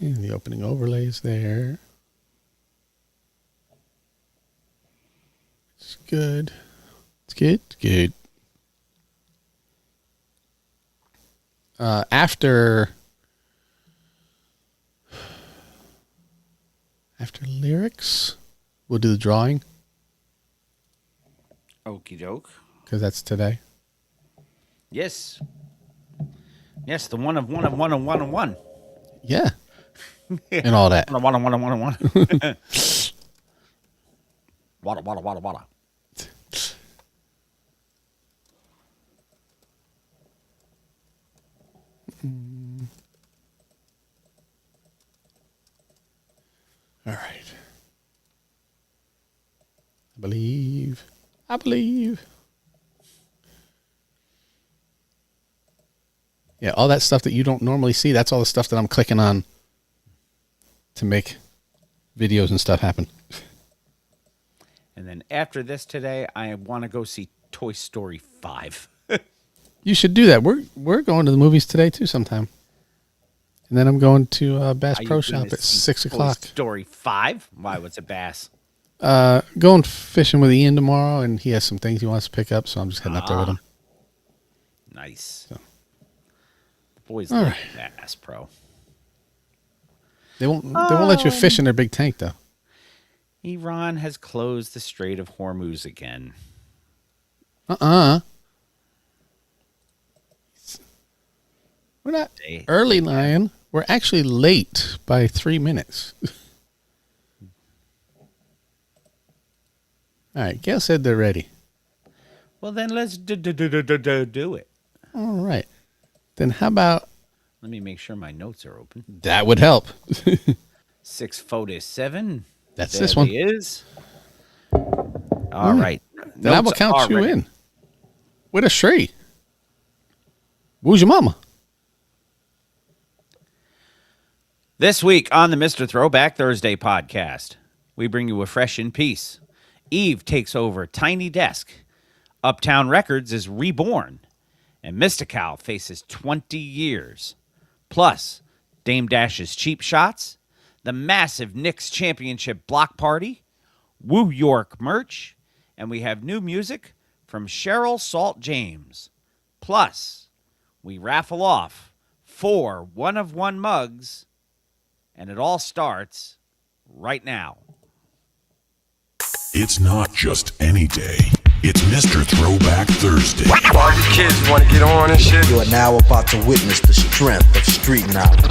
And the opening overlays there. It's good. It's good. It's good. After lyrics, we'll do the drawing. Okie doke. Because that's today. Yes. Yes, the one of one of one of one of one. Yeah. And all that. One of one of one of one. Wada, wada, wada, wada. All right. I believe. Yeah, all that stuff that you don't normally see, that's all the stuff that I'm clicking on to make videos and stuff happen. And then after this today, I want to go see Toy Story 5. You should do that. We're going to the movies today too sometime. And then I'm going to Bass Pro Shop at 6 o'clock. Toy Story 5? Why, what's a Bass? Going fishing with Ian tomorrow, and he has some things he wants to pick up, so I'm just heading up there with him. Nice. So. The boys like Bass Pro. They won't let you fish in their big tank, though. Iran has closed the Strait of Hormuz again. We're not early, Lion. We're actually late by 3 minutes. All right, Gail said they're ready. Well, then let's do it. All right. Then how about... Let me make sure my notes are open. That would help. 647. That's this one. Is. All right. Then I will count you in. With a tree. Who's your mama? This week on the Mr. Throwback Thursday podcast, we bring you a fresh in piece. Eve takes over Tiny Desk. Uptown Records is reborn. And Mystical faces 20 years. Plus, Dame Dash's Cheap Shots, the massive Knicks Championship block party, Woo York merch, and we have new music from Cheryl Salt James. Plus, we raffle off 4 one-of-one mugs, and it all starts right now. It's not just any day. It's Mr. Throwback Thursday. All you kids want to get on and shit. You are now about to witness the strength of street knowledge.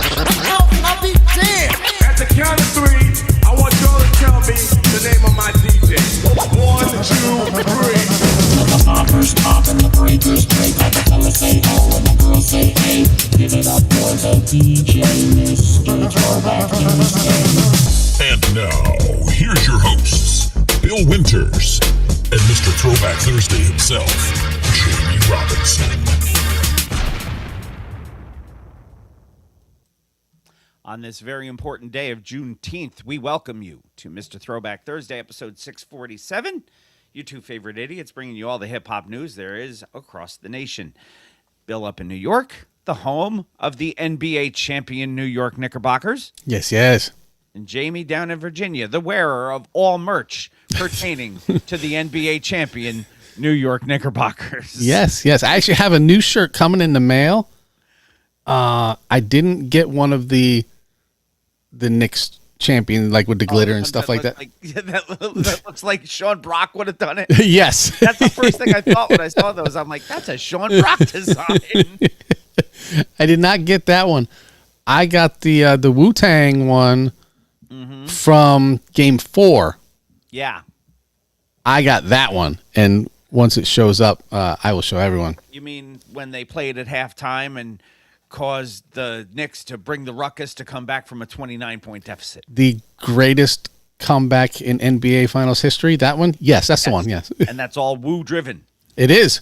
I'll be damned. At the count of 3, I want y'all to tell me the name of my DJ. 1, 2, 3. The poppers pop and the breakers break. Like the fellas say oh and the girls say hey. Give it up for the DJ, Mr. Throwback Thursday. And now, here's your hosts, Bill Winters and Mr. Throwback Thursday himself, Jamie Robinson. On this very important day of Juneteenth, we welcome you to Mr. Throwback Thursday, episode 647. Your two favorite idiots bringing you all the hip-hop news there is across the nation. Bill up in New York, the home of the NBA champion New York Knickerbockers. Yes. And Jamie down in Virginia, the wearer of all merch pertaining to the NBA champion New York Knickerbockers. Yes. I actually have a new shirt coming in the mail. I didn't get one of the Knicks champion, like with the glitter and stuff like that. That looks like Sean Brock would have done it. Yes. That's the first thing I thought when I saw those. I'm like, that's a Sean Brock design. I did not get that one. I got the Wu-Tang one from Game 4. Yeah. I got that one, and once it shows up, I will show everyone. You mean when they played at halftime and caused the Knicks to bring the ruckus to come back from a 29-point deficit? The greatest comeback in NBA Finals history, that one? Yes, that's the one, yes. And that's all Wu-driven. It is.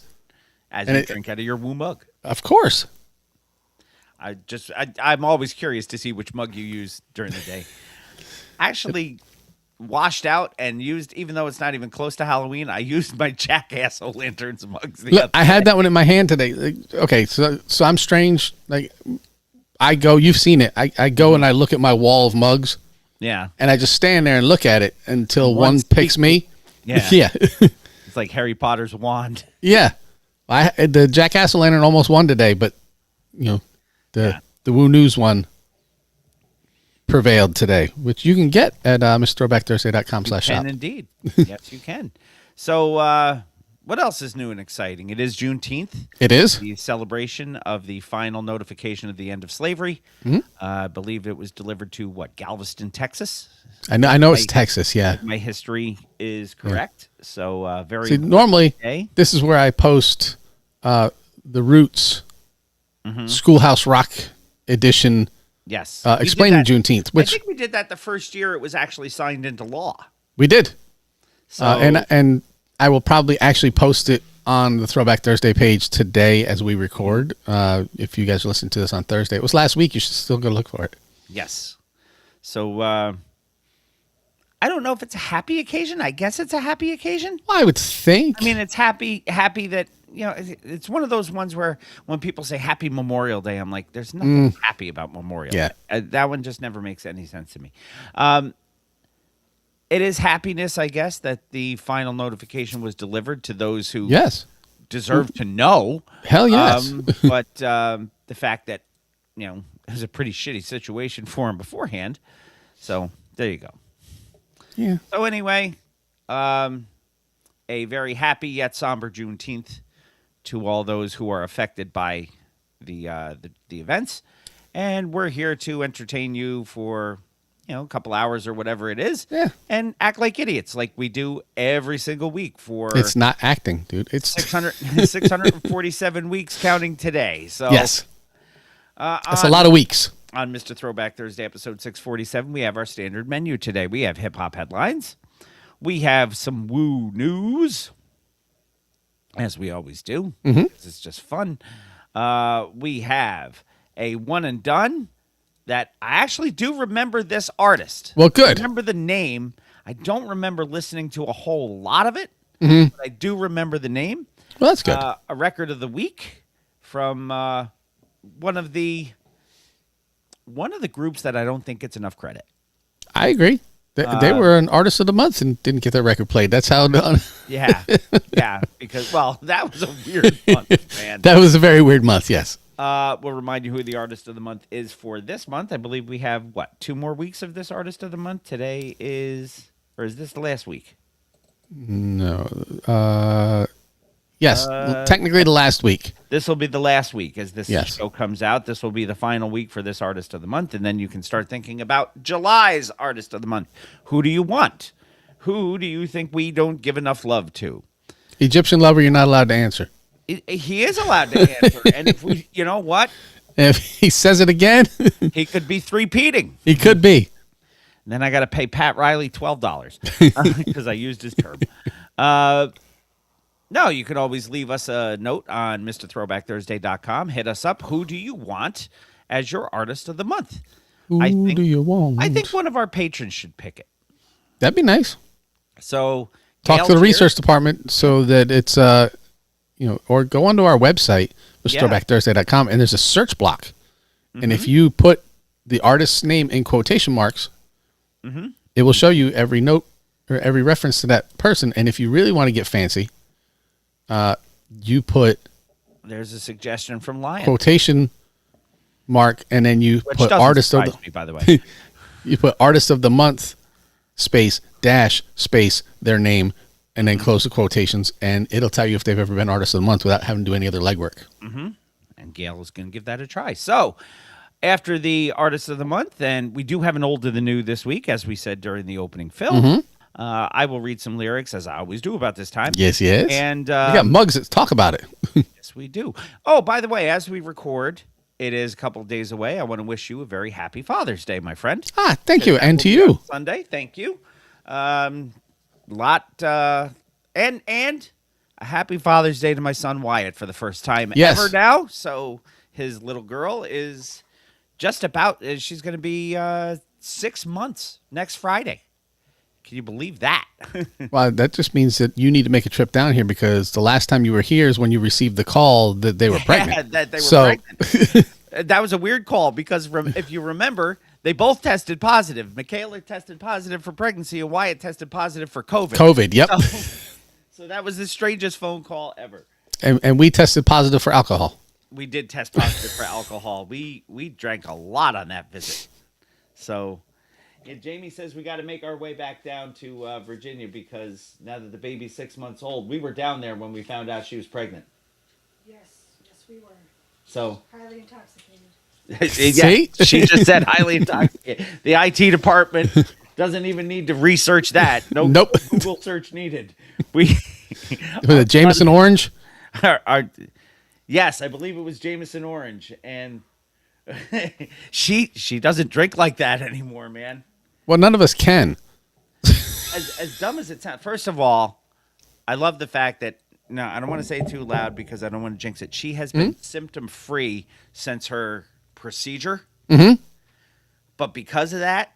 As you drink out of your Wu mug. Of course. I'm always curious to see which mug you use during the day. Actually washed out and used, even though it's not even close to Halloween, I used my Jackass O'Lanterns mugs. Look, I had that one in my hand today. Okay, so I'm strange. Like, I go, you've seen it. I go and I look at my wall of mugs Yeah. and I just stand there and look at it until one speaks picks me. Yeah. Yeah. It's like Harry Potter's wand. Yeah. The Jack Castle Lantern almost won today, but the Woo News one prevailed today, which you can get at MrThrowbackThursday.com/shop. And indeed. Yes, you can. So what else is new and exciting? It is Juneteenth. It is. The celebration of the final notification of the end of slavery. I believe it was delivered to Galveston, Texas. I know it's Texas, yeah. My history is correct. So very See, normally day. this is where I post the Roots Schoolhouse Rock edition Yes. We did explaining that- Juneteenth, I which think we did that the first year it was actually signed into law. we did. So And I will probably actually post it on the Throwback Thursday page today as we record. If you guys listen to this on Thursday, it was last week. You should still go look for it. yes. So I don't know if it's a happy occasion. I guess it's a happy occasion. Well, I would think. I mean, it's happy that, it's one of those ones where when people say Happy Memorial Day, I'm like, there's nothing happy about Memorial Yeah. Day. That one just never makes any sense to me. It is happiness, I guess, that the final notification was delivered to those who yes. deserve to know. Hell yes. But the fact that, it was a pretty shitty situation for him beforehand. So there you go. Yeah. So anyway, a very happy yet somber Juneteenth to all those who are affected by the events, and we're here to entertain you for a couple hours or whatever it is, and act like idiots like we do every single week for. It's not acting, dude. It's 647 weeks counting today. So yes, that's a lot of weeks. On Mr. Throwback Thursday, episode 647, we have our standard menu today. We have hip-hop headlines. We have some woo news, as we always do. It's just fun. We have a one and done that I actually do remember this artist. Well, good. I remember the name. I don't remember listening to a whole lot of it, but I do remember the name. Well, that's good. A record of the week from one of the groups that I don't think gets enough credit. I agree. They were an artist of the month and didn't get their record played. That's how done. Yeah, because that was a weird month, man. That was a very weird month. Yes. We'll remind you who the artist of the month is for this month. I believe we have 2 more weeks of this artist of the month. Today is this the last week? No. Yes. Technically, the last week. This will be the last week as this Yes. show comes out. This will be the final week for this artist of the month, and then you can start thinking about July's artist of the month. Who do you want? Who do you think we don't give enough love to? Egyptian lover, you're not allowed to answer. He is allowed to answer, and if we, you know what, If he says it again, he could be three-peating. he could be. And then I got to pay Pat Riley $12 because I used his term. No, you can always leave us a note on MrThrowbackThursday.com. Hit us up. Who do you want as your artist of the month? Who do you want? I think one of our patrons should pick it. That'd be nice. So Talk Gail's to the here. research department so that it's or go onto our website, MrThrowbackThursday.com, and there's a search block. And if you put the artist's name in quotation marks, it will show you every note or every reference to that person. And if you really want to get fancy, you put There's a suggestion from Lion. quotation mark, and then you Which put doesn't artist of surprise the me, by the way. you put artist of the month space dash space their name, and then close the quotations, and it'll tell you if they've ever been artist of the month without having to do any other legwork. And Gail is going to give that a try. So after the artist of the month, then we do have an old to the new this week, as we said during the opening film. I will read some lyrics, as I always do about this time. Yes, yes. And We got mugs that talk about it. yes, we do. Oh, by the way, as we record, it is a couple of days away. I want to wish you a very happy Father's Day, my friend. Thank you, That and will to be you. on Sunday, thank you. And a happy Father's Day to my son Wyatt for the first time Yes. ever now. So his little girl is just about. She's going to be 6 months next Friday. Can you believe that? Well, that just means that you need to make a trip down here because the last time you were here is when you received the call that they were pregnant. Yeah, that they were So- pregnant. That was a weird call because if you remember, they both tested positive. Michaela tested positive for pregnancy, and Wyatt tested positive for COVID. COVID, yep. So that was the strangest phone call ever. And we tested positive for alcohol. We did test positive for alcohol. We drank a lot on that visit. So, yeah, Jamie says we got to make our way back down to Virginia because now that the baby's 6 months old, we were down there when we found out she was pregnant. Yes, we were. So Highly intoxicated. Yeah, she just said highly intoxicated. The IT department doesn't even need to research that. Nope. Google search needed. We Was it Jameson Orange? Yes, I believe it was Jameson Orange, and she doesn't drink like that anymore, man. Well, none of us can. As dumb as it sounds. First of all, I love the fact that I don't want to say it too loud because I don't want to jinx it. She has been symptom free since her procedure, but because of that,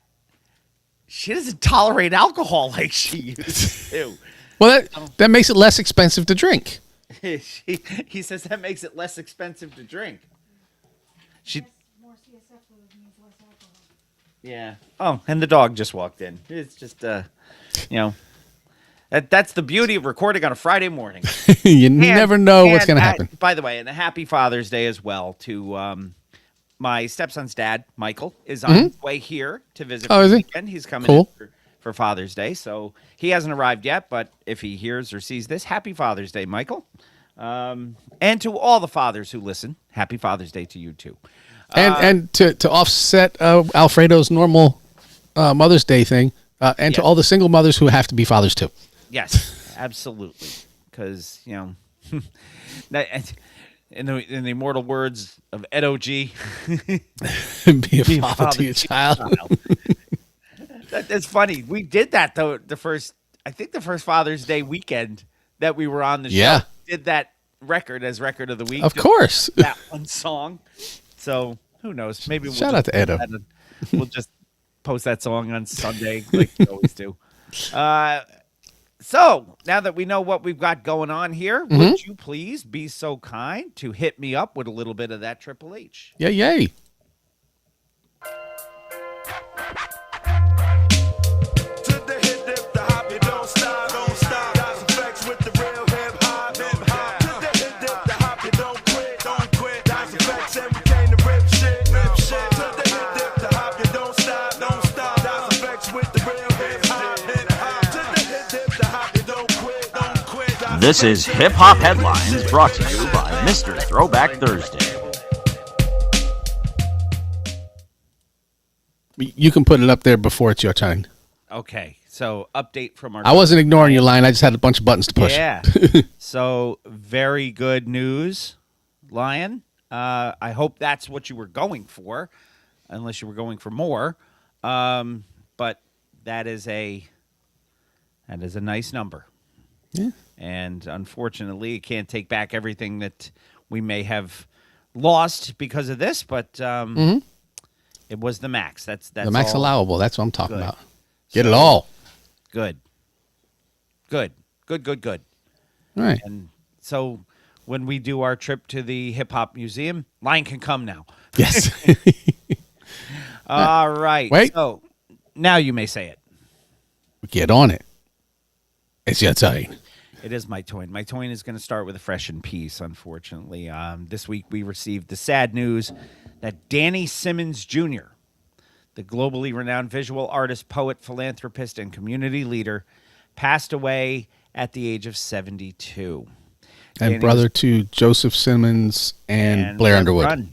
she doesn't tolerate alcohol like she used to. Well, that makes it less expensive to drink. He says that makes it less expensive to drink. More CSF fluid means less alcohol. Yeah. Oh, and the dog just walked in. It's just, that's the beauty of recording on a Friday morning. You never know what's going to happen. By the way, and a happy Father's Day as well to my stepson's dad, Michael, is on his way here to visit. Oh, is he? Weekend. He's coming Cool. in for Father's Day, so he hasn't arrived yet. But if he hears or sees this, happy Father's Day, Michael. And to all the fathers who listen, happy Father's Day to you too. And to offset Alfredo's normal Mother's Day thing, and to all the single mothers who have to be fathers too. Yes, absolutely. Because, in the immortal words of Ed O.G., Be a father to your child. That's funny. We did that, though, the first Father's Day weekend that we were on the show. Yeah. Did that record as record of the week. Of course. That one song. So, who knows? Maybe we'll Shout out to Edo. We'll just post that song on Sunday like we always do. So, now that we know what we've got going on here, would you please be so kind to hit me up with a little bit of that Triple H? Yay. This is Hip Hop Headlines brought to you by Mr. Throwback Thursday. You can put it up there before it's your turn. Okay, so update from our... I wasn't ignoring your line. I just had a bunch of buttons to push. Yeah. So, very good news, Lion. I hope that's what you were going for, unless you were going for more. But that is a nice number. Yeah. And unfortunately, it can't take back everything that we may have lost because of this, but it was the max. That's the max all. allowable. That's what I'm talking Good. about. Get it all. Good. All right. And so when we do our trip to the Hip Hop Museum, Lion can come now. Yes. All right. Wait. So now you may say it. Get on it. It's your turn. It is my toin. My toin is going to start with a fresh in peace, unfortunately. This week we received the sad news that Danny Simmons Jr., the globally renowned visual artist, poet, philanthropist, and community leader, passed away at the age of 72. And Danny brother to Joseph Simmons and Blair Underwood.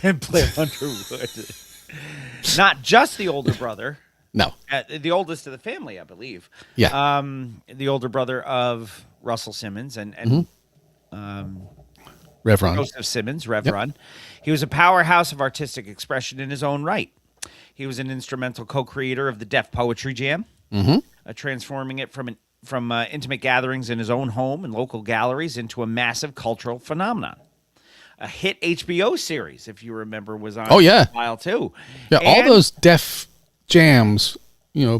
And Blair Underwood. Not just the older brother. No. The oldest of the family, I believe. Yeah. The older brother of Russell Simmons and Rev Ron. Joseph Simmons, Rev Ron. He was a powerhouse of artistic expression in his own right. He was an instrumental co-creator of the Def Poetry Jam, transforming it from intimate gatherings in his own home and local galleries into a massive cultural phenomenon. A hit HBO series, if you remember, was on for a while too. Yeah, And all those Def jams,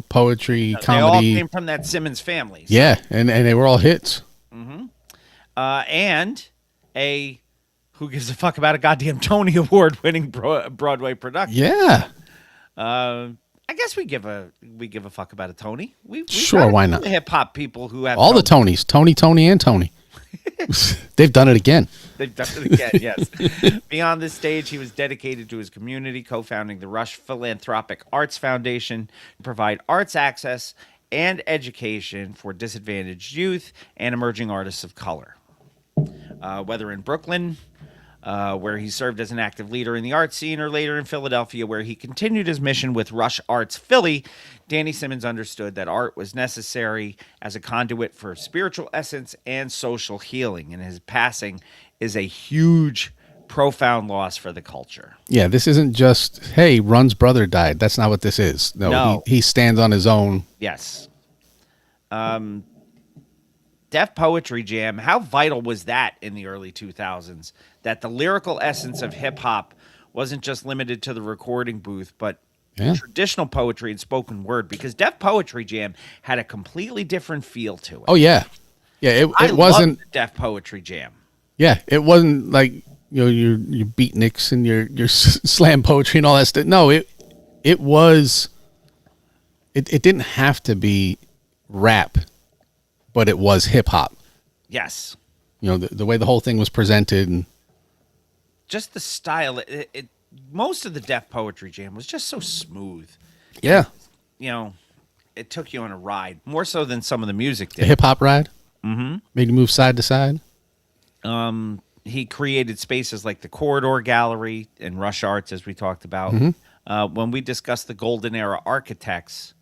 poetry, comedy. They all came from that Simmons family. So. Yeah, and they were all hits. And who gives a fuck about a goddamn Tony Award winning Broadway production? Yeah. I guess we give a fuck about a Tony. We Sure, gotta why do not? the hip hop people who have All the Tonys. Tony, and Tony. They've done it again. They've done it again, yes. Beyond this stage, he was dedicated to his community, co-founding the Rush Philanthropic Arts Foundation to provide arts access and education for disadvantaged youth and emerging artists of color. Whether in Brooklyn, where he served as an active leader in the art scene, or later in Philadelphia, where he continued his mission with Rush Arts Philly, Danny Simmons understood that art was necessary as a conduit for spiritual essence and social healing, and his passing is a huge, profound loss for the culture. Yeah, this isn't just, hey, Run's brother died. That's not what this is. No. He stands on his own. Yes. Def Poetry Jam, how vital was that in the early 2000s? That the lyrical essence of hip-hop wasn't just limited to the recording booth, but traditional poetry and spoken word, because Def Poetry Jam had a completely different feel to it. Oh, yeah. Yeah, it wasn't... loved the Def Poetry Jam. Yeah, it wasn't like, your beatniks and your slam poetry and all that stuff. No, it was... It didn't have to be rap, but it was hip-hop. Yes. The way the whole thing was presented and... Just the style. Most of the Def Poetry Jam was just so smooth. Yeah. It took you on a ride, more so than some of the music did. The hip-hop ride? Mm-hmm. Made you move side to side? He created spaces like the Corridor Gallery and Rush Arts, as we talked about. Mm-hmm. When we discuss the Golden Era architects,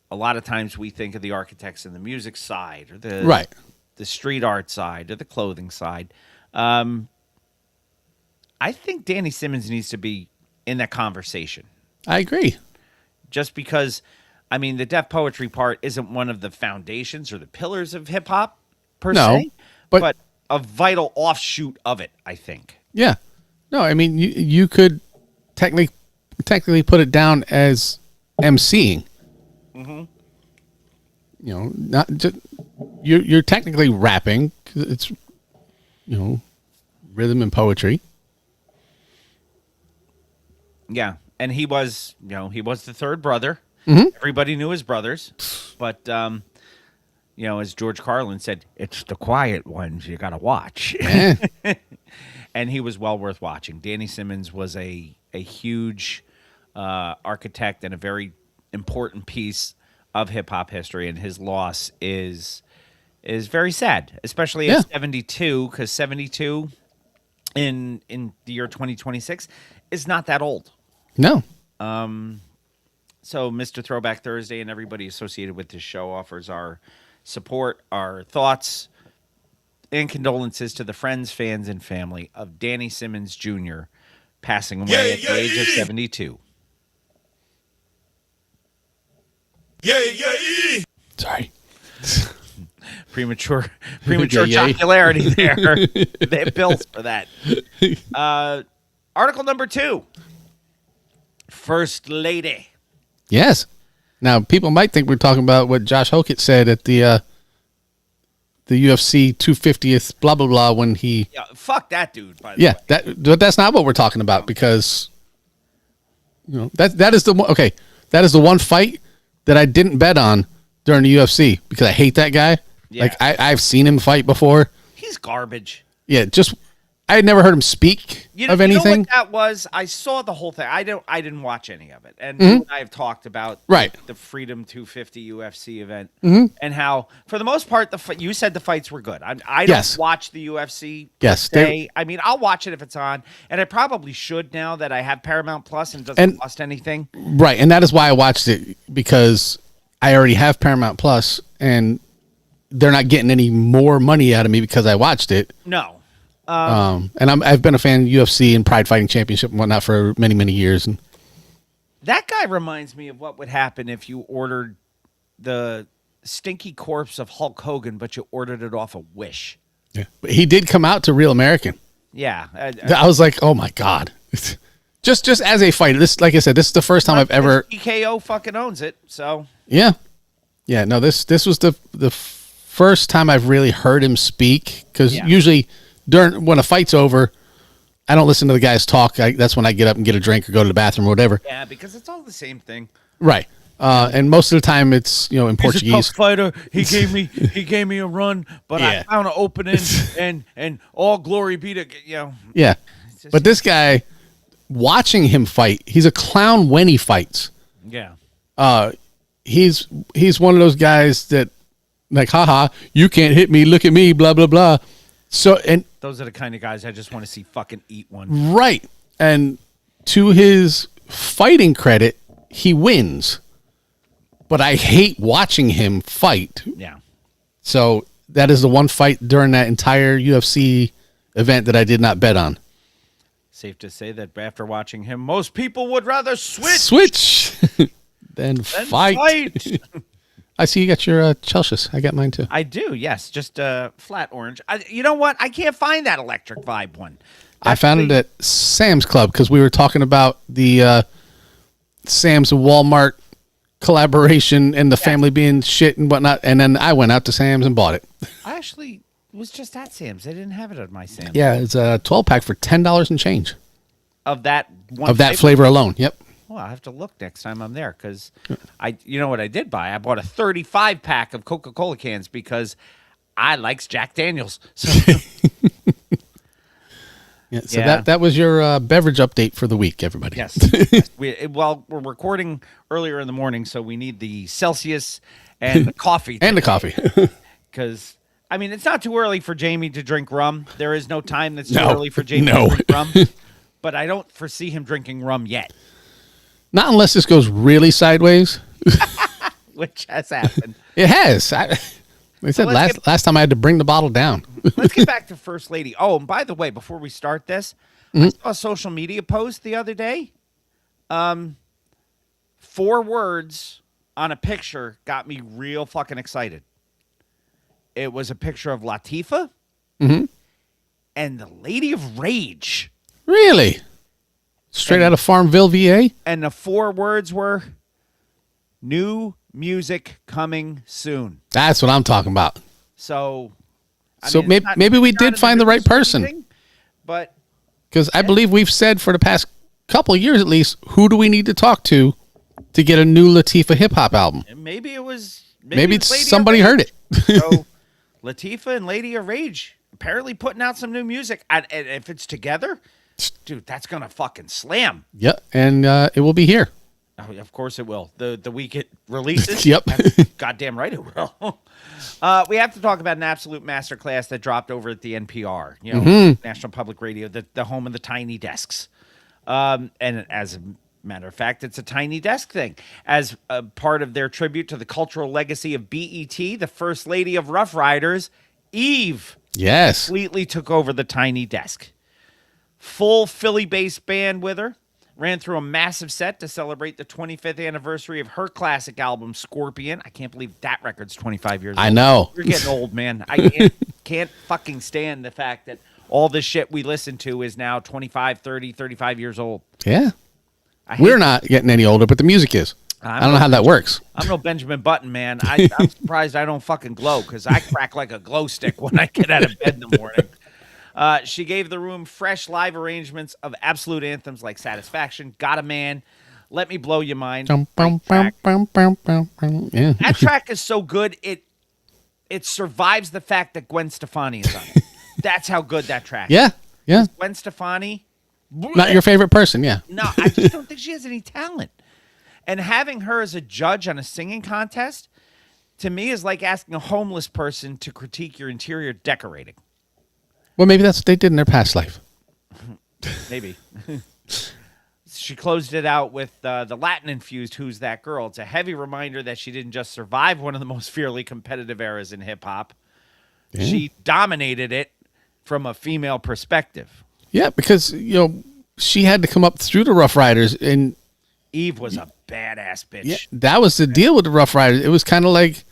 a lot of times we think of the architects in the music side, or the street art side, or the clothing side. I think Danny Simmons needs to be in that conversation. I agree. Just because, the Def Poetry part isn't one of the foundations or the pillars of hip hop per se, but a vital offshoot of it, I think. Yeah. No, you could technically put it down as emceeing. Mm-hmm. Not just you're technically rapping, 'cause it's rhythm and poetry. Yeah, and he was the third brother. Mm-hmm. Everybody knew his brothers, but as George Carlin said, it's the quiet ones you got to watch. And he was well worth watching. Danny Simmons was a huge architect and a very important piece of hip hop history, and his loss is very sad, especially at 72, because 72 in the year 2026 is not that old. No. So Mr. Throwback Thursday and everybody associated with this show offers our support, our thoughts, and condolences to the friends, fans, and family of Danny Simmons Jr. passing away at the age of 72. Sorry. Premature jocularity there. They have bills for that. Article number 2. First Lady. Yes. Now, people might think we're talking about what Josh Hokett said at the UFC 250th blah, blah, blah when he... Yeah, fuck that dude, by the way. But that's not what we're talking about, because that is the one... Okay, that is the one fight that I didn't bet on during the UFC, because I hate that guy. Yeah. Like, I've seen him fight before. He's garbage. Yeah, I had never heard him speak of anything. You know what that was? I saw the whole thing. I didn't watch any of it. And you and I have talked about the Freedom 250 UFC event and how, for the most part, you said the fights were good. I don't watch the UFC. Yes. I'll watch it if it's on, and I probably should now that I have Paramount Plus and it doesn't cost anything. Right, and that is why I watched it, because I already have Paramount Plus, and they're not getting any more money out of me because I watched it. No. And I've been a fan of UFC and Pride Fighting Championship and whatnot for many, many years. And that guy reminds me of what would happen if you ordered the stinky corpse of Hulk Hogan, but you ordered it off a Wish. Yeah. But he did come out to Real American. Yeah. I was like, oh my God. just as a fighter, this, like I said, this is the first time I've ever... TKO fucking owns it, so... Yeah. No, this was the first time I've really heard him speak, because usually when a fight's over, I don't listen to the guys talk. That's when I get up and get a drink or go to the bathroom or whatever. Yeah, because it's all the same thing. Right. And most of the time it's, in He's Portuguese. a tough fighter. He gave me a run, but I found an opening, and all glory be to Yeah. But this guy, watching him fight, he's a clown when he fights. Yeah. He's one of those guys that, like, haha, you can't hit me, look at me, blah, blah, blah. So, and Those are the kind of guys I just want to see fucking eat one. right. And to his fighting credit, he wins. But I hate watching him fight. Yeah. So that is the one fight during that entire UFC event that I did not bet on. Safe to say that after watching him, most people would rather Switch than fight. I see you got your Celsius. I got mine too. I do, yes. Just flat orange. You know what? I can't find that electric vibe one. I found it at Sam's Club because we were talking about the Sam's and Walmart collaboration and the family being shit and whatnot. And then I went out to Sam's and bought it. I actually was just at Sam's. They didn't have it at my Sam's. Yeah, it's a 12-pack for $10 and change. Of that one Of that flavor alone. Yep. Well, I'll have to look next time I'm there because you know what I did buy? I bought a 35-pack of Coca-Cola cans because I likes Jack Daniels. So that was your beverage update for the week, everybody. yes. We're recording earlier in the morning, so we need the Celsius and the coffee. And the coffee. Because, I mean, it's not too early for Jamie to drink rum. There is no time that's too No. early for Jamie No. to drink rum. But I don't foresee him drinking rum yet, Not unless this goes really sideways. which has happened. It has. Like I said, last time I had to bring the bottle down. Let's get back to First Lady. Oh, and by the way, before we start this, I saw a social media post the other day. 4 words on a picture got me real fucking excited. It was a picture of Latifah and the Lady of Rage. Really? Straight out of Farmville, VA? And the 4 words were new music coming soon. That's what I'm talking about. So, Maybe we did find the right person. Thing, but Because I believe we've said for the past couple of years at least, who do we need to talk to get a new Latifah hip-hop album? maybe it was... Maybe it was Lady of somebody Rage. heard it. So, Latifah and Lady of Rage apparently putting out some new music. And if it's together, dude, that's going to fucking slam. Yeah, and it will be here. Oh, of course it will. The week it releases. Yep. Goddamn right it will. We have to talk about an absolute masterclass that dropped over at the NPR, National Public Radio, the home of the tiny desks. And as a matter of fact, it's a tiny desk thing. As a part of their tribute to the cultural legacy of BET, the First Lady of Rough Riders, Eve, Yes. completely took over the tiny desk. Full Philly-based band with her. Ran through a massive set to celebrate the 25th anniversary of her classic album, Scorpion. I can't believe that record's 25 years old. I know. You're getting old, man. I can't fucking stand the fact that all this shit we listen to is now 25, 30, 35 years old. Yeah. I hate We're not getting any older, but the music is. I don't know how that works. I'm no Benjamin Button, man. I'm surprised I don't fucking glow because I crack like a glow stick when I get out of bed in the morning. She gave the room fresh live arrangements of absolute anthems like Satisfaction, Got a Man, Let Me Blow Your Mind. Yeah. That track is so good, it survives the fact that Gwen Stefani is on it. That's how good that track is. Yeah. Yeah. Gwen Stefani. Not your favorite person, yeah. No, I just don't think she has any talent. And having her as a judge on a singing contest, to me, is like asking a homeless person to critique your interior decorating. Well, maybe that's what they did in their past life. Maybe. She closed it out with the Latin-infused Who's That Girl. It's a heavy reminder that she didn't just survive one of the most fiercely competitive eras in hip-hop. Yeah. She dominated it from a female perspective. Yeah, because, she had to come up through the Rough Riders, and Eve was a badass bitch. yeah, that was the deal with the Rough Riders. It was kind of like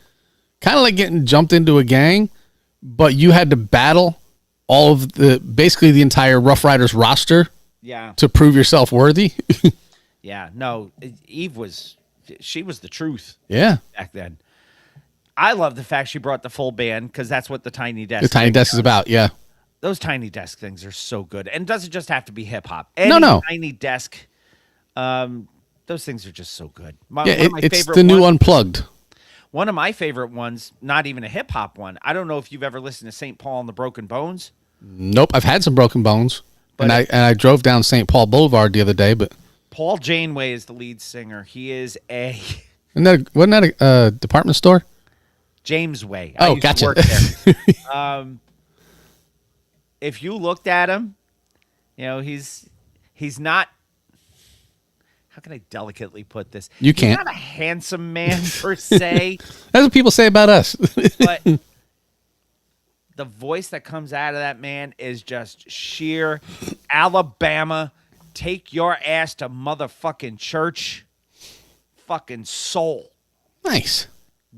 getting jumped into a gang, but you had to battle all of basically the entire Rough Riders roster Yeah. to prove yourself worthy. Yeah. No, Eve she was the truth Yeah. back then. I love the fact she brought the full band because that's what the Tiny Desk The Tiny Desk is about, yeah. those Tiny Desk things are so good. And it doesn't just have to be hip hop. No. Tiny Desk, those things are just so good. One Yeah, of my it's favorite the new ones, Unplugged. one of my favorite ones, not even a hip hop one. I don't know if you've ever listened to St. Paul and the Broken Bones. Nope, I've had some broken bones, But and I drove down St. Paul Boulevard the other day. But Paul Janeway is the lead singer. He is wasn't that a department store? James Way. Oh, used to gotcha. work there. If you looked at him, he's not. How can I delicately put this? You He's can't. not a handsome man per se, That's what people say about us. but the voice that comes out of that man is just sheer Alabama. Take your ass to motherfucking church. Fucking soul. Nice.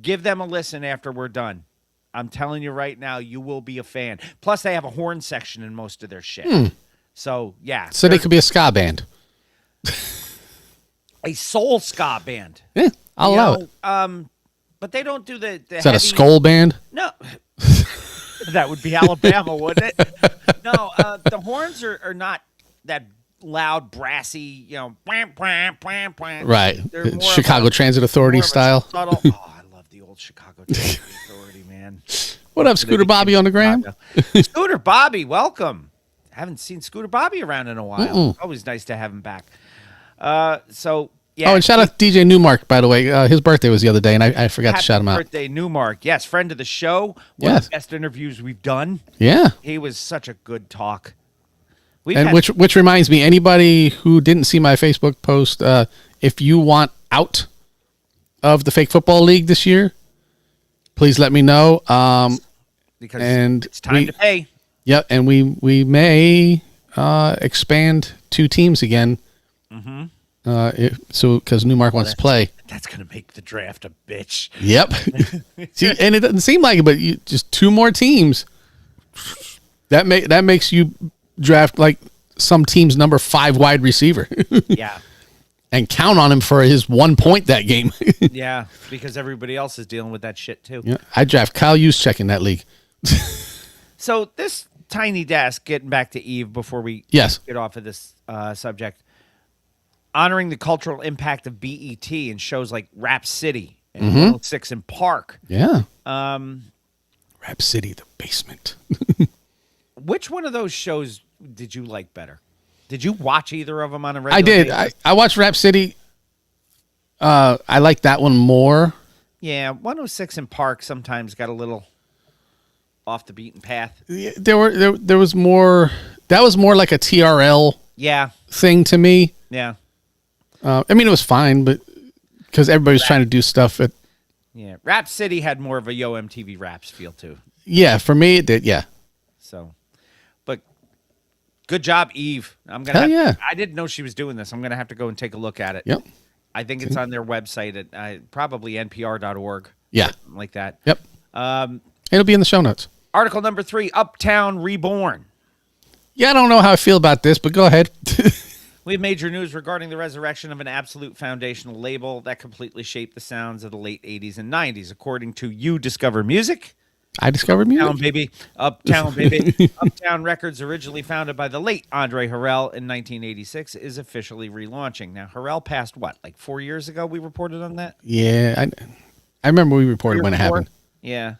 Give them a listen after we're done. I'm telling you right now, you will be a fan. Plus, they have a horn section in most of their shit. So, yeah. So they could be a ska band. a soul ska band. Yeah, I'll allow it. But they don't do the Is that a heavy- skull band? No. That would be Alabama, wouldn't it? No, the horns are not that loud, brassy, wham, wham, wham, wham. Right. They're more of Chicago a- Transit Authority more of a style. Subtle, oh, I love the old Chicago Transit Authority, man. What up, Scooter Bobby on the gram? Scooter Bobby, welcome. I haven't seen Scooter Bobby around in a while. Always nice to have him back. So, yeah. Oh, and shout out to DJ Newmark, by the way. His birthday was the other day, and I forgot to shout him out. Happy birthday, Newmark. Yes, friend of the show. One of Yes. the best interviews we've done. Yeah. He was such a good talk. And which reminds me, anybody who didn't see my Facebook post, if you want out of the fake football league this year, please let me know. Because and it's time to pay. Yep, and we may expand 2 teams again. So because Newmark wants to play. That's gonna make the draft a bitch. Yep. See, and it doesn't seem like it, but just 2 more teams. That makes you draft like some team's number 5 wide receiver. Yeah. And count on him for his 1 point that game. Yeah, because everybody else is dealing with that shit too. Yeah, I draft Kyle Juszczyk in that league. So this Tiny Desk, getting back to Eve before we Yes. get off of this subject, honoring the cultural impact of BET and shows like Rap City and 106 in Park. Yeah. Rap City, the basement. Which one of those shows did you like better? Did you watch either of them on a regular I did. basis? I watched Rap City. I like that one more. Yeah, 106 in Park sometimes got a little off the beaten path. There was more. That was more like a TRL Yeah, thing to me. yeah, I mean, it was fine, but because everybody was trying to do stuff at. yeah. Rap City had more of a Yo MTV Raps feel too. Yeah, for me, it did. Yeah. So, but good job, Eve. I'm gonna. Hell yeah. I didn't know she was doing this. I'm gonna have to go and take a look at it. Yep. I think it's on their website at probably npr.org. Yeah. Something like that. Yep. It'll be in the show notes. Article number 3: Uptown Reborn. Yeah, I don't know how I feel about this, but go ahead. We have major news regarding the resurrection of an absolute foundational label that completely shaped the sounds of the late 80s and 90s. According to You Discover Music, I discovered music. Uptown baby. Uptown Records, originally founded by the late Andre Harrell in 1986, is officially relaunching. Now, Harrell passed what, like 4 years ago? We reported on that? Yeah, I remember we reported when it happened. Yeah.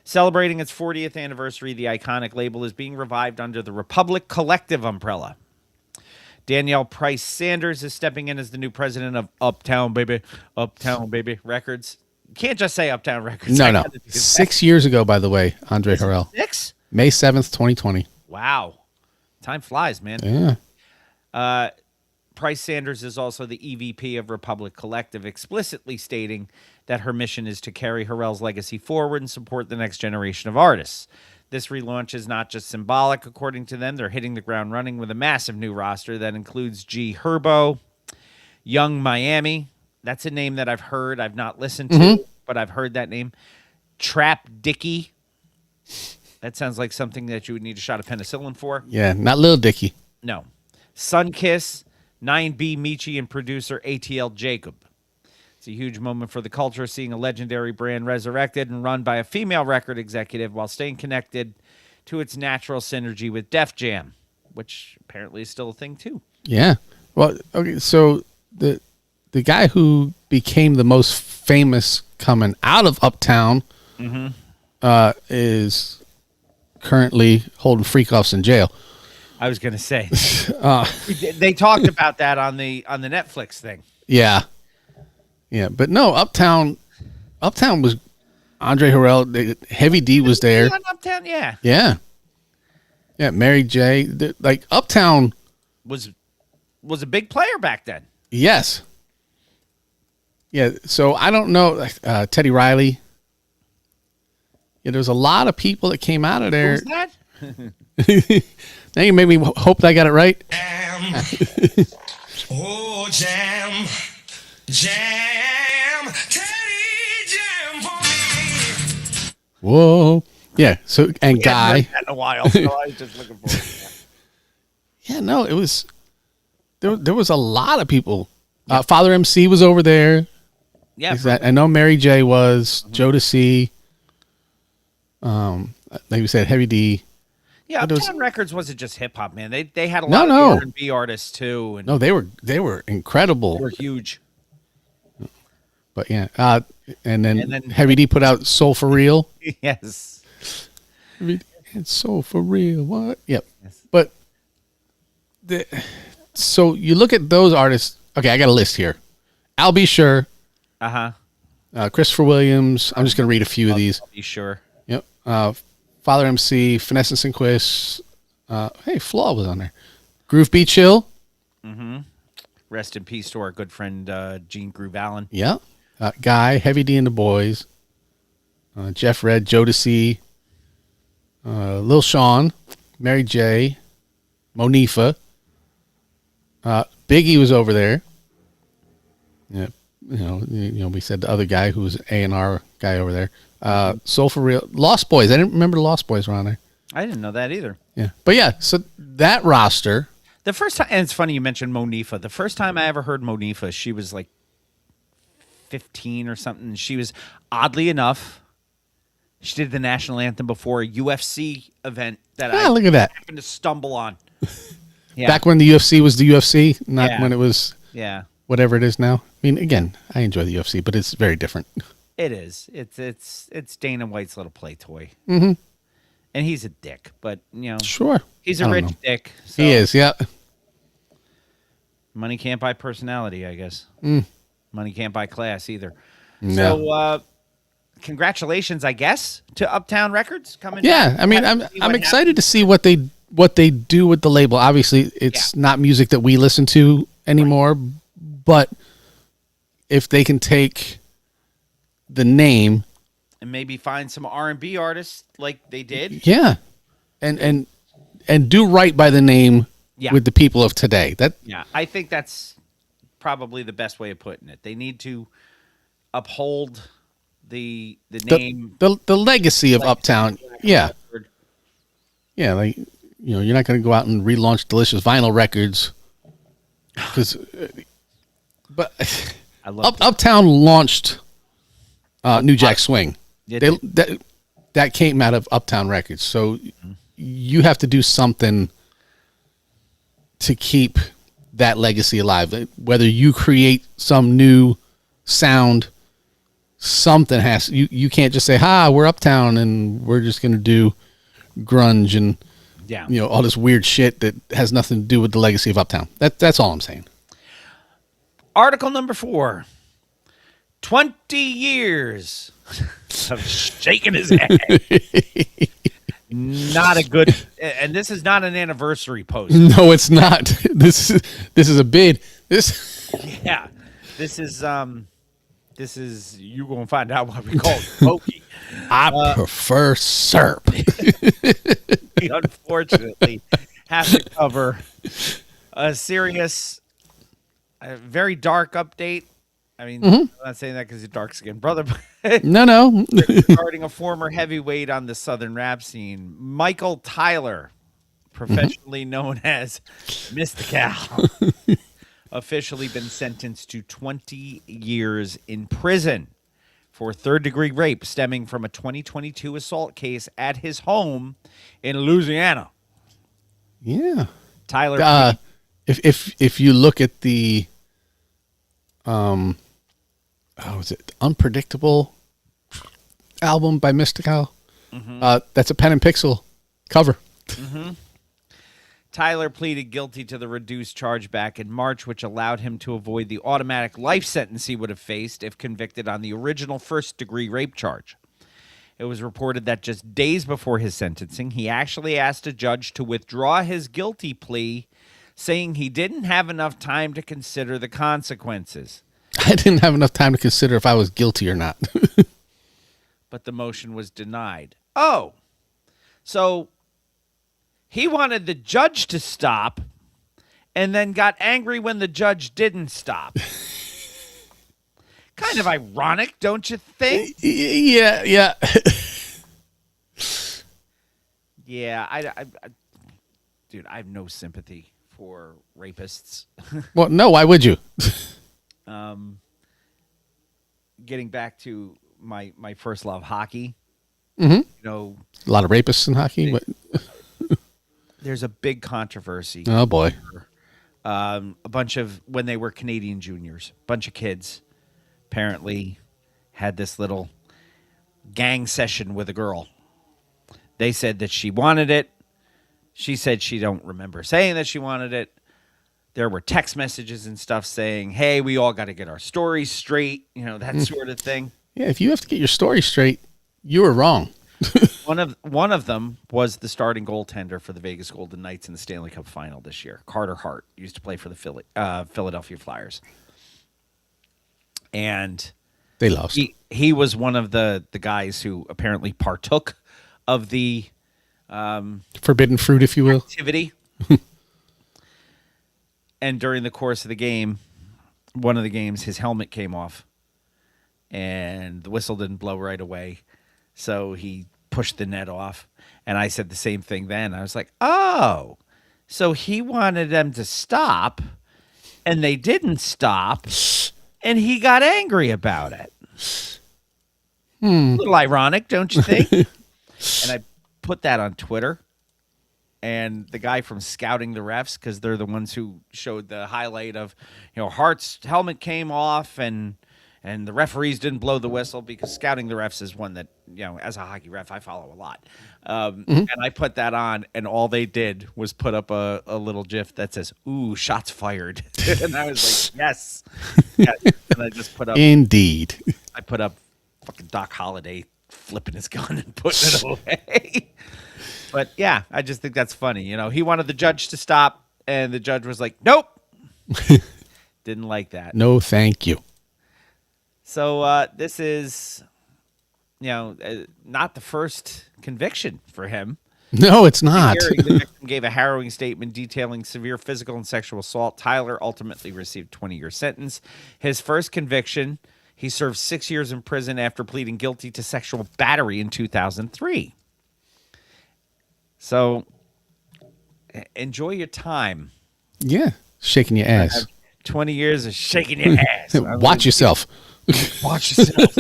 Celebrating its 40th anniversary, the iconic label is being revived under the Republic Collective umbrella. Danielle Price Sanders is stepping in as the new president of Uptown Baby Records. You can't just say Uptown Records. No. 6 years ago, by the way, Andre Harrell. 6? May 7th, 2020. Wow. Time flies, man. Yeah. Price Sanders is also the EVP of Republic Collective, explicitly stating that her mission is to carry Harrell's legacy forward and support the next generation of artists. This relaunch is not just symbolic, according to them. They're hitting the ground running with a massive new roster that includes G Herbo, Young Miami. That's a name that I've heard. I've not listened to, but I've heard that name. Trap Dicky. That sounds like something that you would need a shot of penicillin for. Yeah, not Lil Dicky. No. Sunkiss, 9B Michi, and producer ATL Jacob. It's a huge moment for the culture, seeing a legendary brand resurrected and run by a female record executive while staying connected to its natural synergy with Def Jam, which apparently is still a thing too. Yeah. Well, okay. So the guy who became the most famous coming out of Uptown is currently holding freak-offs in jail. I was going to say they talked about that on the Netflix thing. Yeah. Yeah. But no, Uptown was Andre Harrell. Heavy D was there. On Uptown, yeah. Yeah. Yeah. Mary J. Like Uptown Was a big player back then. Yes. Yeah. So I don't know. Teddy Riley. Yeah, there's a lot of people that came out of there. Who's that? Now you made me hope that I got it right. Oh, jam, Teddy Jam for me. Whoa. Yeah. So and Guy. Haven't heard that in a while, so I was just looking forward to that. Yeah. No, it was. There was a lot of people. Father MC was over there. Yeah, I know Mary J was. Jodeci. Like you said, Heavy D. yeah. But it Uptown Records wasn't just hip hop, man. They had a No, lot no. of R&B artists too, and No, they were incredible. they were huge. But yeah. And then Heavy D put out Soul for Real. Yes. It's so for real. What? Yep. But so you look at those artists. Okay, I got a list here. I'll Be Sure. Christopher Williams. I'm just going to read a few of these. I'll be sure. Yep. Father MC, Finesse and Sinquist. Hey, Flaw was on there. Groove Beat Chill. Rest in peace to our good friend Gene Groove Allen. Yeah. Guy, Heavy D and the Boys. Jeff Red, Jodeci. Lil Sean, Mary J, Monifa. Biggie was over there. Yeah, you know, we said the other guy who was A&R guy over there. Soul for Real, Lost Boys. I didn't remember the Lost Boys were on there. I didn't know that either. Yeah, but yeah, so that roster. The first time, and it's funny you mentioned Monifa. The first time I ever heard Monifa, she was like 15 or something. She was, oddly enough, she did the national anthem before a UFC event that I Look at that. happened to stumble on. Yeah. Back when the UFC was the UFC, not when it was Yeah. whatever it is now. I mean, again, I enjoy the UFC, but it's very different. It is. It's Dana White's little play toy. Mm-hmm. And he's a dick, but Sure. he's I a don't rich know. dick. So He is, yeah. money can't buy personality, I guess. Money can't buy class either. No. So congratulations, I guess, to Uptown Records coming. Yeah, back. I mean, Happy to see I'm what excited to see what they do with the label. Obviously, it's not music that we listen to anymore, but if they can take the name and maybe find some R&B artists like they did. yeah, and do right by the name with the people of today. Yeah, I think that's probably the best way of putting it. They need to uphold the name, the legacy of Uptown. Yeah, yeah, like you're not going to go out and relaunch Delicious Vinyl Records because, but I love Uptown launched New Jack Swing. Yeah, That came out of Uptown Records, so you have to do something to keep that legacy alive. Whether you create some new sound, something has. You can't just say, we're Uptown and we're just going to do grunge and all this weird shit that has nothing to do with the legacy of Uptown. That's all I'm saying. Article number 4. 20 years of shaking his head. Not a good, and this is not an anniversary post. No, it's not. This is a bid. This is you gonna find out why we call it pokey. I prefer SERP. We unfortunately have to cover a serious, very dark update. I mean, I'm not saying that because you're dark skinned brother, but No. regarding a former heavyweight on the Southern rap scene, Michael Tyler, professionally known as Mr. Cal, officially been sentenced to 20 years in prison for third-degree rape stemming from a 2022 assault case at his home in Louisiana. Yeah. Tyler, If you look at the is it Unpredictable album by Mystical? That's a pen and pixel cover. Tyler pleaded guilty to the reduced charge back in March, which allowed him to avoid the automatic life sentence he would have faced if convicted on the original first-degree rape charge. It was reported that just days before his sentencing, he actually asked a judge to withdraw his guilty plea, saying he didn't have enough time to consider the consequences. I didn't have enough time to consider if I was guilty or not. But the motion was denied. Oh, so he wanted the judge to stop and then got angry when the judge didn't stop. Kind of ironic, don't you think? Yeah. Yeah, dude, I have no sympathy for rapists. Well, no, why would you? Getting back to my first love, hockey. Mm-hmm. You know, A lot of rapists in hockey. But... there's a big controversy. Oh, boy. A bunch of, when they were Canadian juniors, a bunch of kids apparently had this little gang session with a girl. They said that she wanted it. She said she don't remember saying that she wanted it. There were text messages and stuff saying, hey, we all got to get our stories straight, that sort of thing. Yeah, if you have to get your story straight, you were wrong. One of them was the starting goaltender for the Vegas Golden Knights in the Stanley Cup final this year. Carter Hart used to play for the Philadelphia Flyers. And they lost. He was one of the guys who apparently partook of the forbidden fruit, if you will, activity. And during the course of the game, one of the games, his helmet came off and the whistle didn't blow right away. So he pushed the net off. And I said the same thing then. I was like, oh, so he wanted them to stop and they didn't stop and he got angry about it. A little ironic, don't you think? And I put that on Twitter. And the guy from Scouting the Refs, because they're the ones who showed the highlight of, Hart's helmet came off and the referees didn't blow the whistle, because Scouting the Refs is one that, as a hockey ref, I follow a lot. And I put that on, and all they did was put up a little GIF that says, ooh, shots fired. And I was like, yes. And I just put up. Indeed. I put up fucking Doc Holliday flipping his gun and putting it away. But yeah, I just think that's funny. He wanted the judge to stop, and the judge was like, nope. Didn't like that. No, thank you. So this is, not the first conviction for him. No, it's not. The victim gave a harrowing statement detailing severe physical and sexual assault. Tyler ultimately received a 20-year sentence. His first conviction, he served 6 years in prison after pleading guilty to sexual battery in 2003. So, enjoy your time. Yeah, shaking your ass. 20 years of shaking your ass. Watch yourself. Watch yourself.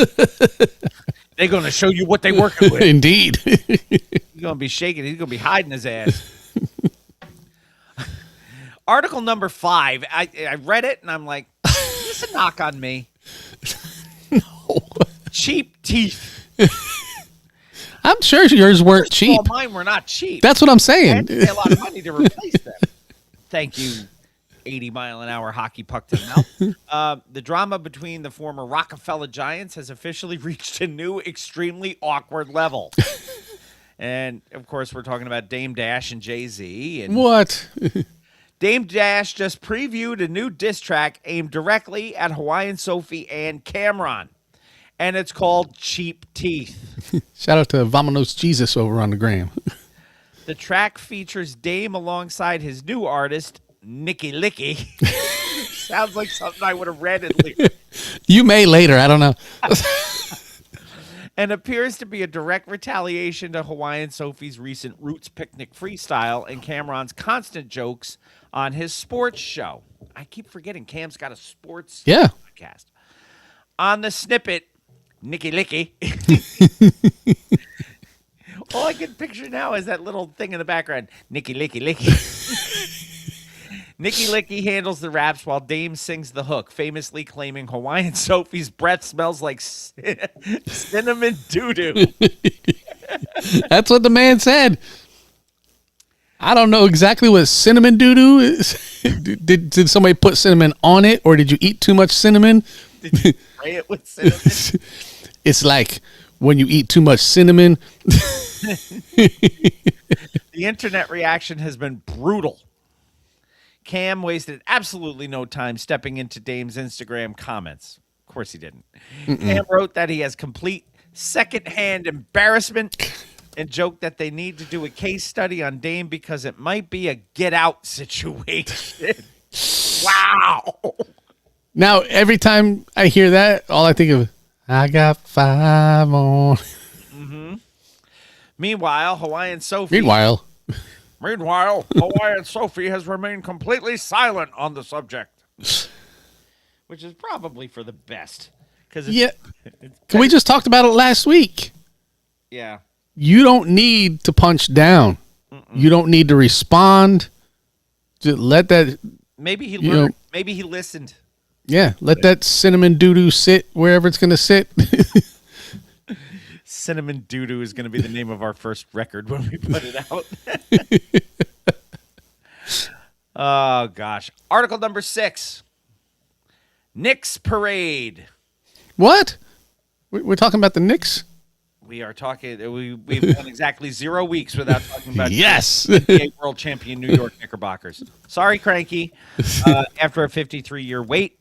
They're going to show you what they're working with. Indeed. You're going to be shaking. He's going to be hiding his ass. Article number 5. I read it, and I'm like, is this a knock on me? No. Cheap teeth. I'm sure yours weren't cheap. Well, mine were not cheap. That's what I'm I saying. had to pay a lot of money to replace them. Thank you, 80-mile-an-hour hockey puck to the mouth. The drama between the former Rockefeller Giants has officially reached a new, extremely awkward level. And, of course, we're talking about Dame Dash and Jay-Z. And What? Dame Dash just previewed a new diss track aimed directly at Hawaiian Sophie and Cameron. And it's called Cheap Teeth. Shout out to Vamonos Jesus over on the gram. The track features Dame alongside his new artist, Nicky Licky. Sounds like something I would have read in lyrics. You may later. I don't know. And appears to be a direct retaliation to Hawaiian Sophie's recent Roots Picnic freestyle and Cameron's constant jokes on his sports show. I keep forgetting Cam's got a sports podcast. On the snippet, Nicky Licky. All I can picture now is that little thing in the background. Nicky Licky Licky. Nicky Licky handles the raps while Dame sings the hook, famously claiming Hawaiian Sophie's breath smells like cinnamon doo-doo. That's what the man said. I don't know exactly what cinnamon doo-doo is. Did somebody put cinnamon on it, or did you eat too much cinnamon? Did you spray it with cinnamon? It's like when you eat too much cinnamon. The internet reaction has been brutal. Cam wasted absolutely no time stepping into Dame's Instagram comments. Of course he didn't. Cam wrote that he has complete secondhand embarrassment and joked that they need to do a case study on Dame because it might be a get out situation. Wow. Now, every time I hear that, all I think of, I got 5 on. Meanwhile, Hawaiian Sophie has remained completely silent on the subject, which is probably for the best. Yeah. We just talked about it last week. Yeah. You don't need to punch down. You don't need to respond. Just let that. Maybe he learned. Maybe he listened. Yeah, let that cinnamon doo-doo sit wherever it's going to sit. Cinnamon Doo-Doo is going to be the name of our first record when we put it out. Oh, gosh. Article number 6. Knicks Parade. What? We're talking about the Knicks? We are talking. We've gone exactly 0 weeks without talking about yes, NBA World Champion New York Knickerbockers. Sorry, Cranky. After a 53-year wait,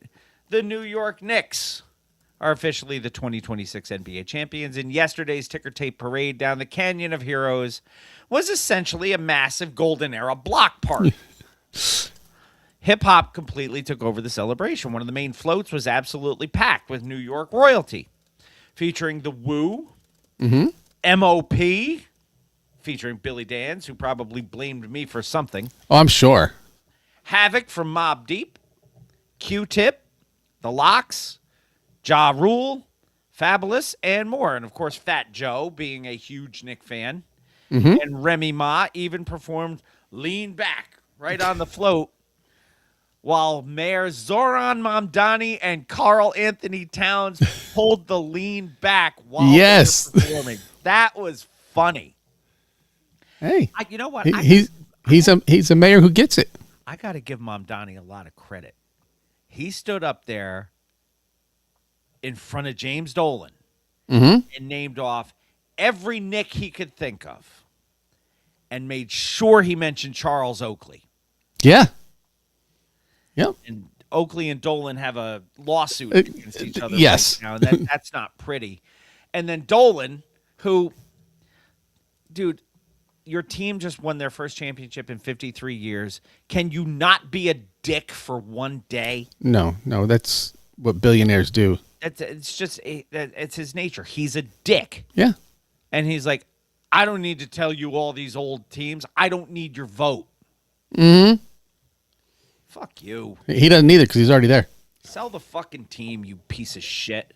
the New York Knicks are officially the 2026 NBA champions. And yesterday's ticker tape parade down the Canyon of Heroes was essentially a massive golden era block party. Hip hop completely took over the celebration. One of the main floats was absolutely packed with New York royalty, featuring the Woo. MOP, featuring Billy Danz, who probably blamed me for something. Oh, I'm sure. Havoc from Mobb Deep, Q-Tip, The Lox, Ja Rule, Fabulous, and more. And, of course, Fat Joe, being a huge Knick fan. And Remy Ma even performed Lean Back right on the float, while Mayor Zoran Mamdani and Carl Anthony Towns pulled the lean back while they were performing. That was funny. Hey, You know what? He's a mayor who gets it. I got to give Mamdani a lot of credit. He stood up there in front of James Dolan and named off every Knick he could think of and made sure he mentioned Charles Oakley. Yeah. Yep. And Oakley and Dolan have a lawsuit against each other yes. right now, and that's not pretty. And then Dolan, who, dude, your team just won their first championship in 53 years. Can you not be a dick for one day? No, that's what billionaires do. It's his nature. He's a dick. Yeah. And he's like, I don't need to tell you all these old teams. I don't need your vote. Fuck you. He doesn't either because he's already there. Sell the fucking team, you piece of shit.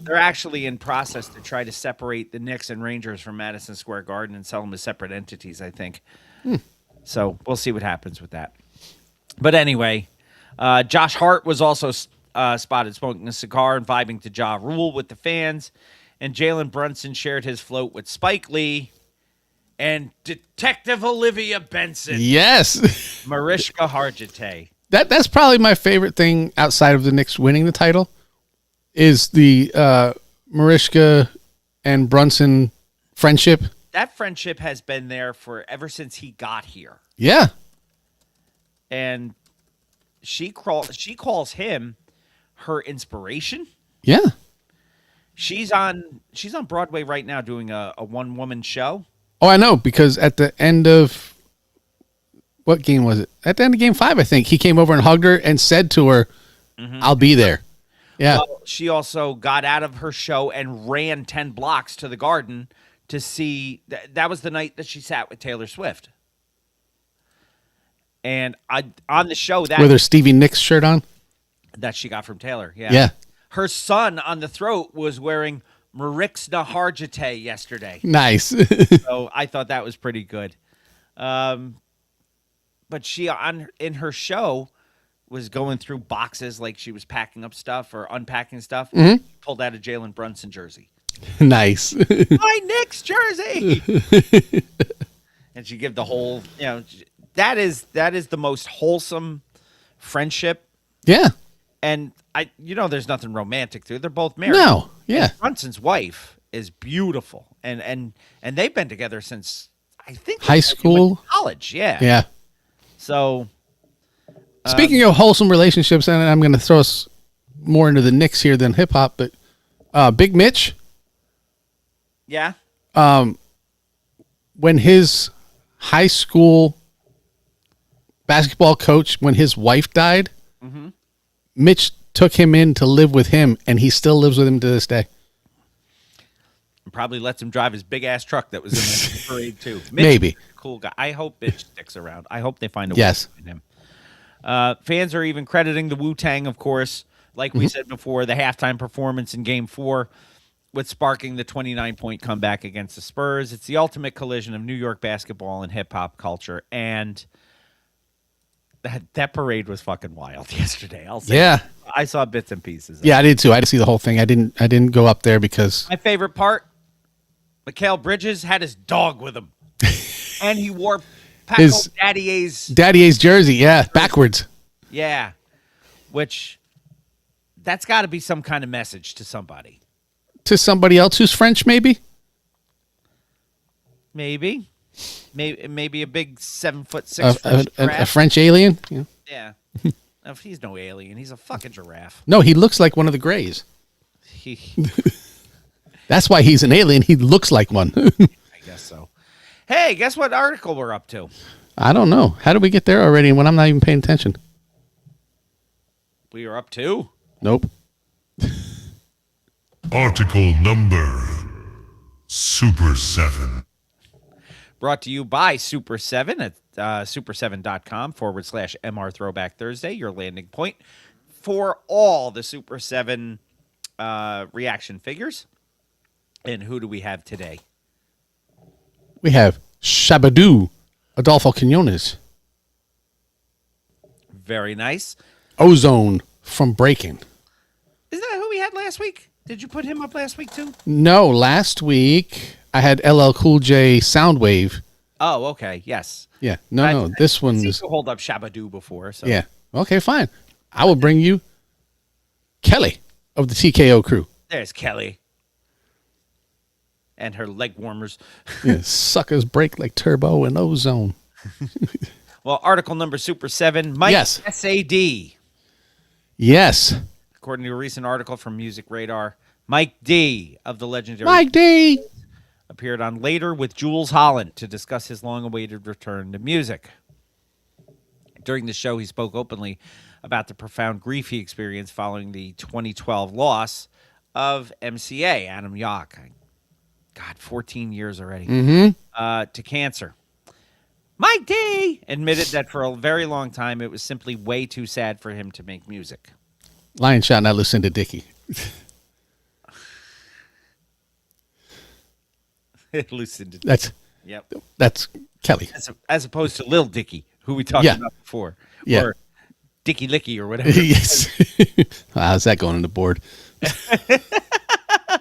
They're actually in process to try to separate the Knicks and Rangers from Madison Square Garden and sell them as separate entities, I think. So we'll see what happens with that. But anyway, Josh Hart was also spotted smoking a cigar and vibing to Ja Rule with the fans. And Jalen Brunson shared his float with Spike Lee and Detective Olivia Benson. Yes. Mariska Hargitay. That's probably my favorite thing outside of the Knicks winning the title is the Mariska and Brunson friendship. That friendship has been there for ever since he got here. Yeah. And she calls him her inspiration. Yeah. She's on Broadway right now doing a one-woman show. Oh, I know, because at the end of what game was it? At the end of game 5, I think he came over and hugged her and said to her, "I'll be there." Yeah. Well, she also got out of her show and ran 10 blocks to the Garden to see. That was the night that she sat with Taylor Swift. And on the show with her Stevie Nicks shirt on that she got from Taylor. Yeah. Yeah. Her son on the throat was wearing Marixna Harjite yesterday. Nice. So I thought that was pretty good. But she in her show was going through boxes like she was packing up stuff or unpacking stuff. Pulled out a Jalen Brunson jersey. Nice. My Knicks jersey. And she give the whole, that is the most wholesome friendship. Yeah. And there's nothing romantic to it. They're both married. No. Yeah. And Brunson's wife is beautiful, and they've been together since I think high school, college. Yeah. Yeah. So, speaking of wholesome relationships, and I'm going to throw us more into the Knicks here than hip hop, but Big Mitch, yeah, when his high school basketball coach, when his wife died, Mitch took him in to live with him, and he still lives with him to this day. Probably lets him drive his big ass truck that was in the parade too. Mitch, Maybe. Cool guy. I hope Mitch sticks around. I hope they find a way Yes. to find him. Fans are even crediting the Wu-Tang, of course, like we said before, the halftime performance in Game 4 with sparking the 29-point comeback against the Spurs. It's the ultimate collision of New York basketball and hip-hop culture, and that parade was fucking wild yesterday. I'll say Yeah. that. I saw bits and pieces of Yeah, I did too. I didn't see the whole thing. I didn't go up there because My favorite part, Mikal Bridges had his dog with him. And he wore Paco His- Daddier's, Daddier's jersey, yeah, backwards yeah, which that's got to be some kind of message to somebody. to somebody else who's French, maybe. Maybe a big 7'6" A French giraffe. French alien. Yeah. Yeah. No, he's no alien. He's a fucking giraffe. No, he looks like one of the Greys. He, That's why he's an alien. He looks like one. I guess so. Hey, guess what article we're up to? I don't know. How did we get there already when I'm not even paying attention? We are up to Nope. Article number Super 7. brought to you by Super 7 at super7.com/MR Throwback Thursday, your landing point for all the Super 7 reaction figures. And who do we have today? We have Shabadoo, Adolfo Quinones, Very nice. Ozone from Breaking. Isn't that who we had last week? Did you put him up last week too? No, last week I had LL Cool J Soundwave. Oh, okay. Yes. Yeah, no, this one Seemed is to hold up Shabadoo before. So yeah. Okay, fine. I will bring you Kelly of the TKO crew. There's Kelly. And her leg warmers. Yeah, suckers break like Turbo and Ozone. Well, article number Super 7, Mike Yes. SAD. Yes, According to a recent article from Music Radar, Mike D of the legendary Mike D. appeared on Later with Jules Holland to discuss his long-awaited return to music. During the show, he spoke openly about the profound grief he experienced following the 2012 loss of MCA, Adam Yauch. God, 14 years already. To cancer. Mike D admitted that for a very long time, it was simply way too sad for him to make music. Lion shot, not Lucinda Dickey. Lucinda. That's Yep. Kelly. As opposed to Lil Dicky, who we talked Yeah. about before. Yeah. Or Dicky Licky or whatever. Yes. How's that going on the board?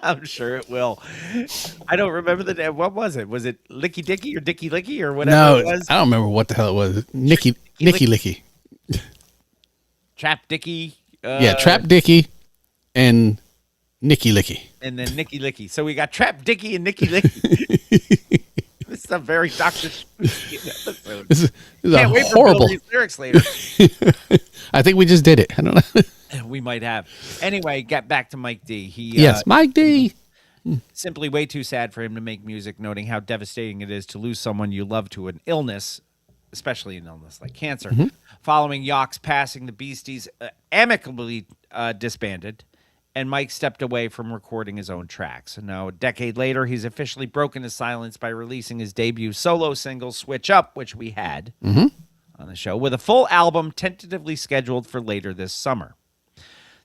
I'm sure it will. I don't remember the name. What was it? Was it Licky Dicky or Dicky Licky or whatever No, it was? I don't remember what the hell it was. Nicky Licky. Trap Dicky. Yeah, Trap Dicky and Nicky Licky. And then Nicky Licky. So we got Trap Dicky and Nicky Licky. This is a very Dr. episode. This is Can't wait a for horrible. Bill Lee's lyrics later. I think we just did it. I don't know. We might have. Anyway, get back to Mike D. He Yes, Mike D. simply way too sad for him to make music, noting how devastating it is to lose someone you love to an illness, especially an illness like cancer. Following Yauch's passing, the Beasties amicably disbanded, and Mike stepped away from recording his own tracks. And now, a decade later, he's officially broken his silence by releasing his debut solo single, Switch Up, which we had on the show, with a full album tentatively scheduled for later this summer.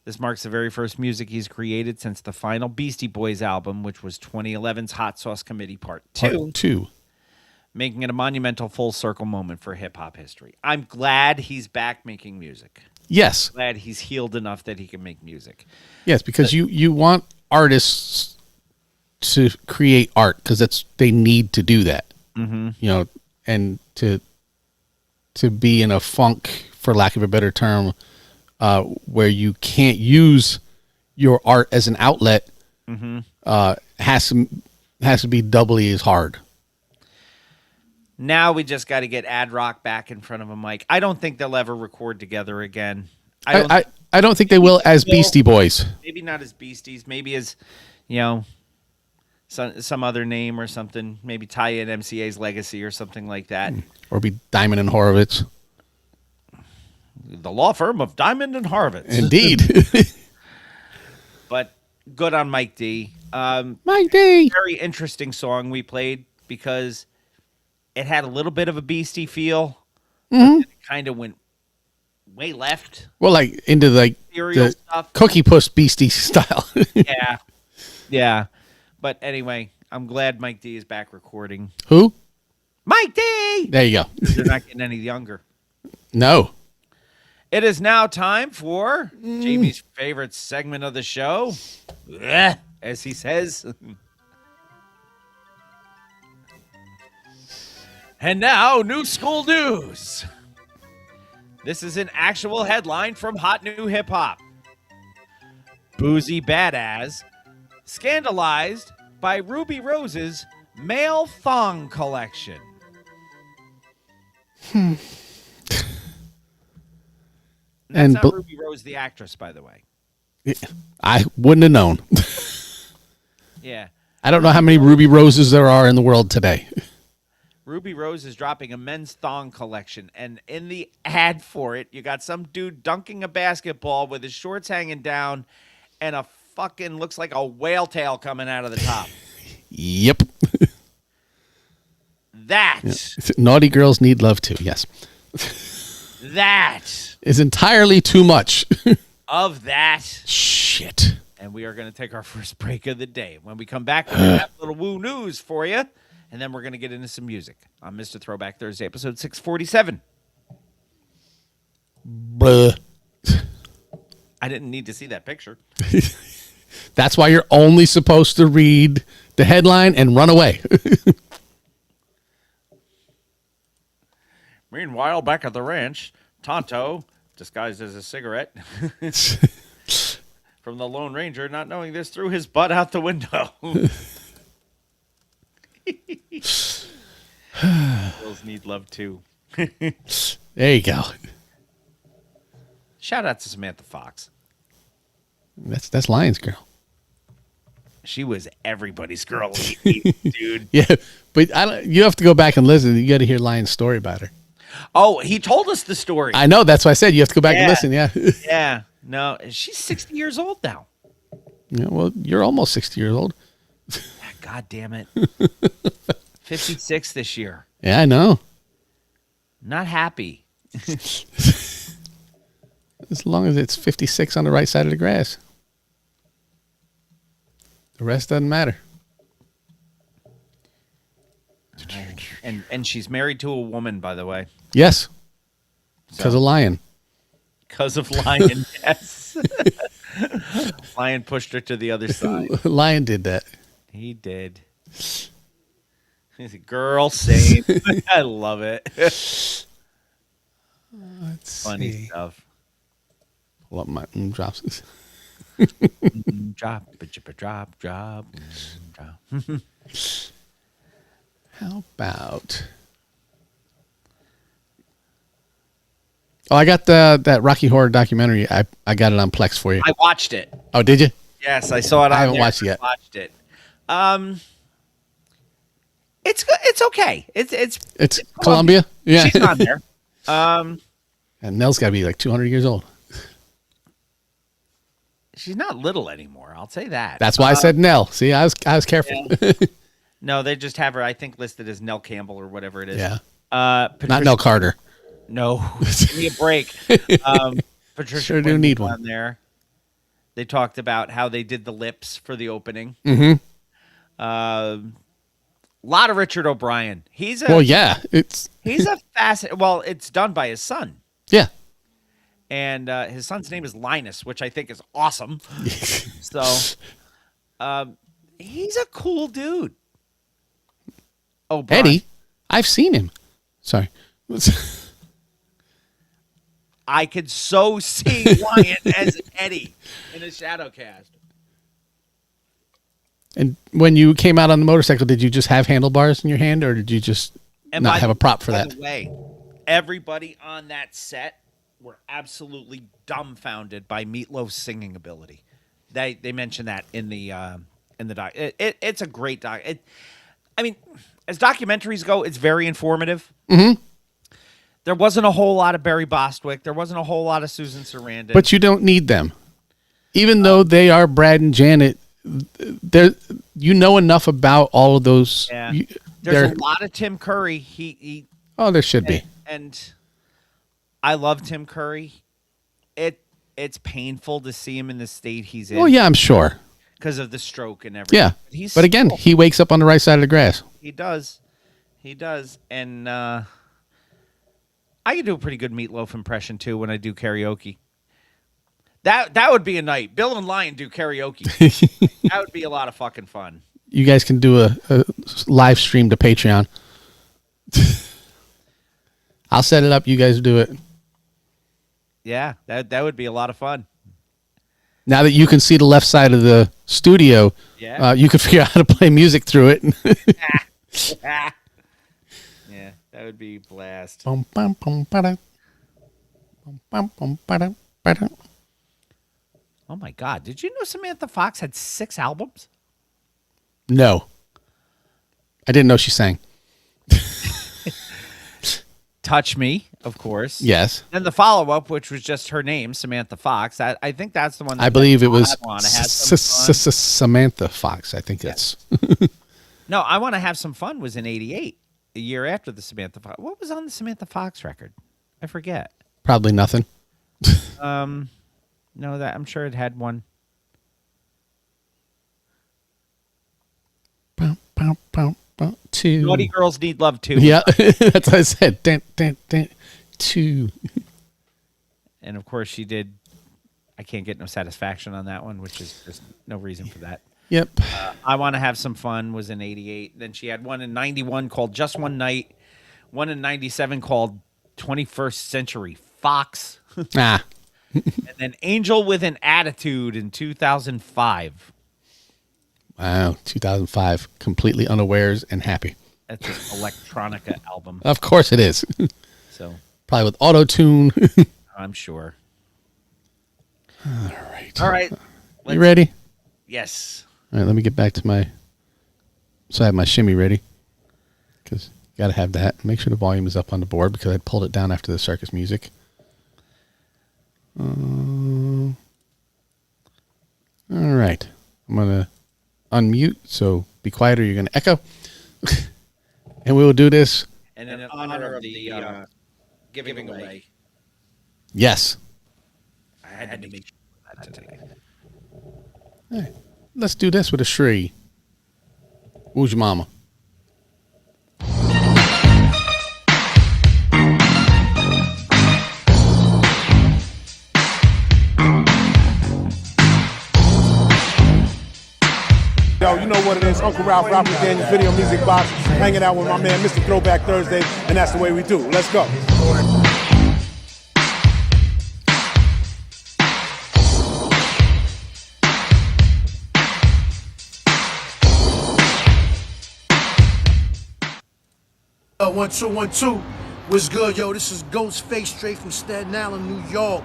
This marks the very first music he's created since the final Beastie Boys album, which was 2011's Hot Sauce Committee Part 2. Part 2. Making it a monumental full circle moment for hip-hop history. I'm glad he's back making music. Yes. Glad he's healed enough that he can make music. Yes, because you want artists to create art because they need to do that. Mm-hmm. You know, and to be in a funk, for lack of a better term, where you can't use your art as an outlet, has to be doubly as hard. Now we just got to get Ad Rock back in front of a mic. I don't think they'll ever record together again. I don't think they will as Beastie Boys. Maybe not as Beasties. Maybe as, you know, some other name or something. Maybe tie in MCA's legacy or something like that. Or be Diamond and Horowitz. The law firm of Diamond and Horowitz. Indeed. But good on Mike D. Mike D. Very interesting song we played because it had a little bit of a Beastie feel. Mm-hmm. It kind of went way left. Well, like into like Ethereal the stuff. Cookie Puss Beastie style. Yeah. But anyway, I'm glad Mike D is back recording. Who? Mike D! There you go. They're not getting any younger. No. It is now time for Jamie's favorite segment of the show. Blech, as he says. And now, new school news. This is an actual headline from Hot New Hip Hop. Boozy Badass scandalized by Ruby Rose's male thong collection. That's not Ruby Rose, the actress, by the way. I wouldn't have known. Yeah. I don't know how many Ruby Roses there are in the world today. Ruby Rose is dropping a men's thong collection, and in the ad for it, you got some dude dunking a basketball with his shorts hanging down and a fucking looks like a whale tail coming out of the top. Yep. That. Yeah. Naughty girls need love too, yes. That. Is entirely too much. Of that. Shit. And we are going to take our first break of the day. When we come back, we're going to have a little woo news for you. And then we're going to get into some music on Mr. Throwback Thursday, episode 647. Bleh. I didn't need to see that picture. That's why you're only supposed to read the headline and run away. Meanwhile, back at the ranch, Tonto, disguised as a cigarette, from the Lone Ranger, not knowing this, threw his butt out the window. Girls need love too. There you go. Shout out to Samantha Fox. That's Lion's Girl. She was everybody's girl, dude. Yeah, but you have to go back and listen. You got to hear Lion's story about her. Oh, he told us the story. I know. That's why I said you have to go back and listen. Yeah. Yeah. No, she's 60 years old now. Yeah. Well, you're almost 60 years old. God damn it. 56 this year. Yeah, I know. Not happy. As long as it's 56 on the right side of the grass. The rest doesn't matter. And she's married to a woman, by the way. Yes. Because of Lion. Because of Lion, yes. Lion pushed her to the other side. Lion did that. He did. He's a girl save. I love it. Funny stuff. Pull up my drops. Drop. How about? Oh, I got that Rocky Horror documentary. I got it on Plex for you. I watched it. Oh, did you? Yes, I saw it. I haven't watched it yet. I watched it. It's good. It's okay. It's Columbia. Yeah, she's on there. And Nell's got to be like 200 years old. She's not little anymore. I'll say that. That's why I said Nell. See, I was careful. Yeah. No, they just have her, I think, listed as Nell Campbell or whatever it is. Yeah. Patricia, not Nell Carter. No, give me a break. Patricia sure do need one on there. They talked about how they did the lips for the opening. Mm-hmm. A lot of Richard O'Brien. He's a Well, yeah, it's well, it's done by his son. yeah. And his son's name is Linus, which I think is awesome. So he's a cool dude. Oh, Eddie, I've seen him. Sorry. I could so see Wyatt as Eddie in a shadow cast. And when you came out on the motorcycle, did you just have handlebars in your hand, or did you just not have a prop for that? By the way, everybody on that set were absolutely dumbfounded by Meatloaf's singing ability. They mentioned that in the doc. It's a great doc. I mean, as documentaries go, it's very informative. Mm-hmm. There wasn't a whole lot of Barry Bostwick. There wasn't a whole lot of Susan Sarandon. But you don't need them. Even though they are Brad and Janet, you know enough about all of those. Yeah. There's a lot of Tim Curry. He there should be. And I love Tim Curry. It's painful to see him in the state he's in. Oh, yeah, I'm sure. Because of the stroke and everything. Yeah. But again, he wakes up on the right side of the grass. He does. And I can do a pretty good Meatloaf impression, too, when I do karaoke. That would be a night. Bill and Lion do karaoke. That would be a lot of fucking fun. You guys can do a live stream to Patreon. I'll set it up. You guys do it. Yeah, that would be a lot of fun. Now that you can see the left side of the studio, you can figure out how to play music through it. Yeah, that would be a blast. Bum, bum, bum, ba-da. Bum, bum, bum, ba-da, ba-da. Oh, my God. Did you know Samantha Fox had 6 albums? No. I didn't know she sang. Touch Me, of course. Yes. And the follow-up, which was just her name, Samantha Fox. I think that's the one. I believe it was Samantha Samantha Fox. I think that's. No, I Want to Have Some Fun was in '88, a year after the Samantha Fox. What was on the Samantha Fox record? I forget. Probably nothing. No, that I'm sure it had one. Two. Naughty Girls Need Love Too. Yeah, that's what I said. Two. And of course, she did. I Can't Get No Satisfaction on that one, which is just no reason for that. Yep. I Want to Have Some Fun was in '88. Then she had one in '91 called Just One Night. One in '97 called 21st Century Fox. Ah. And then Angel with an Attitude in 2005. Wow, 2005. Completely unawares and happy. That's an electronica album. Of course it is. So probably with auto-tune. I'm sure. All right. You ready? Yes. All right, let me get back to so I have my shimmy ready. Because you got to have that. Make sure the volume is up on the board because I pulled it down after the circus music. All right. I'm going to unmute, so be quiet or you're going to echo. And we will do this. And in honor of the giving away. Yes. I had to make sure of that today. All right. Let's do this with a Shree. Who's your mama? Yo, you know what it is. Uncle Ralph, Robert Daniels, Video Music Box, hanging out with my man, Mr. Throwback Thursday, and that's the way we do. Let's go. One, two, 1, 2. What's good, yo? This is Ghostface, straight from Staten Island, New York.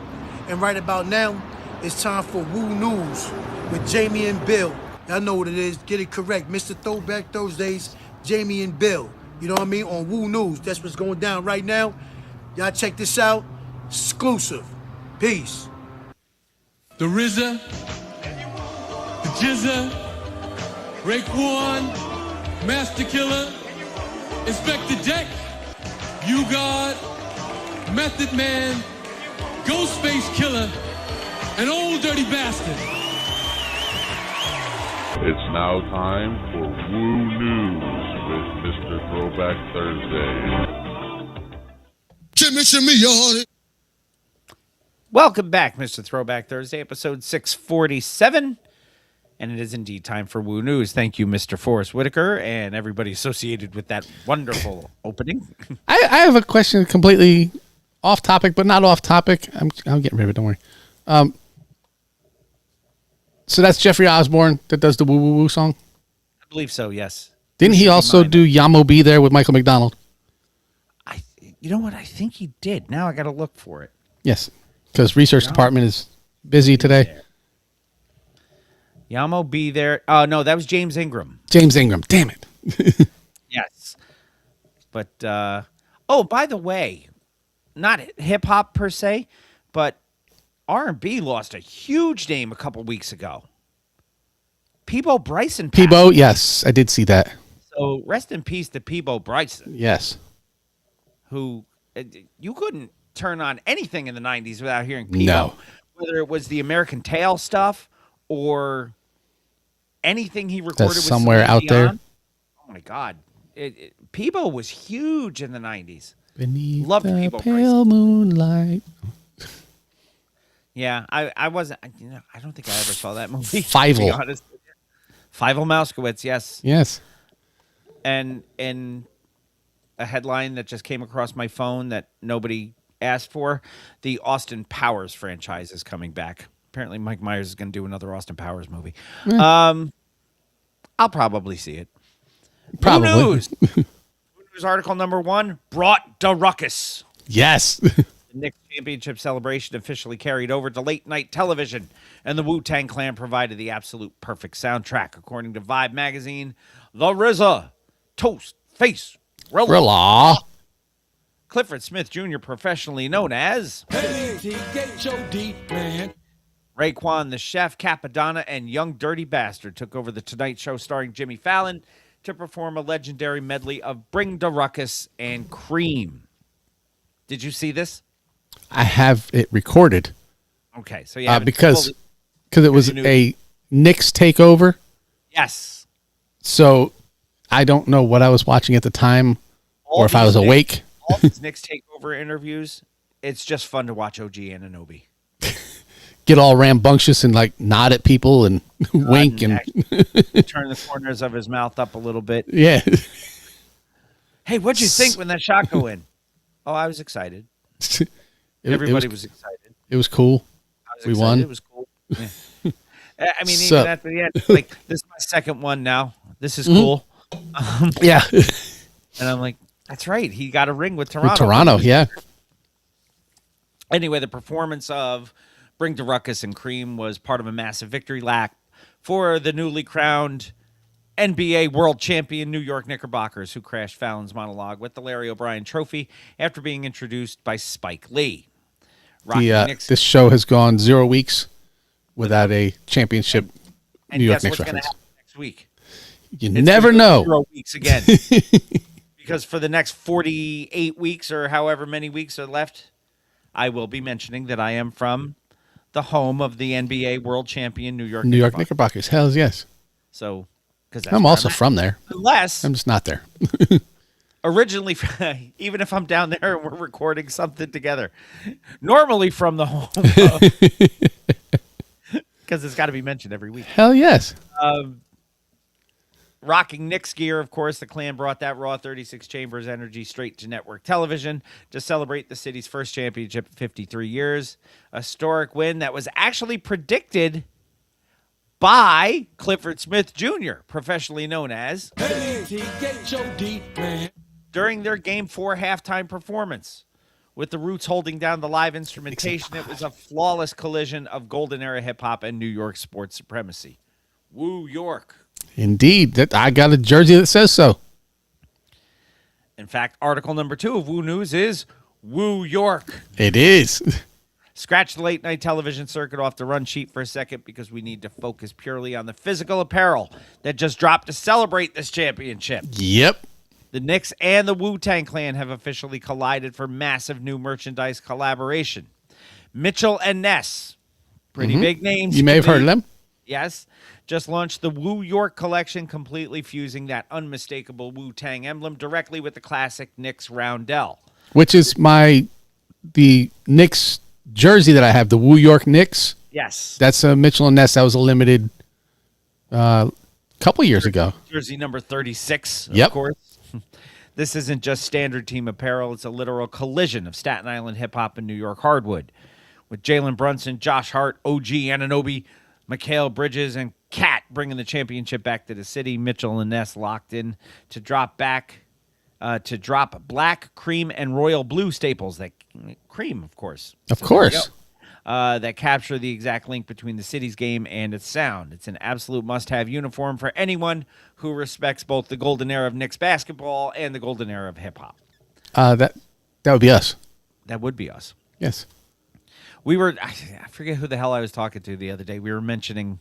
And right about now, it's time for Woo News with Jamie and Bill. Y'all know what it is. Get it correct. Mr. Throwback Thursdays, Jamie and Bill. You know what I mean? On Woo News. That's what's going down right now. Y'all check this out. Exclusive. Peace. The RZA, the Jizza, Raekwon, Master Killer, Inspector Deck, You God, Method Man, Ghostface Killer, and Old Dirty Bastard. It's now time for Woo News with Mr. Throwback Thursday. Shimmy, shimmy, y'all. Welcome back, Mr. Throwback Thursday, episode 647. And it is indeed time for Woo News. Thank you, Mr. Forrest Whitaker, and everybody associated with that wonderful opening. I have a question completely off topic, but not off topic. I'm getting rid of it. Don't worry. So that's Jeffrey Osborne that does the Woo Woo Woo song? I believe so, yes. Didn't he also do Yamo Be There with Michael McDonald? You know what? I think he did. Now I got to look for it. Yes, because research department is busy today. Yamo Be There. Oh, no, that was James Ingram. James Ingram. Damn it. Yes. But, by the way, not hip-hop per se, but R&B lost a huge name a couple weeks ago. Peebo Bryson. Peebo, yes, I did see that. So rest in peace to Peebo Bryson. Yes. Who you couldn't turn on anything in the 90s without hearing Peebo. No. Whether it was the American Tail stuff or anything he recorded with somewhere out there. Oh, my God. Peebo was huge in the 90s. Beneath Loved the Peebo pale Bryson. moonlight. Yeah, I wasn't. I don't think I ever saw that movie. Fievel. To be honest. Fievel Mouskowitz, yes. Yes. And a headline that just came across my phone that nobody asked for: the Austin Powers franchise is coming back. Apparently, Mike Myers is going to do another Austin Powers movie. I'll probably see it. Probably. Woo News. Woo News article number 1 brought the ruckus. Yes. The Knicks championship celebration officially carried over to late night television, and the Wu-Tang Clan provided the absolute perfect soundtrack, according to Vibe magazine. The RZA, Toast, Face, Rilla. Clifford Smith Jr., professionally known as H-O-D, man. Raekwon the Chef, Capadonna, and Young Dirty Bastard took over The Tonight Show starring Jimmy Fallon to perform a legendary medley of Bring the Ruckus and Cream. Did you see this? I have it recorded. Okay, so yeah, because it was a Knicks takeover. Yes. So I don't know what I was watching at the time, or if I was awake. All these Knicks takeover interviews, it's just fun to watch OG Anunoby. Get all rambunctious and like nod at people and wink and turn the corners of his mouth up a little bit. Yeah. Hey, what'd you think when that shot go in? Oh, I was excited. Everybody was excited. It was cool. We won. It was cool. Yeah. I mean, even at the end, like, this is my second one now. This is cool. Yeah. And I'm like, that's right. He got a ring with Toronto. With Toronto, yeah. Anyway, the performance of Bring the Ruckus and Cream was part of a massive victory lap for the newly crowned NBA World Champion New York Knickerbockers, who crashed Fallon's monologue with the Larry O'Brien Trophy after being introduced by Spike Lee. This show has gone 0 weeks without a championship New York Knicks reference. What's going to happen next week? It's never know. 0 weeks again. Because for the next 48 weeks or however many weeks are left, I will be mentioning that I am from the home of the NBA World Champion New York Knickerbockers. Hells yes. So, because I'm also from there. Unless I'm just not there. Originally, even if I'm down there and we're recording something together, normally from the home, because it's got to be mentioned every week. Hell yes. Rocking Knicks gear, of course, the Clan brought that Raw 36 Chambers energy straight to network television to celebrate the city's first championship in 53 years. A historic win that was actually predicted by Clifford Smith Jr., professionally known as H-O-D, man. During their Game 4 halftime performance. With the Roots holding down the live instrumentation, it was a flawless collision of golden era hip-hop and New York sports supremacy. Woo York. Indeed. I got a jersey that says so. In fact, article number 2 of Woo News is Woo York. It is. Scratch the late night television circuit off the run sheet for a second because we need to focus purely on the physical apparel that just dropped to celebrate this championship. Yep. The Knicks and the Wu-Tang Clan have officially collided for massive new merchandise collaboration. Mitchell and Ness, pretty big names. You may have heard of them. Yes, just launched the Woo York collection, completely fusing that unmistakable Wu-Tang emblem directly with the classic Knicks roundel. Which is the Knicks jersey that I have, the Woo York Knicks. Yes. That's a Mitchell and Ness. That was a limited couple years ago. Jersey number 36, Yep. of course. This isn't just standard team apparel. It's a literal collision of Staten Island hip-hop and New York hardwood. With Jalen Brunson, Josh Hart, OG Ananobi, Mikhail Bridges, and Cat bringing the championship back to the city. Mitchell and Ness locked in to drop black, cream, and royal blue staples. That cream, of course. Of course. That capture the exact link between the city's game and its sound. It's an absolute must-have uniform for anyone who respects both the golden era of Knicks basketball and the golden era of hip-hop. That would be us. That would be us. Yes. I forget who the hell I was talking to the other day. We were mentioning,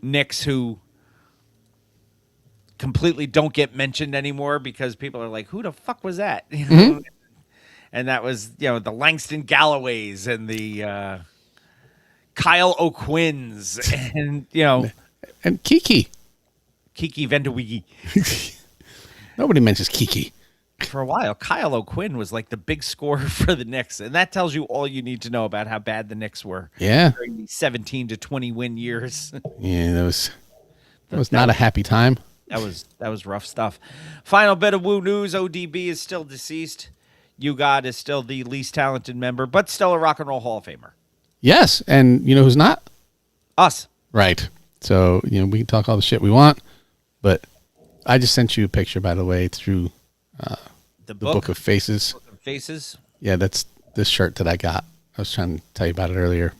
Knicks who completely don't get mentioned anymore because people are like, who the fuck was that? Mm-hmm. And that was, the Langston Galloways and the Kyle O'Quinns and, And Kiki. Kiki Vendewigi. Nobody mentions Kiki. For a while, Kyle O'Quinn was like the big scorer for the Knicks. And that tells you all you need to know about how bad the Knicks were. Yeah. During the 17 to 20 win years. Yeah, that was not a happy time. That was rough stuff. Final bit of Woo news. ODB is still deceased. UGOD is still the least talented member, but still a Rock and Roll Hall of Famer. Yes, and you know who's not? Us. Right. So, we can talk all the shit we want, but I just sent you a picture, by the way, through the Book of Faces. Book of Faces. Yeah, that's this shirt that I got. I was trying to tell you about it earlier.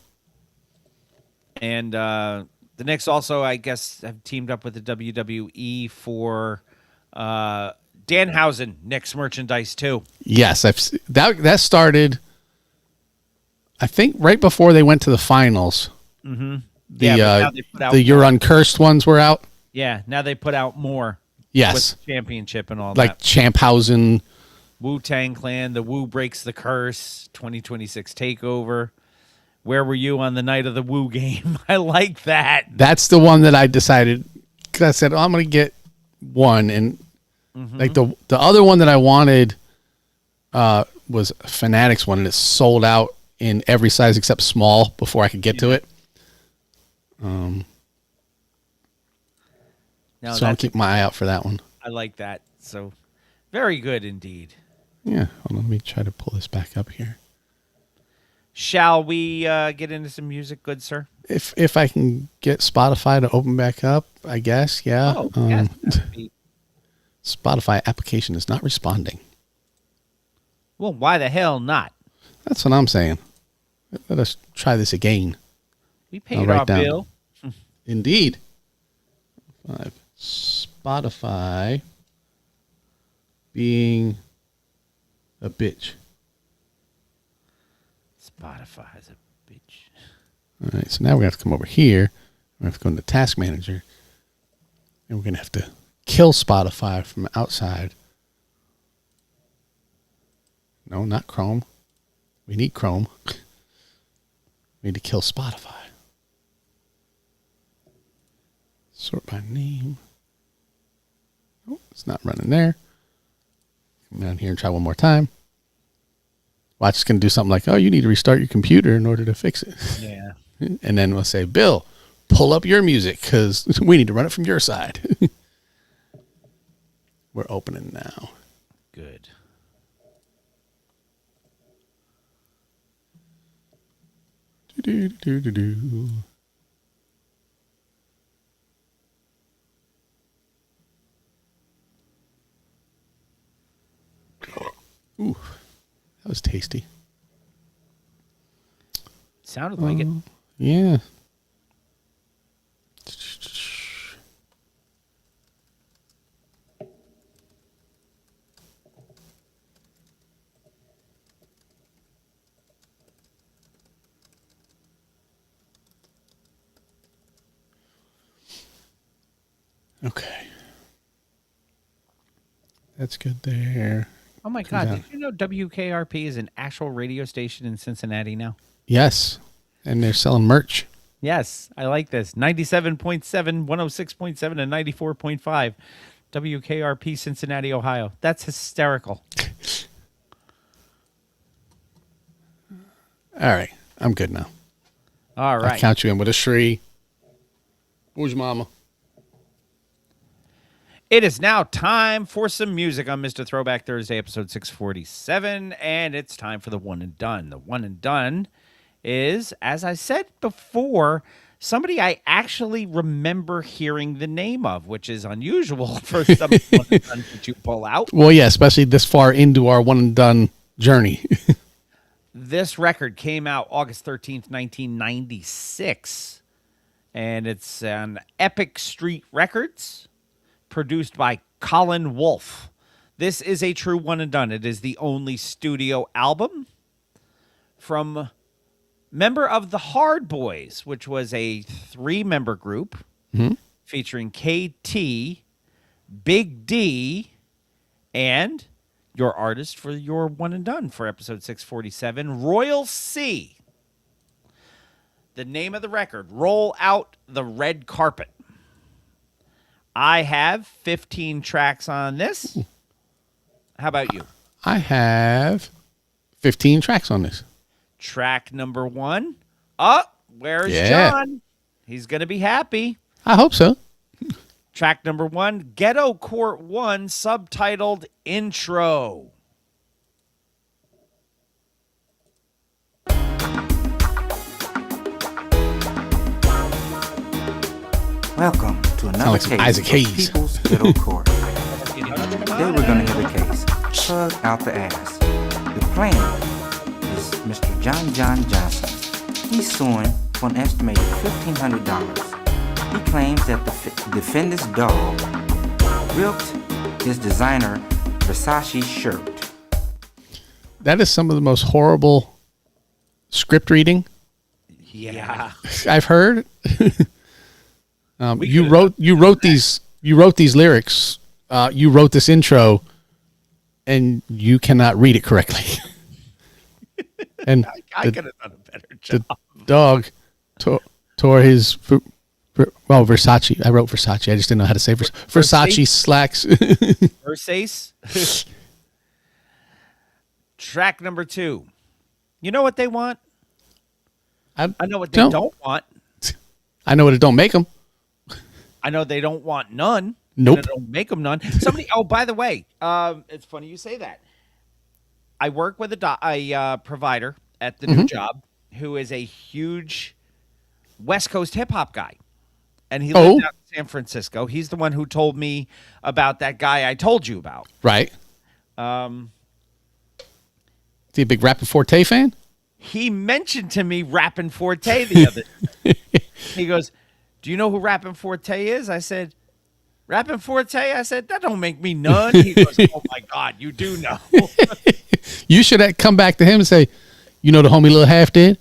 And the Knicks also, I guess, have teamed up with the WWE for Danhausen Knicks merchandise too. Yes, that started, I think, right before they went to the finals. Mm-hmm. The You're Uncursed ones were out. Yeah, now they put out more. Yes, with the championship and all like that. Champhausen, Wu-Tang Clan, the Wu Breaks the Curse, 2026 Takeover. Where were you on the night of the Wu game? I like that. That's the one that I decided, because I said, I'm going to get one, and like the other one that I wanted was Fanatics one, and it sold out in every size except small before I could get to it. So I'll keep my eye out for that one. I like that. So very good indeed. Yeah, hold on, let me try to pull this back up here. Shall we get into some music, good sir? If I can get Spotify to open back up, I guess, yeah. Oh, yes. Spotify application is not responding. Well, why the hell not? That's what I'm saying. Let us try this again. We paid our bill. Indeed. Spotify being a bitch. Spotify is a bitch. All right, so now we're going to have to come over here. We're going to have to go into Task Manager. And we're going to have to kill Spotify from outside. No, not Chrome. We need Chrome. We need to kill Spotify. Sort by name. Oh, it's not running there. Come down here and try one more time. Watch, it's going to do something like, oh, you need to restart your computer in order to fix it. Yeah. And then we'll say, Bill, pull up your music because we need to run it from your side. We're opening now. Good. Do-do-do-do-do. Ooh, that was tasty. Sounded like it. Yeah. Okay. That's good there. Oh my God! Did you know WKRP is an actual radio station in Cincinnati now? Yes, and they're selling merch. Yes, I like this. 97.7, 106.7, and 94.5. WKRP, Cincinnati, Ohio. That's hysterical. All right. I'm good now. All right. I count you in with a Shri. Who's mama? It is now time for some music on Mr. Throwback Thursday, episode 647, and it's time for the one and done. The one and done is, as I said before, somebody I actually remember hearing the name of, which is unusual for some one and done that you pull out. Well, yeah, especially this far into our one and done journey. This record came out August 13th, 1996, and it's on Epic Street Records, produced by Colin Wolfe. This is a true one and done. It is the only studio album from member of the Hard Boys, which was a 3-member group featuring KT, Big D, and your artist for your one and done for episode 647, Royal C. The name of the record, Roll Out the Red Carpet. I have 15 tracks on this. How about you? I have 15 tracks on this. Track number 1. Oh, where's John? He's going to be happy. I hope so. Track number 1, Ghetto Court 1, subtitled Intro. Welcome to another like some case Isaac of Hayes. People's Ghetto Court. Today we're going to hear the case, Plug Out the Ass. The plaintiff is Mr. John Johnson. He's suing for an estimated $1,500. He claims that the defendant's dog ripped his designer Versace shirt. That is some of the most horrible script reading Yeah. I've heard. You wrote these lyrics. You wrote this intro, and you cannot read it correctly. And I could have done a better job. the dog tore his Versace. I wrote Versace. I just didn't know how to say Versace slacks. Versace. Track number 2. You know what they want? I know what they don't want. I know what it don't make them. I know they don't want none. Nope. And it don't make them none. Somebody. Oh, by the way, it's funny you say that. I work with a provider at the new job who is a huge West Coast hip hop guy, and he lives out in San Francisco. He's the one who told me about that guy I told you about. Right. Is he a big Rappin' Forte fan? He mentioned to me Rappin' Forte the other day. He goes, "Do you know who Rappin' Forte is?" I said, "Rappin' Forte?" I said, "That don't make me none." He goes, "Oh my God, you do know." You should have come back to him and say, "You know the homie Lil Half did?"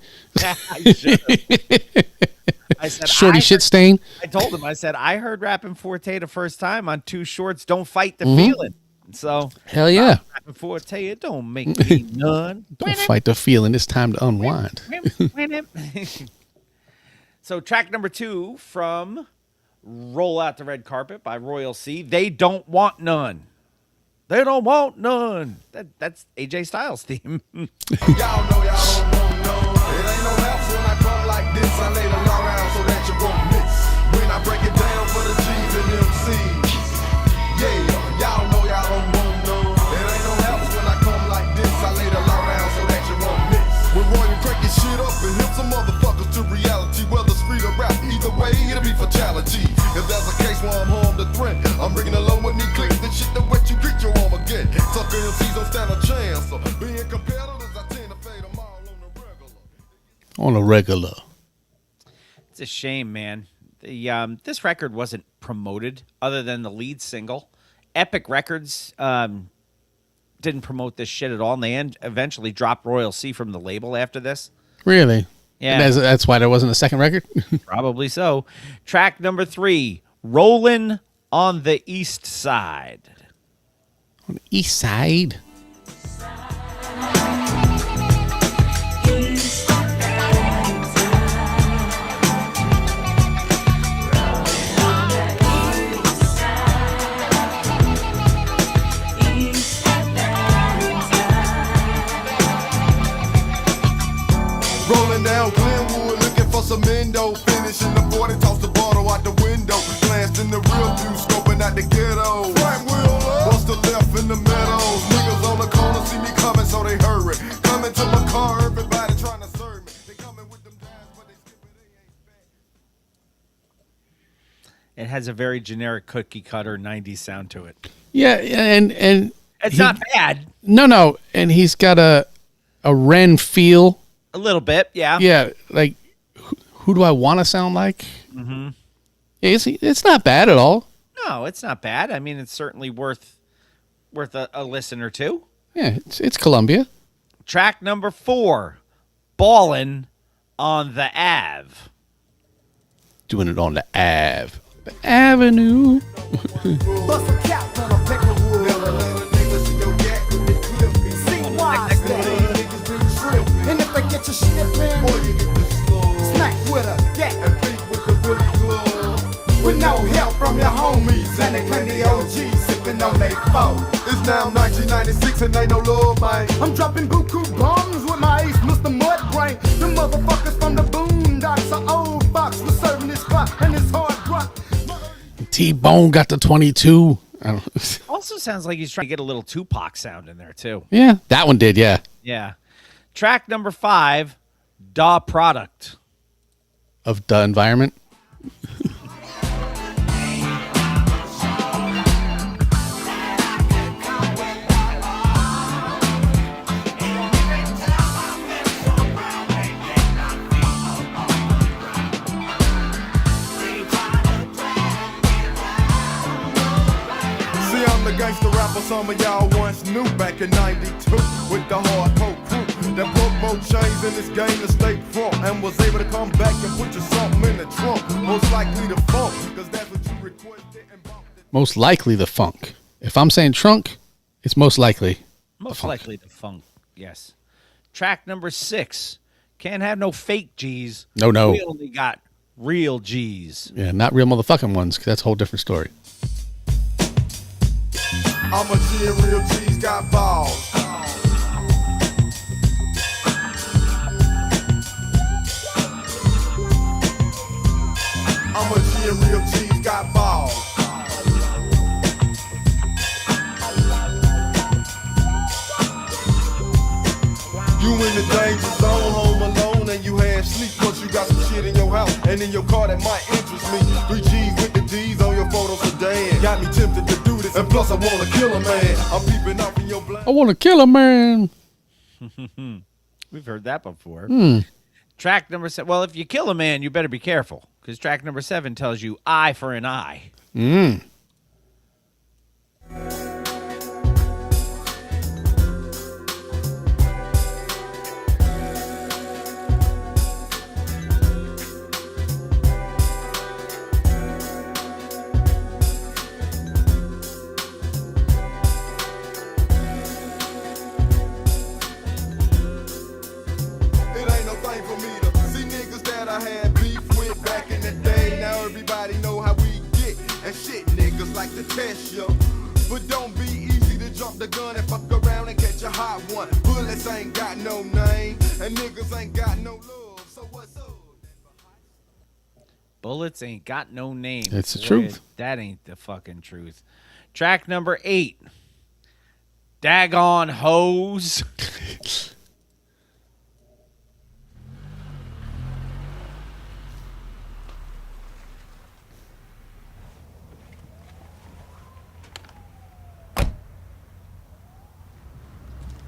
I said, Shorty shit stain. I told him, I said, I heard Rappin' Forte the first time on Too Shorts, Don't Fight the Feeling. So, hell yeah. Rappin' Forte, it don't make me none. Don't fight the feeling. It's time to unwind. So, track number 2 from Roll Out the Red Carpet by Royal C. They Don't Want None. They don't want none. That's AJ Styles' theme. Y'all know y'all don't want no. It ain't no help when I come like this. I lay the law around so that you won't miss. When I break it down for the G's and MCs. Yeah, y'all know y'all don't want no. It ain't no help when I come like this. I lay the law around so that you won't miss. When Roy and crank his shit up and hit some motherfuckers to reality. Whether street or rap, either way, it'll be fatality. If there's a case where I'm harmed or threat, I'm bringing along with me click the shit that wet you greet your arm again. Sucker MCs don't stand a chance. So being competitors, I tend to fade them all on the regular. On a regular. It's a shame, man. This record wasn't promoted other than the lead single. Epic Records didn't promote this shit at all, and they eventually dropped Royal C from the label after this. Really? Yeah. That's why there wasn't a second record? Probably so. Track number 3, Rollin' on the East Side. On the east side? It has a very generic cookie cutter 90s sound to it. Yeah, and It's not bad. No, and he's got a Ren feel. A little bit, yeah. Yeah, like who do I want to sound like? Mm-hmm. Yeah, it's not bad at all. No, it's not bad. I mean, it's certainly worth a listen or two. Yeah, it's Columbia. Track number 4, Ballin' on the Ave. Doing it on the Ave. The Avenue. Bust a cap on a paper wood. See why and if they get your shit, man, smack with a gat. And beat with the bully glove. With no help from your homies. And they claim the OGs sipping on they phone. It's now 1996 and ain't no love, man. I'm dropping buku bombs with my ace, Mr. Mudbrain. The motherfuckers from the boondocks are old fox. We're serving this spot and it's hard rock. T-Bone got the 22. Also sounds like he's trying to get a little Tupac sound in there, too. Yeah, that one did, yeah. Yeah. Track number 5, Da Product. Of the environment. Gangsta rapper some of y'all once knew back in 92 with the hardcore crew that broke more chains in this game to stay front and was able to come back and put you something in the trunk. Most likely the funk, because that's what you requested and bumped it. Most likely the funk. If I'm saying trunk, it's most likely. Most likely the funk, yes. Track number 6, Can't Have No Fake G's. No. We only got real G's. Yeah, not real motherfucking ones, because that's a whole different story. I'm a G and real G's got balls. I'm a G and real G's got balls. You in the danger zone, home alone, and you had sleep once you got some shit in your house and in your car that might interest me. 3 G's with the D's on your photo sedan. Got me tempted to do this, and plus I wanna kill a man. I'm peeping up in your blind. I want to kill a man. We've heard that before. Track number 7. Well, if you kill a man, you better be careful, because track number 7 tells you eye for an eye. To test you, but don't be easy to jump the gun and fuck around and catch a hot one. Bullets ain't got no name, and niggas ain't got no love. So what's up? Bullets ain't got no name. It's the Boy, truth. That ain't the fucking truth. Track number 8, Daggone Hose.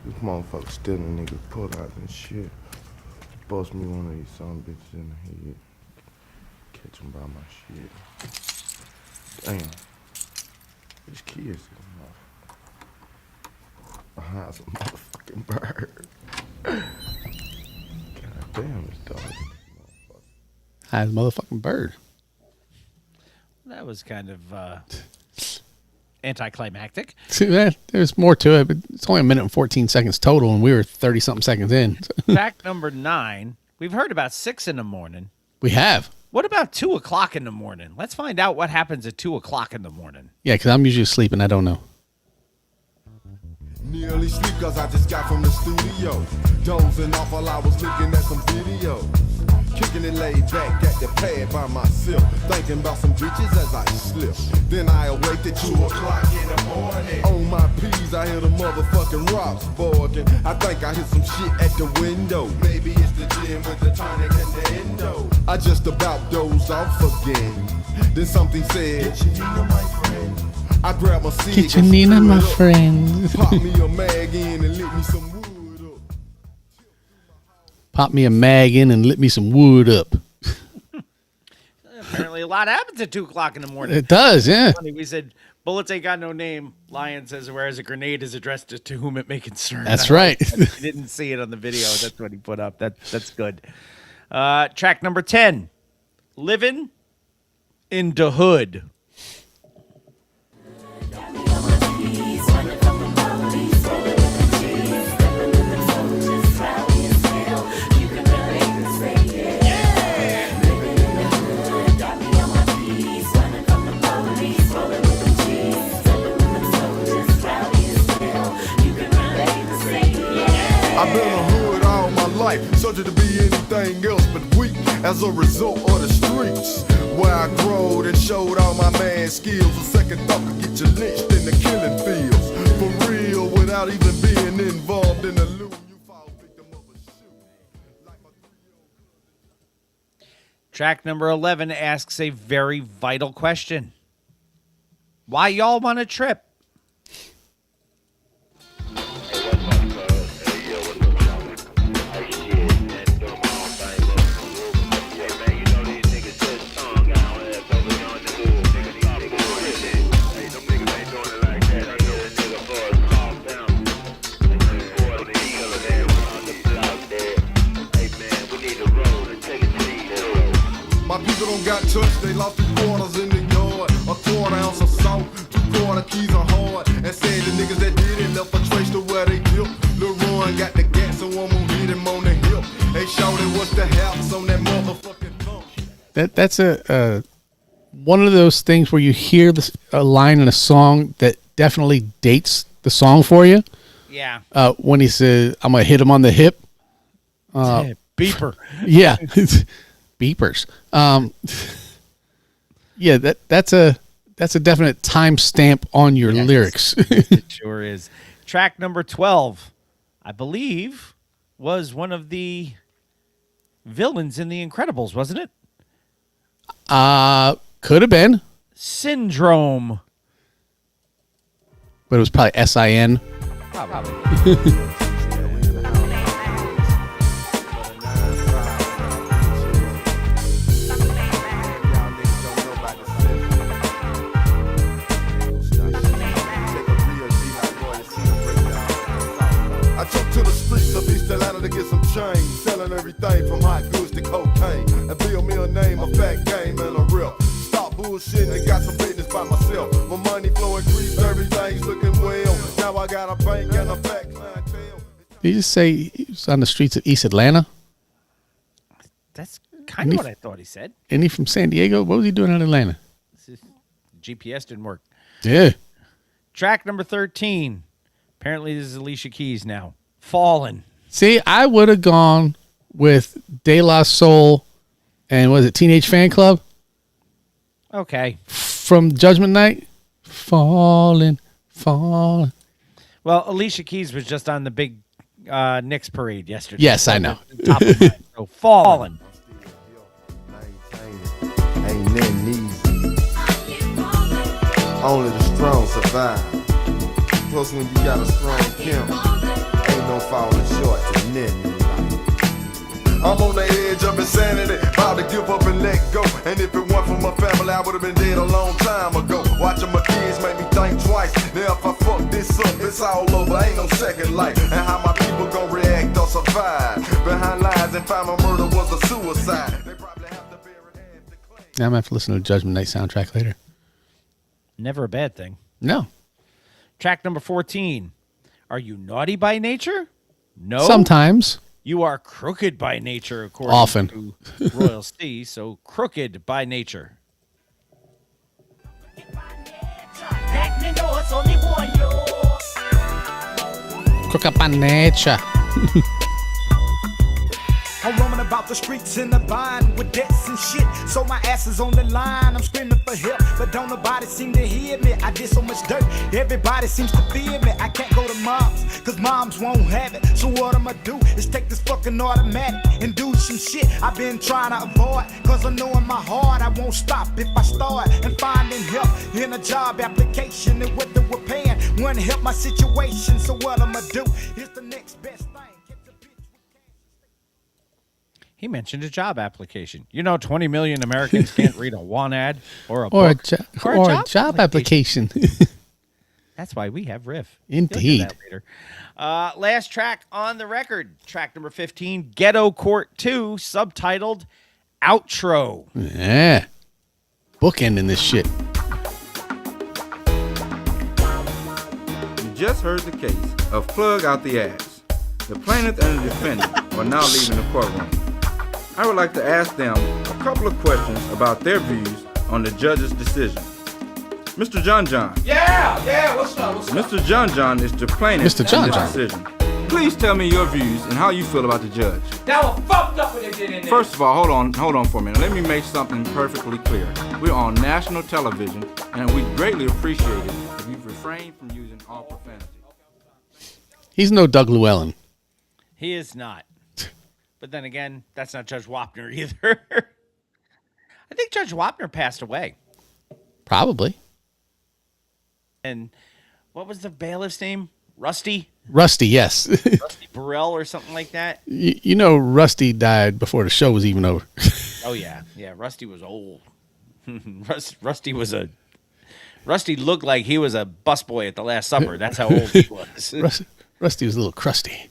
This motherfucker stealing niggas pull out and shit. Bust me one of these son bitches in the head. Catch him by my shit. Damn. These kids is behind some motherfucking bird. God damn, this dog. High as a motherfucking bird. That was kind of anticlimactic. See that? There's more to it, but it's only 1 minute and 14 seconds total, and we were 30-something seconds in. Fact number 9. We've heard about 6 in the morning. We have. What about 2 o'clock in the morning? Let's find out what happens at 2 o'clock in the morning. Yeah, because I'm usually asleep, and I don't know. Nearly sleep cause I just got from the studio. Dozing off while I was looking at some video. Kicking it laid back at the pad by myself. Thinking about some bitches as I slip. Then I awake at 2 o'clock in the morning. On my P's I hear the motherfucking rocks barking. I think I hear some shit at the window. Maybe it's the in with the tonic and the endo. I just about dozed off again. Then something said, get your Nina, my friend. I grabbed my cig. Get your Nina, my friend. Pop me a mag in and lit me some wood up. Pop me a mag in and lit me some wood up. Apparently, a lot happens at 2 o'clock in the morning. It does, yeah. Funny, we said bullets ain't got no name. Lion says, whereas a grenade is addressed to whom it may concern. That's right. He didn't see it on the video. That's what he put up. That's good. Track number 10, Living in the Hood. I've been a hood all my life, searching to be anything else but weak as a result of the streets. Where I growed and showed all my man skills. A second thought could get you lynched in the killing fields. For real, without even being involved in the loot. You fall victim of a shoot. Track number 11 asks a very vital question. Why y'all want a trip? My people don't got touched, they lost 3 quarters in the yard. A quarter ounce of salt, 2 quarter keys are hard. And said the niggas that did it left a trace to where they dipped. Lil Ron got the gas and one more hit him on the hip. Hey, shouted what's the house on that motherfucking thump. That's a one of those things where you hear a line in a song that definitely dates the song for you. Yeah. When he says, I'm going to hit him on the hip. Beeper. Yeah. Beepers. Yeah, that's a definite timestamp on your lyrics. It sure is. Track number 12, I believe, was one of the villains in The Incredibles, wasn't it? Could have been. Syndrome. But it was probably S-I-N. Probably. I took to the streets of East Atlanta to get some change, selling everything from hot goods to cocaine, and build me a name, a fat game, and a rip. Stop bullshitting and got some business by myself. My money flow increased, everything's looking well. Now I got a bank and a fat clientele. Did you just say he was on the streets of East Atlanta? That's kind of what I thought he said. Isn't he from San Diego? What was he doing in Atlanta? GPS didn't work. Yeah. Track number 13. Apparently, this is Alicia Keys now. Fallen. See, I would have gone with De La Soul and was it Teenage Fan Club? Okay. From Judgment Night? Fallen. Well, Alicia Keys was just on the big Knicks parade yesterday. Yes, I know. Top of mind. So, Fallen. Ain't nothing easy. Only the strong survive. Plus, when you got a strong pimp, ain't no falling short to nothing in life. I'm on the edge of insanity, about to give up and let go. And if it weren't for my family, I would have been dead a long time ago. Watching my kids make me think twice. Now if I fuck this up, it's all over. Ain't no second life. And how my people gon' react or survive? Behind lies and find my murder was a suicide. They probably have to bury half the claim. Now I'm going to have to listen to the Judgment Night soundtrack later. Never a bad thing. No. Track number 14. Are you naughty by nature? No. Sometimes. You are crooked by nature, according Often. to Royal C. So crooked by nature. Crooked by nature. I'm roaming about the streets in the bind with debts and shit. So my ass is on the line. I'm screaming for help, but don't nobody seem to hear me. I did so much dirt. Everybody seems to fear me. I can't go to moms, cause moms won't have it. So what I'ma do is take this fucking automatic and do some shit I've been trying to avoid. Cause I know in my heart I won't stop if I start. And finding help in a job application and what they were paying wouldn't help my situation. So what I'ma do is the next best thing. He mentioned a job application. 20 million Americans can't read a want ad or a Or a, book or a job application. That's why we have Riff. Indeed. You'll hear that later. Last track on the record, track number 15, Ghetto Court 2, subtitled Outro. Yeah. Bookending this shit. You just heard the case of Plug Out the Ass. The plaintiff and the defendant are now leaving the courtroom. I would like to ask them a couple of questions about their views on the judge's decision. Mr. John John. Yeah, what's up? Mr. John John is the plaintiff Mr. John in the John. decision. Please tell me your views and how you feel about the judge. That was fucked up what they did in there. First of all, hold on for a minute. Let me make something perfectly clear. We're on national television, and we greatly appreciate it if you refrain from using all profanity. He's no Doug Llewellyn. He is not. But then again, that's not Judge Wapner either. I think Judge Wapner passed away. Probably. And what was the bailiff's name? Rusty? Rusty, yes. Rusty Burrell or something like that? You know Rusty died before the show was even over. Oh, yeah. Yeah, Rusty was old. Rusty looked like he was a busboy at the Last Supper. That's how old he was. Rusty was a little crusty.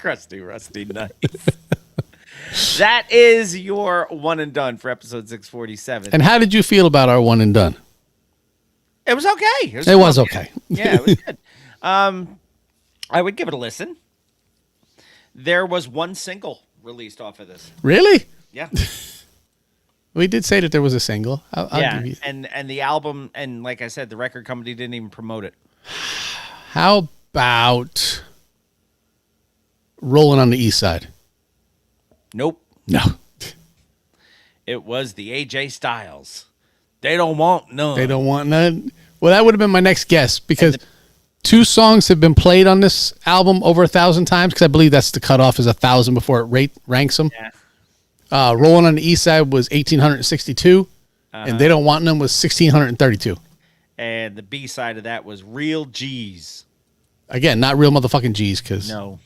Rusty, nice. That is your one and done for episode 647. And how did you feel about our one and done? It was okay. It was okay. Yeah, it was good. I would give it a listen. There was one single released off of this. Really? Yeah. We did say that there was a single. I'll yeah, give you. and the album, and like I said, the record company didn't even promote it. How about Rolling on the East Side? Nope. No. It was the AJ Styles. They don't want none. They don't want none. Well, that would have been my next guess because two songs have been played on this album over 1,000 times because I believe that's the cutoff is 1,000 before it ranks them. Yeah. Rolling on the East Side was 1,862, and They Don't Want None was 1,632. And the B side of that was Real G's. Again, not real motherfucking G's because no,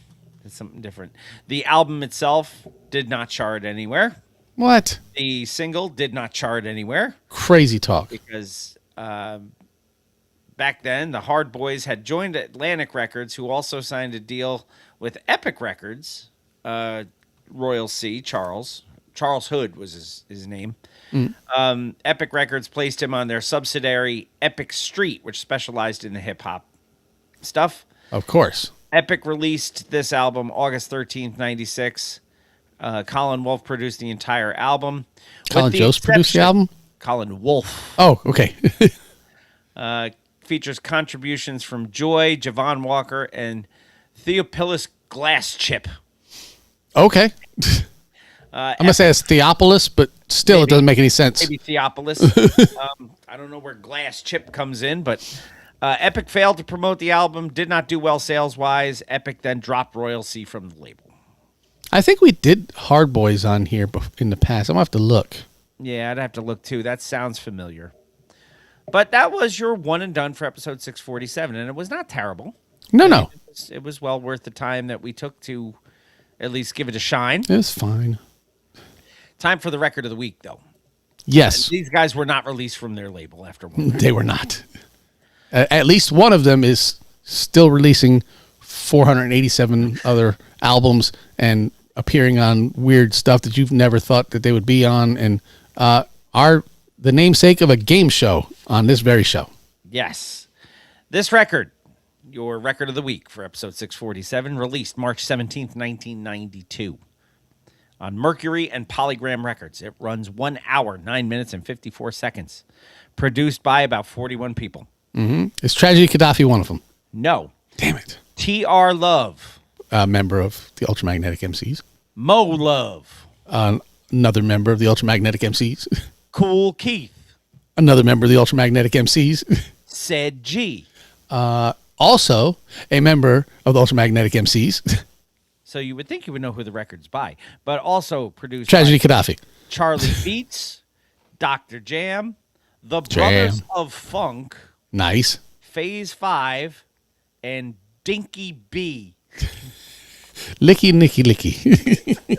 it's something different. The album itself did not chart anywhere. What? The single did not chart anywhere. Crazy talk. Because back then, the Hard Boys had joined Atlantic Records, who also signed a deal with Epic Records. Royal C, Charles Hood was his name. Epic Records placed him on their subsidiary Epic Street, which specialized in the hip-hop stuff. Of course. Epic released this album August 13th, 96. Colin Wolfe produced the entire album. Colin Jost produced the album? Colin Wolfe. Oh, okay. Features contributions from Joy, Javon Walker, and Theophilus Glasschip. Okay. I'm going to say it's Theopolis, but still it doesn't make any sense. Maybe Theopolis. I don't know where Glasschip comes in, but Epic failed to promote the album, did not do well sales-wise. Epic then dropped Royal C from the label. I think we did Hard Boys on here in the past. I'm going to have to look. Yeah, I'd have to look too. That sounds familiar. But that was your one and done for episode 647, and it was not terrible. No. It was well worth the time that we took to at least give it a shine. It's fine. Time for the record of the week, though. Yes. And these guys were not released from their label after one. They were not. At least one of them is still releasing 487 other albums and appearing on weird stuff that you've never thought that they would be on, and are the namesake of a game show on this very show. Yes. This record, your record of the week for episode 647, released March 17th, 1992 on Mercury and Polygram Records. It runs 1 hour, 9 minutes, and 54 seconds. Produced by about 41 people. Mm-hmm. Is Tragedy Gaddafi one of them? No. Damn it. T.R. Love. A member of the Ultramagnetic MCs. Mo Love. Another member of the Ultramagnetic MCs. Cool Keith. Another member of the Ultramagnetic MCs. Said G. Also a member of the Ultramagnetic MCs. So you would think you would know who the record's by, but also produced Tragedy by Gaddafi. Charlie Beats, Dr. Jam, The Jam. Brothers of Funk, Nice. Phase 5, and Dinky B. Licky, Nicky, Licky.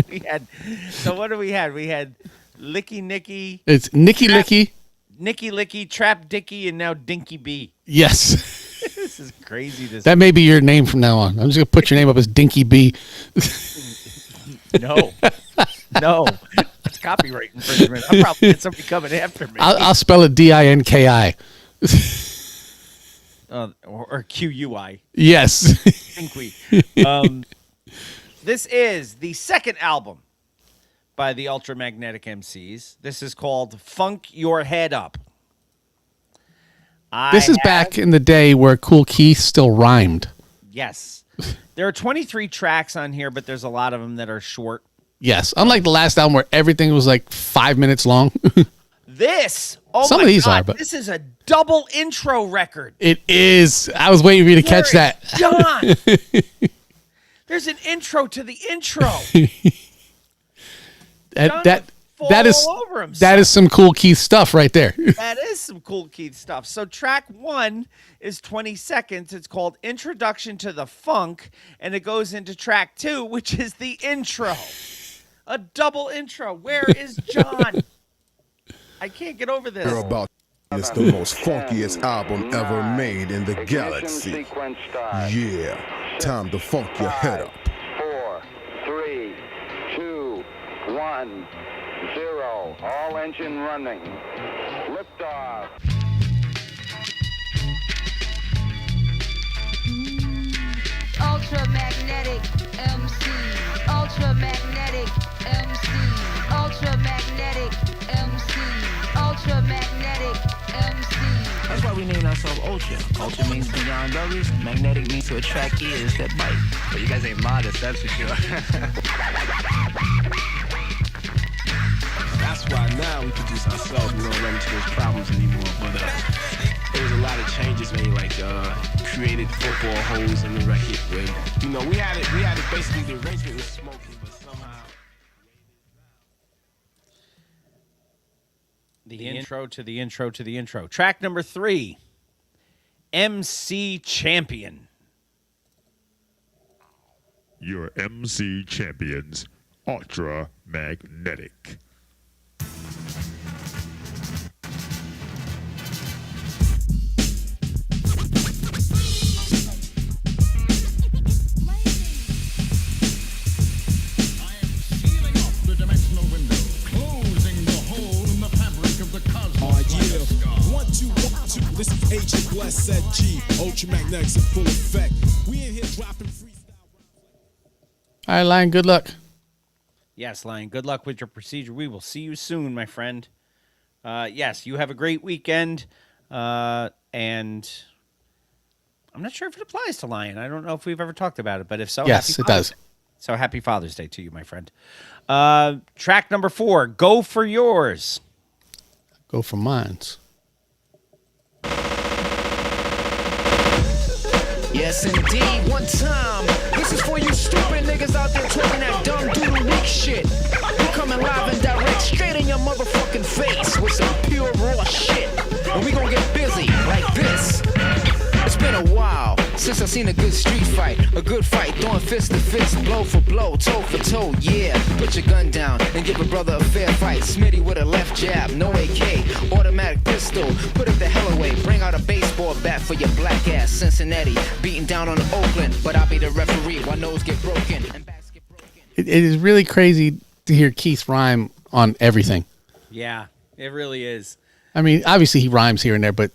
We had, so what do we had? We had Licky Nicky. It's Nicky Licky. Nicky Licky, Trap Dicky, and now Dinky B. Yes. This is crazy. That may be your name from now on. I'm just going to put your name up as Dinky B. No. No. It's copyright infringement. I'll probably get somebody coming after me. I'll spell it Dinki. Or QUI. Yes. Think we. This is the second album by the Ultramagnetic MCs. This is called Funk Your Head Up. This is back in the day where Kool Keith still rhymed. Yes. There are 23 tracks on here, but there's a lot of them that are short. Yes. Unlike the last album where everything was like 5 minutes long. This, Some of these are, but this is a double intro record. It is. I was waiting for you to catch that. John. There's an intro to the intro. That is some Kool Keith stuff right there. That is some Kool Keith stuff. So track 1 is 20 seconds. It's called Introduction to the Funk, and it goes into track 2, which is the intro. A double intro. Where is John? I can't get over this. It's the most funkiest album ever made in the galaxy. Yeah, time to funk your head up. 4, 3, 2, 1, 0. All engine running. Liftoff. Ultramagnetic MC. Ultramagnetic MC. Ultramagnetic MC. Ultramagnetic MC. That's why we named ourselves Ultra. Ultra means beyond others. Magnetic means to attract ears that bite. But you guys ain't modest, that's for sure. That's why now we produce ourselves. We don't run into those problems anymore. But there was a lot of changes made, like created football holes in the record. Where, we had it basically the arrangement was smoking, but somehow. The intro to the intro to the intro. Track number 3, MC Champion. Your MC champions, Ultra Magnetic. This is H and Bless said G. Ultramagnetics in full effect. We in here dropping freestyle. All right, Lion, good luck. Yes, Lion, good luck with your procedure. We will see you soon, my friend. Yes, you have a great weekend. And I'm not sure if it applies to Lion. I don't know if we've ever talked about it, but if so, yes, it does. So happy Father's Day to you, my friend. Track number 4, Go For Yours. Go for mines. Yes, indeed. One time. This is for you stupid niggas out there talking that dumb doodle weak shit. We coming live and direct straight in your motherfucking face with some pure raw shit. And we gonna get busy like this. It's been a while since I seen a good street fight. A good fight, throwing fist to fist, blow for blow, toe for toe, yeah. Put your gun down and give a brother a fair fight. Smitty with a left jab, no AK, automatic pistol. Put it the hell away, bring out a baseball bat for your black ass. Cincinnati, beating down on Oakland, but I'll be the referee while nose get broken. And backs get broken. It is really crazy to hear Keith rhyme on everything. Yeah, it really is. I mean, obviously he rhymes here and there, but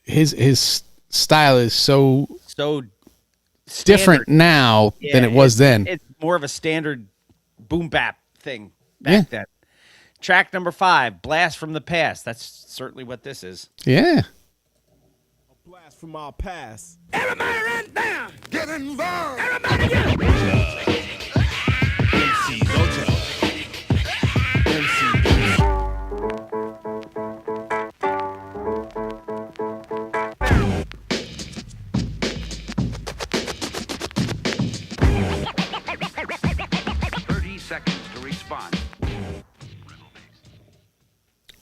his style is so different now than it was then. It's more of a standard boom bap thing back then. Track number 5, Blast from the Past. That's certainly what this is. Yeah. A blast from our past. Everybody run down. Get involved. Everybody get MC Ultra. MC.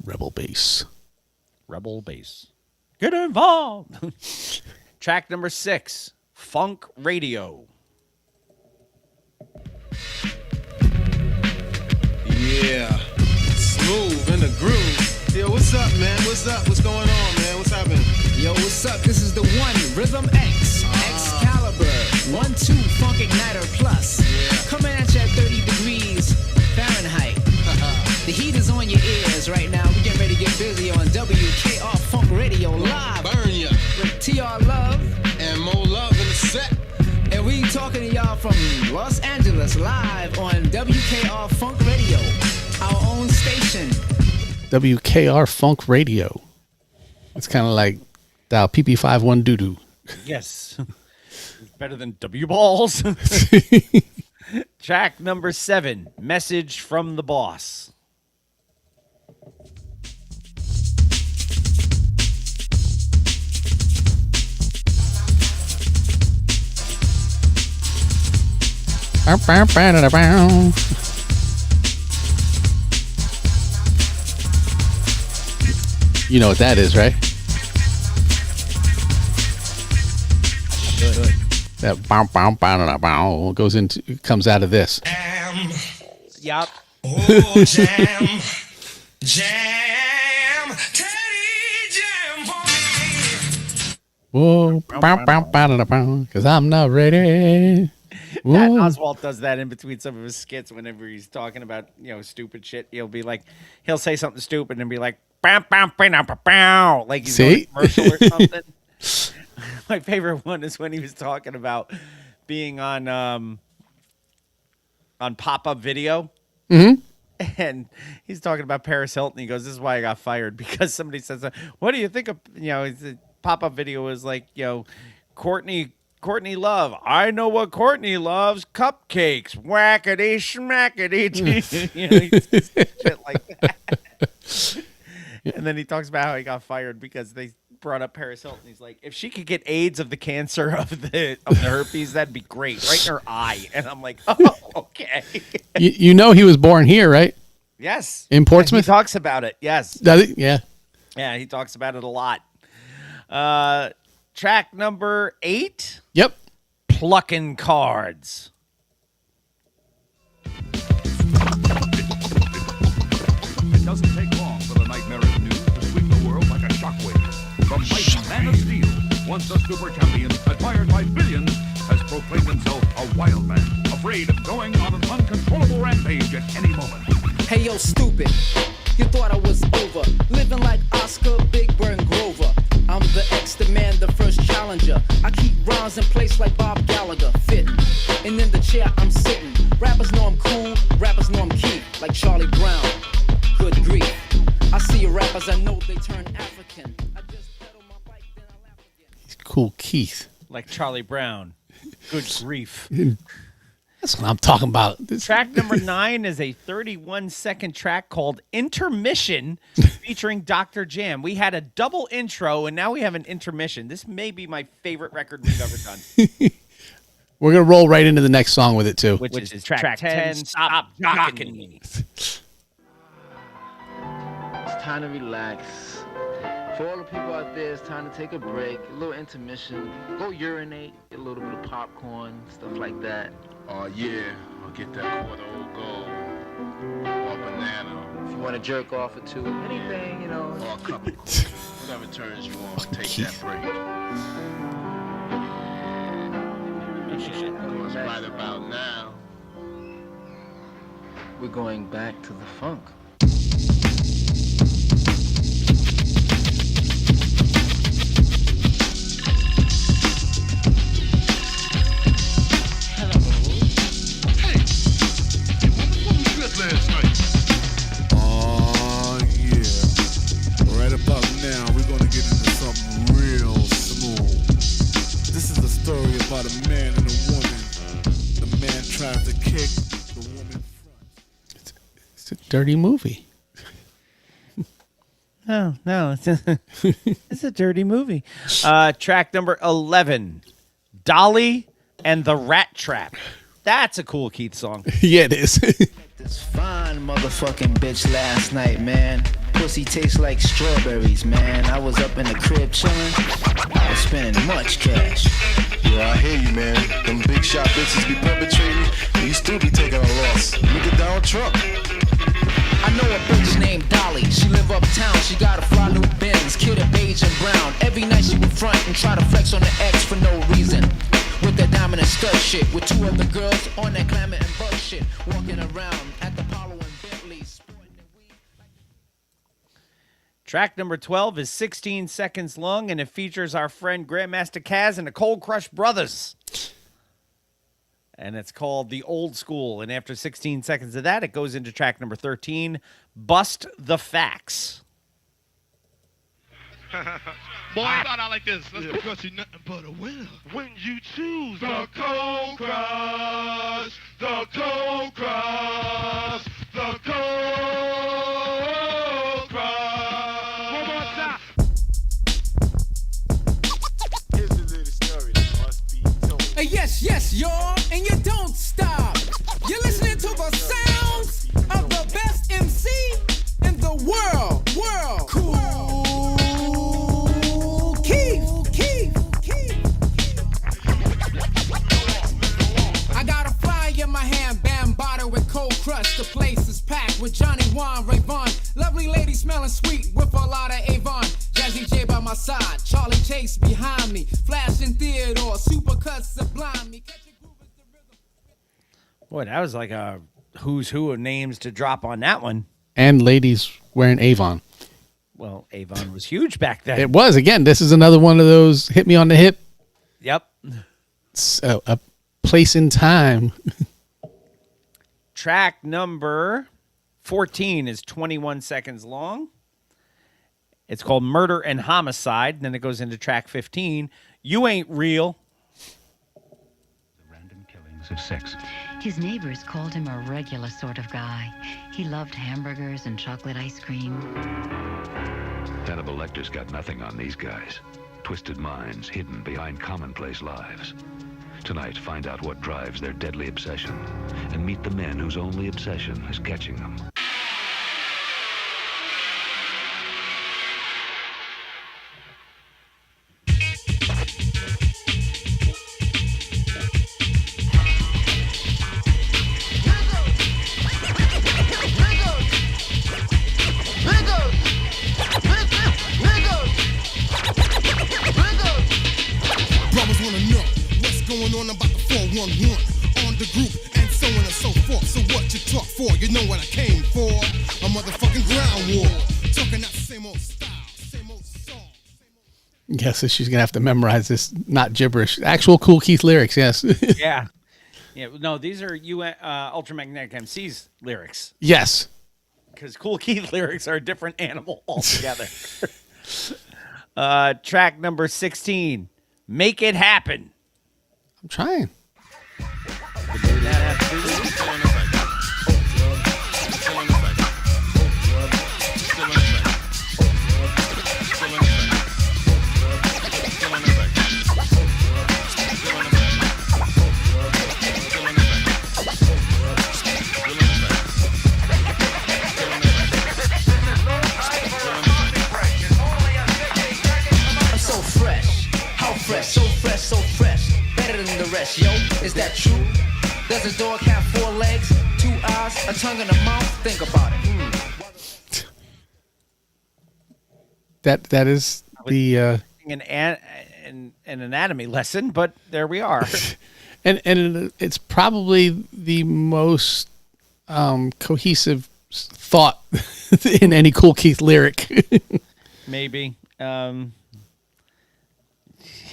Rebel bass. Rebel bass. Get involved. Track number 6, Funk Radio. Yeah. Smooth in the groove. Yo, what's up, man? What's up? What's going on, man? What's happening? Yo, what's up? This is the one, Rhythm X, Excalibur, 1-2 Funk Igniter Plus. Coming at you at 30 degrees Fahrenheit. The heat is on your ears right now. We're getting ready to get busy on WKR Funk Radio Live. Burn ya. With TR Love. And more love in the set. And we talking to y'all from Los Angeles live on WKR Funk Radio, our own station. WKR Funk Radio. It's kind of like dial PP51 doo-doo. Yes. Better than W balls. Track number 7, Message from the Boss. You know what that is, right? That bow bow bow bow goes into comes out of this. Yup. Oh, jam, jam, Teddy jam for me. Whoa, bow bow bow bow, because I'm not ready. Pat Oswalt does that in between some of his skits whenever he's talking about, stupid shit. He'll say something stupid and be like, bow, bow, bow, bow, bow, like he's on a commercial or something. My favorite one is when he was talking about being on pop-up video. Mm-hmm. And he's talking about Paris Hilton. He goes, this is why I got fired, because somebody says, what do you think of, the pop-up video was like, Courtney Love. I know what Courtney loves. Cupcakes. Whackity schmackity. Shit like that. And then he talks about how he got fired because they brought up Paris Hilton. He's like, if she could get AIDS of the cancer of the herpes, that'd be great. Right in her eye. And I'm like, oh, okay. You know he was born here, right? Yes. In Portsmouth? He talks about it. Yes. Does he? Yeah. Yeah, he talks about it a lot. Track number 8. Yep. Plucking Cards. It doesn't take long for the nightmarish news to sweep the world like a shockwave. The mighty Man of Steel, once a super champion, admired by billions, has proclaimed himself a wild man, afraid of going on an uncontrollable rampage at any moment. Hey, yo, stupid. You thought I was over, living like Oscar, Big Bird, and Grover. I'm the X-Man, the first challenger. I keep rhymes in place like Bob Gallagher, fitting. And in the chair I'm sitting. Rappers know I'm cool, rappers know I'm Keith, like Charlie Brown. Good grief. I see rappers, I know they turn African. I just pedal my bike, then I laugh again. He's cool, Keith. Like Charlie Brown. Good grief. That's what I'm talking about. Track number 9 is a 31-second track called Intermission featuring Dr. Jam. We had a double intro, and now we have an intermission. This may be my favorite record we've ever done. We're going to roll right into the next song with it, too. Which is track 10, Stop Jocking Me. It's time to relax. For all the people out there, it's time to take a break, a little intermission, go urinate, get a little bit of popcorn, stuff like that. Oh, yeah, I'll get that quarter old gold or banana. If you want to jerk off or two, anything, Or a cup of coffee. Whatever turns you on, take that break. Because right about now, we're going back to the funk. Last night. Oh, yeah. Right about now, we're going to get into something real smooth. This is a story about a man and a woman. The man tries to kick the woman front. It's a dirty movie. No, it's a dirty movie. Track number 11, Dolly and the Rat Trap. That's a cool Keith song. Yeah, it is. This fine motherfucking bitch last night, man. Pussy pussy tastes like strawberries, man. I was up in the crib chillin'. I was spending much cash. Yeah, I hear you, man. Them big shot bitches be perpetrating, but you still be taking a loss. Look at Donald Trump. I know a bitch named Dolly. She live uptown. She got a fly new Benz, kid of beige and brown. Every night she would front and try to flex on the ex for no reason. With that diamond and stud shit, with two other girls on that glamour and bug shit, walking around at the Apollo and Bentley. Track number 12 is 16 seconds long, and it features our friend Grandmaster Kaz and the Cold Crush Brothers. And it's called The Old School. And after 16 seconds of that, it goes into track number 13, Bust the Facts. Boy, I thought I like this. Let's go. Because you're nothing but a winner. When you choose the Cold Crush, the Cold Crush, the Cold Crush. One more time. Here's a little story that must be told. Yes, yes, y'all, and you don't stop. You're listening to the sounds of the best MC in the world. Cool Keith. I got a fly in my hand, bambada with Cold Crush. The place is packed with Johnny Juan, Ray Vaughn. Lovely lady smelling sweet with a lot of Avon. Jazzy J by my side, Charlie Chase behind me. Flashing Theodore, Supercuts Sublime me. Boy, that was like a who's who of names to drop on that one. And ladies wearing Avon. Well, Avon was huge back then. It was. Again, this is another one of those hit me on the hip. Yep. It's a place in time. Track number 14 is 21 seconds long. It's called Murder and Homicide. And then it goes into track 15, You Ain't Real. Of sex. His neighbors called him a regular sort of guy. He loved hamburgers and chocolate ice cream. Hannibal Lecter's got nothing on these guys. Twisted minds hidden behind commonplace lives. Tonight, find out what drives their deadly obsession and meet the men whose only obsession is catching them. On about the 411 on the group and so on and so forth. So what you talk for? You know what I came for? A motherfucking ground war. Talking that same old style, same old song. Yes, she's going to have to memorize this, not gibberish. Actual Cool Keith lyrics, yes. Yeah. No, these are Ultramagnetic MC's lyrics. Yes. Because Cool Keith lyrics are a different animal altogether. Track number 16, Make It Happen. I'm trying. So fresh, better than the rest, yo. Is that true? Does a dog have 4 legs, 2 eyes, a tongue and a mouth? Think about it. That is the an anatomy lesson, but there we are. and it's probably the most cohesive thought in any Cool Keith lyric. Maybe.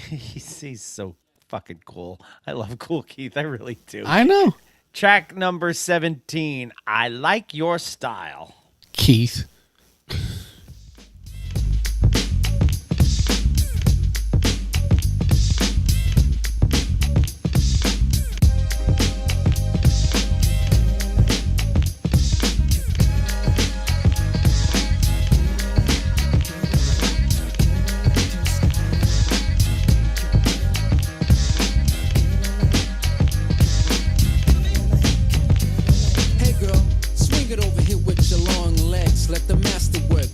He's so fucking cool. I love Cool Keith. I really do. I know. Track number 17, I Like Your Style. Keith. Hey girl, swing it over here with your long legs. Let the master work.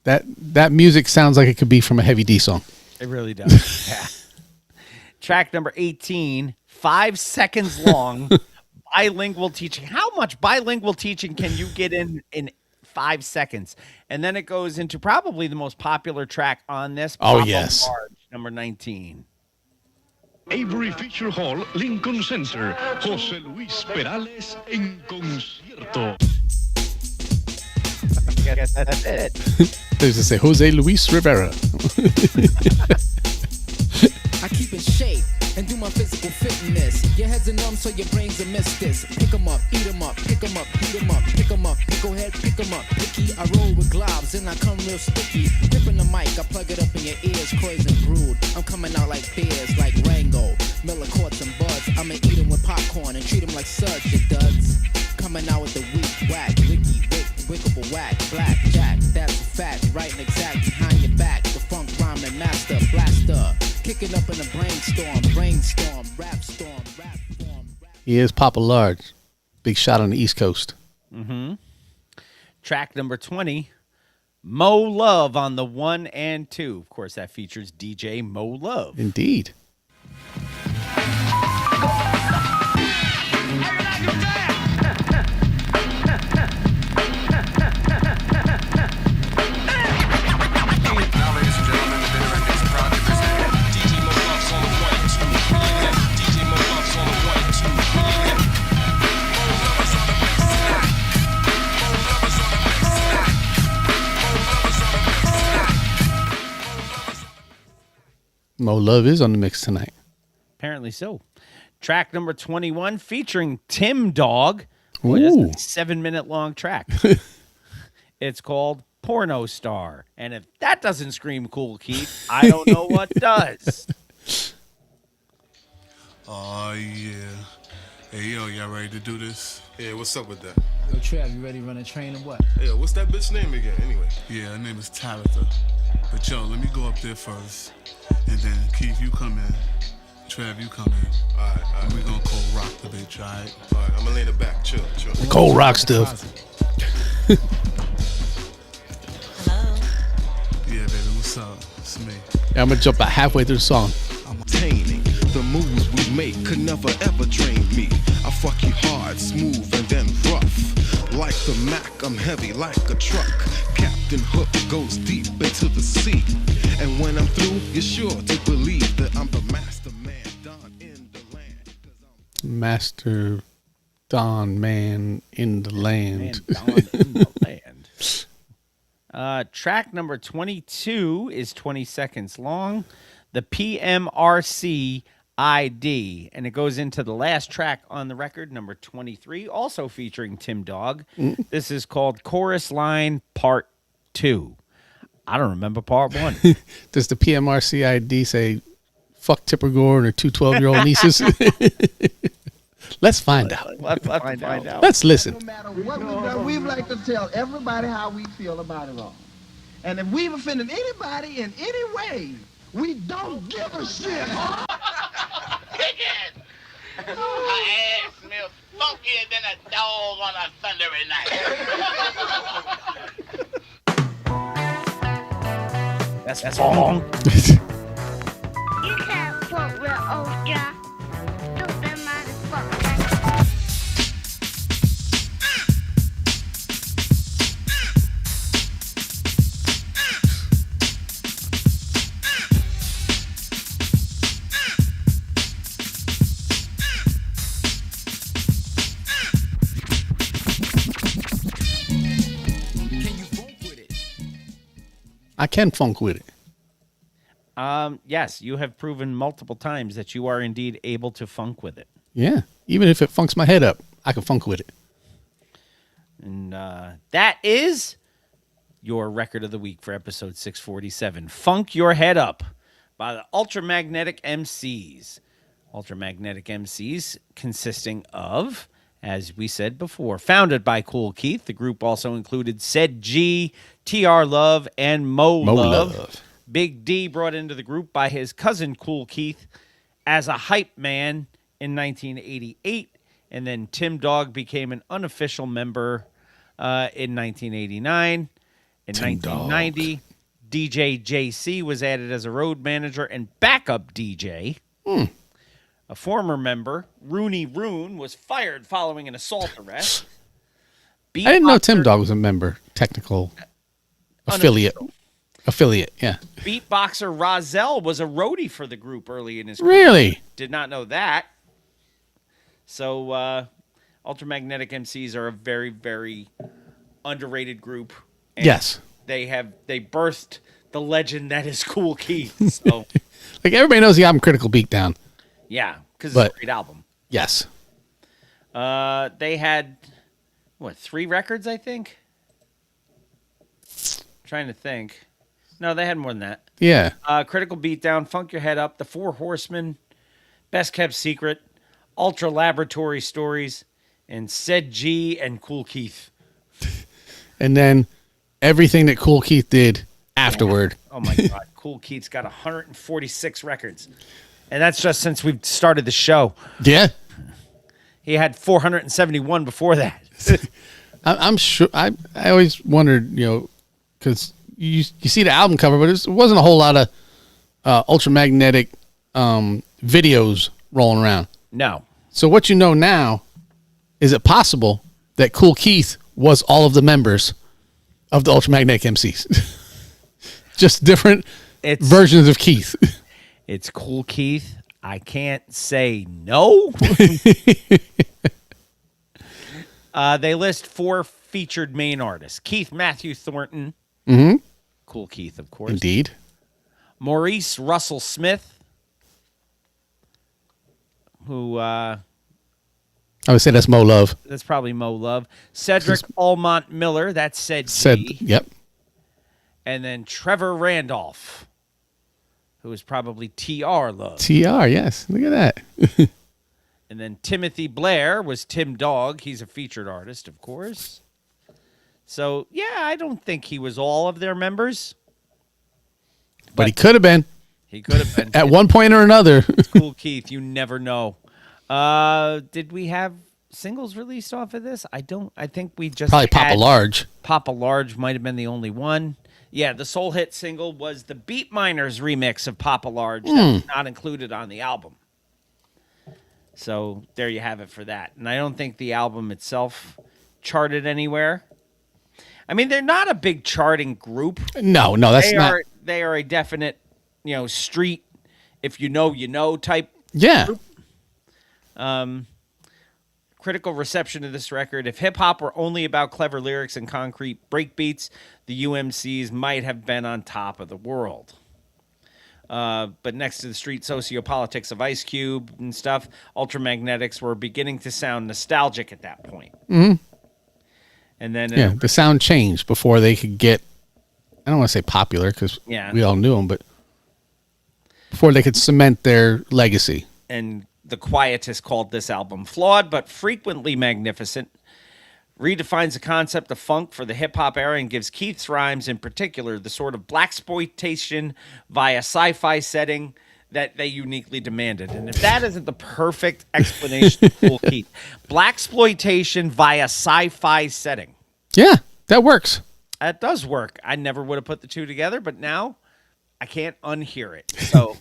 That music sounds like it could be from a Heavy D song. It really does. Yeah. Track number 18, 5 seconds long, bilingual teaching. How much bilingual teaching can you get in 5 seconds? And then it goes into probably the most popular track on this. Oh, Papa yes. Large, number 19. Avery Feature Hall, Lincoln Center. José Luis Perales en concierto. I guess that's it. There's to say Jose Luis Rivera. I keep in shape and do my physical fitness. Your heads are numb, so your brains are miss this. Pick 'em up, eat 'em up, pick 'em up, beat 'em up, pick 'em up, picklehead, pick 'em up, picky. I roll with globs and I come real sticky. Gripping the mic, I plug it up in your ears, Croys and brood. I'm coming out like beers, like Rango, Miller Courts and Buds. I'ma eat 'em with popcorn and treat 'em like suds, you duds. Coming out with the weak whack, wicky, wick, wickable whack, black jack. That's a fact, right and exact behind your back. The funk rhyming master, blaster. Kicking up in a brainstorm, rap storm, rap form. He is Papa Large. Big shot on the East Coast. Mm-hmm. Track number 20, Mo Love on the 1 and 2. Of course, that features DJ Mo Love. Indeed. Mo Love is on the mix tonight. Apparently so. Track number 21 featuring Tim Dog. Boy, that's a 7-minute long track. It's called Porno Star. And if that doesn't scream cool, Keith, I don't know what does. Oh, yeah. Hey, yo, y'all ready to do this? Yeah, what's up with that? Yo, Trav, you ready to run a train or what? Yeah, what's that bitch name again, anyway? Yeah, her name is Tabitha. But yo, let me go up there first. And then Keith, you come in. Trav, you come in. All right. And we're gonna cold rock the bitch, all right? All right, I'm gonna lay in the back. Chill. Cold rock stuff. Yeah, baby, what's up? It's me. Yeah, I'm going to jump about halfway through the song. I'm obtaining the moves we make could never ever drain me. I fuck you hard, smooth, and then rough. Like the Mac, I'm heavy like a truck. Captain Hook goes deep into the sea. And when I'm through, you're sure to believe that I'm the master man done in the land. Master Don Man in the land. Track number 22 is 20 seconds long. The PMRC ID. And it goes into the last track on the record, number 23, also featuring Tim Dog. This is called Chorus Line Part 2. I don't remember Part 1. Does the PMRC ID say, fuck Tipper Gore and her two 12-year-old nieces? Let's find out. Let's find out. Let's listen. No matter what we've done, we like to tell everybody how we feel about it all. And if we've offended anybody in any way, we don't give a shit. Kick it! Her ass smells funkier than a dog on a thundery night. That's wrong. You can't fuck with Ultra. Stupid motherfucker. I can funk with it. Yes, you have proven multiple times that you are indeed able to funk with it. Yeah. Even if it funks my head up, I can funk with it. And that is your record of the week for episode 647. Funk Your Head Up by the Ultramagnetic MCs. Ultramagnetic MCs consisting of, as we said before, founded by Cool Keith. The group also included Said G, TR Love, and Mo Love. Big D brought into the group by his cousin Cool Keith as a hype man in 1988. And then Tim Dog became an unofficial member in 1989. In Tim 1990, DJ JC was added as a road manager and backup DJ. A former member, Rooney Rune, was fired following an assault arrest. I didn't know Tim Dog was a member, technical affiliate. Affiliate, yeah. Beatboxer Rozelle was a roadie for the group early in his career. Really? Did not know that. So, Ultramagnetic MCs are a very, very underrated group. And Yes. They birthed the legend that is Kool Keith. So, Like, everybody knows the album Critical Beatdown. yeah, because it's a great album. Yes. They had, 3 records, I think? Trying to think. No, they had more than that. Yeah. Critical Beatdown, Funk Your Head Up, The Four Horsemen, Best Kept Secret, Ultra Laboratory Stories, and Said G and Kool Keith. And then everything that Kool Keith did afterward. Oh, my God. Kool Keith's got 146 records. And that's just since we've started the show. Yeah. He had 471 before that. I'm sure. I always wondered, because you see the album cover, but it wasn't a whole lot of Ultramagnetic videos rolling around. No. So what you know now, is it possible that Kool Keith was all of the members of the Ultramagnetic MCs? Just different versions of Keith. It's Kool Keith. I can't say no. They list 4 featured main artists. Keith Matthew Thornton. Mm-hmm. Kool Keith, of course. Indeed. Maurice Russell Smith, who... I would say that's Mo Love. That's probably Mo Love. Cedric Almont Miller, that's Said G. Yep. And then Trevor Randolph, who is probably TR Love. TR, yes. Look at that. And then Timothy Blair was Tim Dog. He's a featured artist, of course. So, yeah, I don't think he was all of their members. But he could have been. He could have been. At one point or another. It's Kool Keith. You never know. Did we have singles released off of this? I think we just Probably Papa Large. Papa Large might have been the only one. Yeah, the soul hit single was the Beat Miners remix of Papa Large. That was not included on the album. So there you have it for that. And I don't think the album itself charted anywhere. I mean, they're not a big charting group. No, that's not. They are a definite, street, if you know type group. Critical reception of this record. If hip-hop were only about clever lyrics and concrete breakbeats, the UMCs might have been on top of the world. But next to the street sociopolitics of Ice Cube and stuff, Ultramagnetics were beginning to sound nostalgic at that point. Mm-hmm. And then... the sound changed before they could get, I don't want to say popular, because we all knew them, but before they could cement their legacy. And the Quietist called this album flawed, but frequently magnificent. Redefines the concept of funk for the hip-hop era and gives Keith's rhymes in particular the sort of blaxploitation via sci-fi setting that they uniquely demanded. And if that isn't the perfect explanation of Kool Keith, blaxploitation via sci-fi setting. Yeah, that works. That does work. I never would have put the two together, but now I can't unhear it. So...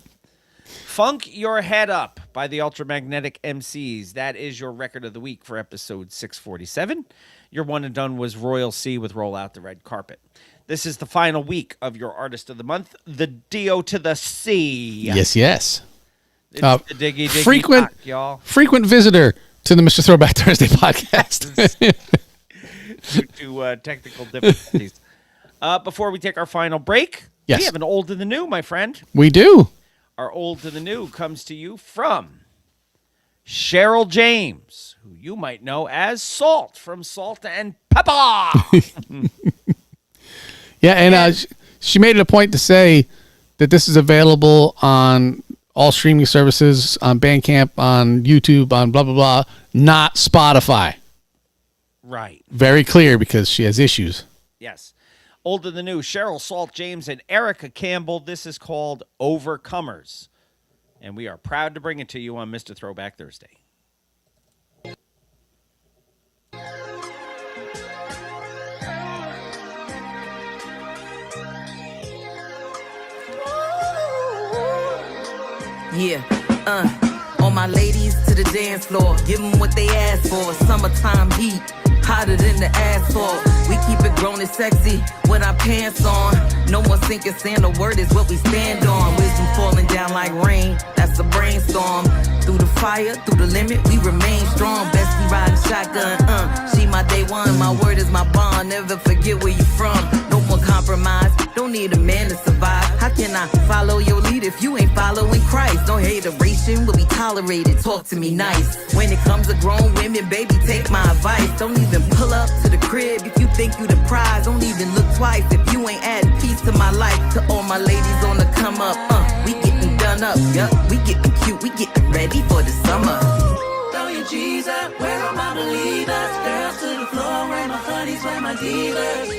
Funk Your Head Up by the Ultramagnetic MCs. That is your record of the week for episode 647. Your one and done was Royal C with Roll Out the Red Carpet. This is the final week of your Artist of the Month, the D.O. to the C. Yes. It's the diggy frequent, knock, y'all. Frequent visitor to the Mr. Throwback Thursday podcast. Due to technical difficulties. Before we take our final break, we have an old and the new, my friend. We do. Our old to the new comes to you from Cheryl James, who you might know as Salt from Salt and Pepper. Yeah, and she made it a point to say that this is available on all streaming services, on Bandcamp, on YouTube, on blah, blah, blah, not Spotify. Right. Very clear because she has issues. Yes. Old and the new, Cheryl, Salt James, and Erica Campbell. This is called Overcomers. And we are proud to bring it to you on Mr. Throwback Thursday. Yeah, all my ladies to the dance floor, give them what they ask for. Summertime heat, hotter than the asphalt. We keep it grown and sexy with our pants on. No more sinking sand, the word is what we stand on. Wisdom falling down like rain, that's a brainstorm. Through the fire, through the limit, we remain strong. Bestie riding shotgun, she my day one. My word is my bond, never forget where you from. No more compromise, don't need a man to survive. How can I follow your lead if you ain't following Christ? No hateration will be tolerated, talk to me nice. When it comes to grown women, baby, take my advice. Don't even pull up to the crib if you think you the prize. Don't even look twice if you ain't adding peace to my life. To all my ladies on the come up, we getting done up, yup. We getting cute, we getting ready for the summer. Throw your G's up, where are my believers? Girls to the floor, where my honeys, where my divas?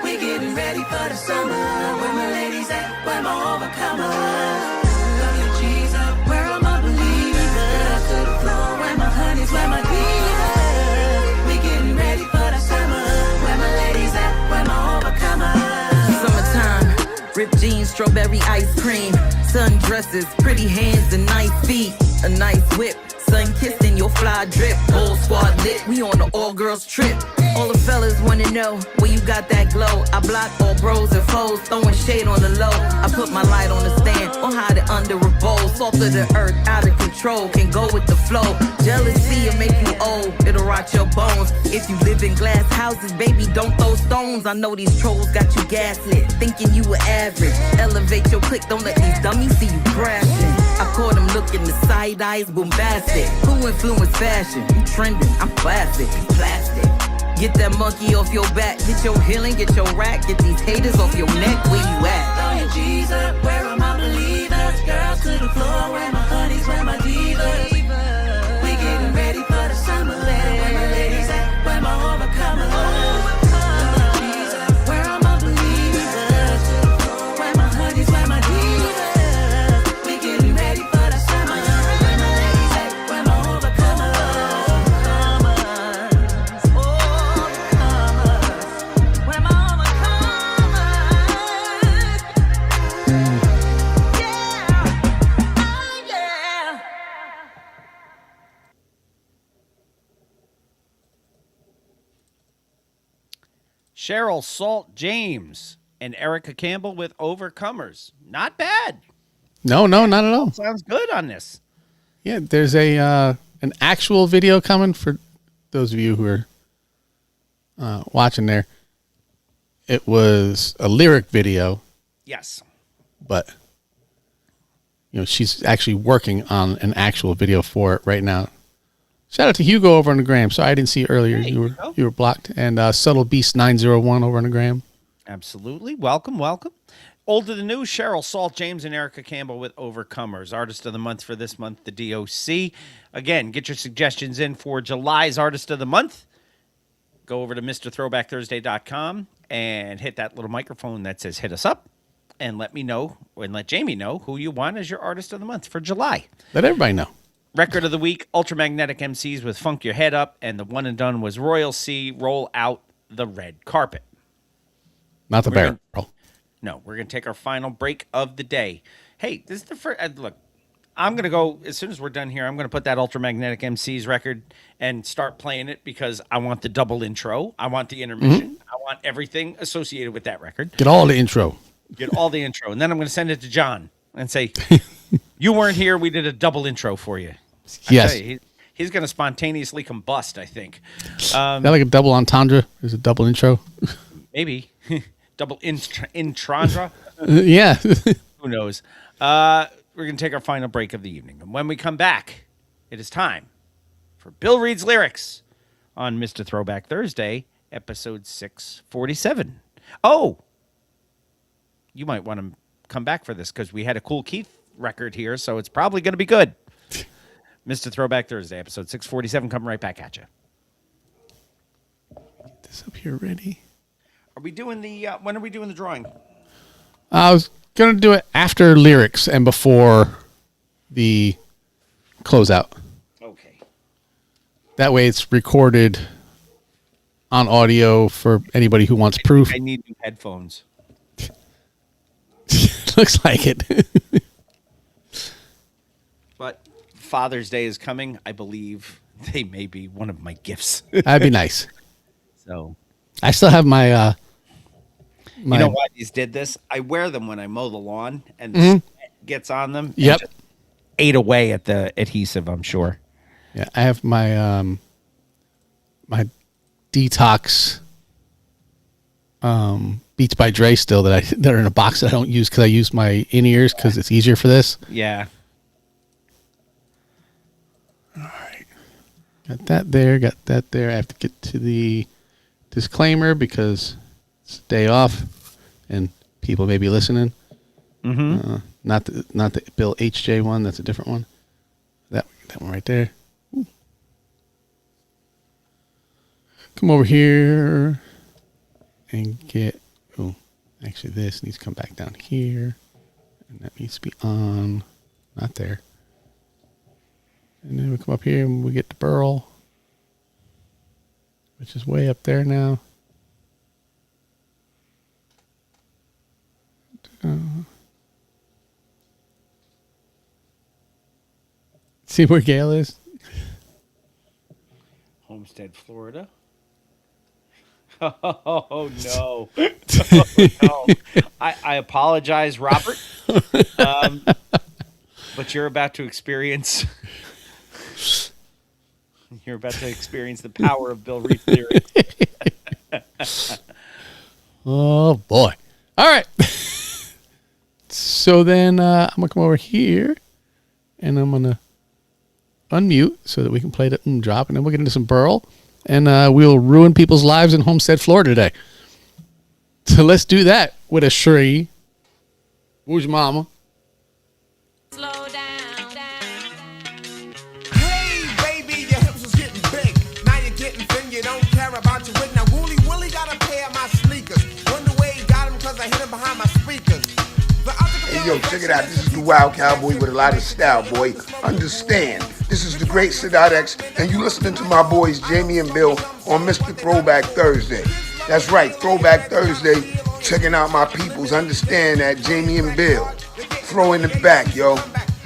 We getting ready for the summer. Where my ladies at, where my overcomers? Throw your G's up, where are my believers? Girls to the floor, where my honeys, where my divas? We getting ready for the summer. Where my ladies at, where my overcomers? Summertime, ripped jeans, strawberry ice cream, sundresses, pretty hands and nice feet, a nice whip, sun kissed in your fly drip, whole squad lit, we on the all girls trip. All the fellas wanna know where you got that glow. I block all bros and foes, throwing shade on the low. I put my light on the stand, or hide it under a bowl. Salt of the earth, out of control, can go with the flow. Jealousy will make you old, it'll rot your bones. If you live in glass houses, baby, don't throw stones. I know these trolls got you gaslit, thinking you were average. Elevate your click, don't let these dummies see you crashing. I caught them looking, the side eyes bombastic. Who influenced fashion? You trending, I'm classic, you plastic. Get that monkey off your back, get your healing, get your rack, get these haters off your neck, where you at? Throw your G's up, where are my believers? Girls to the floor, where my honeys, where my divas? We getting ready for the summer. Where my ladies at, where my overcomers? Throw your G's up, where are my believers? Girls to the floor, where my honeys, where my divas? We getting ready for the summer. Where my ladies at, where my overcomers? Cheryl Salt James and Erica Campbell with Overcomers. Not bad. No, not at all. Sounds good on this. Yeah, there's a an actual video coming for those of you who are watching there. It was a lyric video. Yes. But she's actually working on an actual video for it right now. Shout out to Hugo over on the gram. Sorry I didn't see you earlier. Hey, you were blocked. And Subtle Beast 901 over on the gram. Absolutely. Welcome. Old to the new, Cheryl Salt James and Erica Campbell with Overcomers. Artist of the Month for this month, the DOC. Again, get your suggestions in for July's Artist of the Month. Go over to MrThrowbackThursday.com and hit that little microphone that says hit us up. And let me know, and let Jamie know who you want as your Artist of the Month for July. Let everybody know. Record of the week, Ultramagnetic MCs with Funk Your Head Up, and the one and done was Royal C, Roll Out the Red Carpet. Not the barrel. No, we're going to take our final break of the day. Hey, this is the first, look, I'm going to go, as soon as we're done here, I'm going to put that Ultramagnetic MCs record and start playing it because I want the double intro. I want the intermission. Mm-hmm. I want everything associated with that record. Get all the intro. Get all the intro. And then I'm going to send it to John and say, you weren't here. We did a double intro for you. Yes. He's going to spontaneously combust, I think. Is that like a double entendre? Is it double intro? Maybe. Double intrandra? Yeah. Who knows? We're going to take our final break of the evening. And when we come back, it is time for Bill Reed's Lyrics on Mr. Throwback Thursday, episode 647. Oh, you might want to come back for this because we had a cool Keith record here, so it's probably going to be good. Mr. Throwback Thursday, episode 647, coming right back at you. Get this up here ready. Are we doing the, when are we doing the drawing? I was going to do it after lyrics and before the closeout. Okay. That way it's recorded on audio for anybody who wants proof. I need new headphones. Looks like it. But Father's Day is coming. I believe they may be one of my gifts. That'd be nice. So I still have my. You know why these did this? I wear them when I mow the lawn, and the Mhm. sweat gets on them. and Yep. just ate away at the adhesive, I'm sure. Yeah, I have my my detox Beats by Dre still that are in a box that I don't use because I use my in-ears because it's easier for this. Yeah. All right. Got that there. Got that there. I have to get to the disclaimer because it's a day off and people may be listening. Mm-hmm. Not the Bill HJ one. That's a different one. That one right there. Ooh. Come over here and get. Oh, actually, this needs to come back down here, and that needs to be on. Not there. And then we come up here and we get the burl, which is way up there now. See where Gail is? Homestead, Florida. Oh, no. Oh, no. I apologize, Robert. But you're about to experience... You're about to experience the power of Bill Reed's lyrics. Oh, boy. All right. So then I'm going to come over here, and I'm going to unmute so that we can play the drop, and then we'll get into some Burl, and we'll ruin people's lives in Homestead, Florida today. So let's do that with a Shree. Who's mama? Hey, baby, your hips was getting big. Now you're getting thin, you don't care about your wig. Now, Wooly Willie got a pair of my sneakers. Wonder where he got them, cause I hit him behind my speakers. Hey, yo, check it out. This is the Wild Cowboy with a lot of style, boy. Understand, this is the great Sadat X, and you listening to my boys Jamie and Bill on Mr. Throwback Thursday. That's right, Throwback Thursday. Checking out my peoples. Understand that Jamie and Bill. Throw in the back, yo.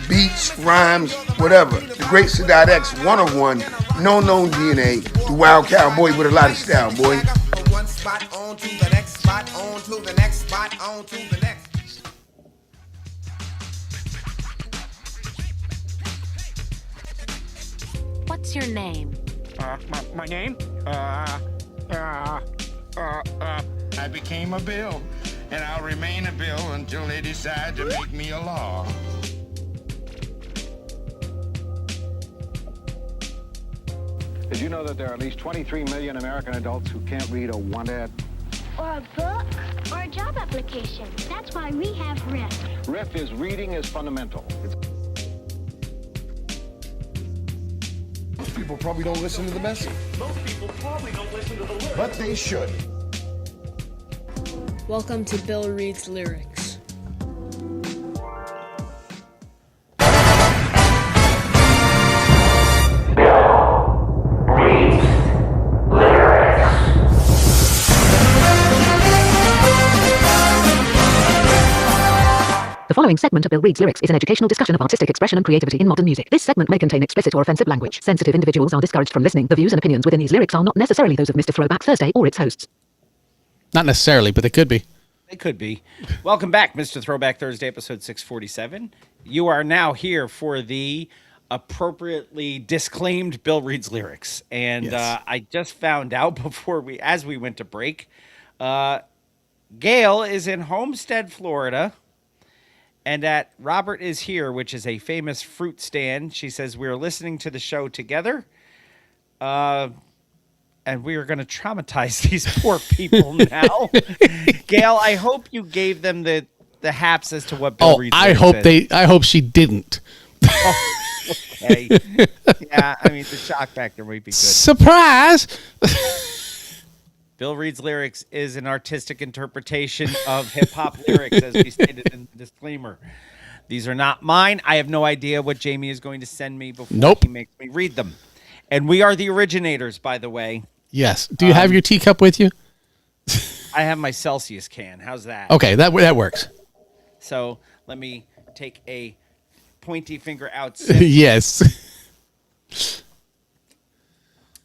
Beats, rhymes, whatever. The great Sadat X, 101, no known DNA. The Wild Cowboy with a lot of style, boy. From one spot on to the next spot, on to the next spot, on to the next. What's your name? My name? I became a bill, and I'll remain a bill until they decide to make me a law. Did you know that there are at least 23 million American adults who can't read a want ad? Or a book, or a job application. That's why we have RIF. RIF is reading is fundamental. Most people probably don't listen to the message, Most people probably don't listen to the lyrics. but they should. Welcome to Bill Reed's Lyrics. The following segment of Bill Reed's Lyrics is an educational discussion of artistic expression and creativity in modern music. This segment may contain explicit or offensive language. Sensitive individuals are discouraged from listening. The views and opinions within these lyrics are not necessarily those of Mr. Throwback Thursday or its hosts. Not necessarily, but they could be. They could be. Welcome back, Mr. Throwback Thursday, episode 647. You are now here for the appropriately disclaimed Bill Reed's Lyrics. And Yes. I just found out as we went to break, Gail is in Homestead, Florida. And at Robert is Here, which is a famous fruit stand. She says, we're listening to the show together. And we are going to traumatize these poor people now. Gail, I hope you gave them the haps as to what Bill Reed's I lyrics hope is. I hope she didn't. Oh, okay. Yeah, I mean, the shock factor might be good. Surprise! Bill Reed's Lyrics is an artistic interpretation of hip-hop lyrics, as we stated in the disclaimer. These are not mine. I have no idea what Jamie is going to send me before he makes me read them. And we are the originators, by the way. Yes. Do you have your teacup with you? I have my Celsius can. How's that? Okay, that works. So let me take a pointy finger out. Sip. Yes.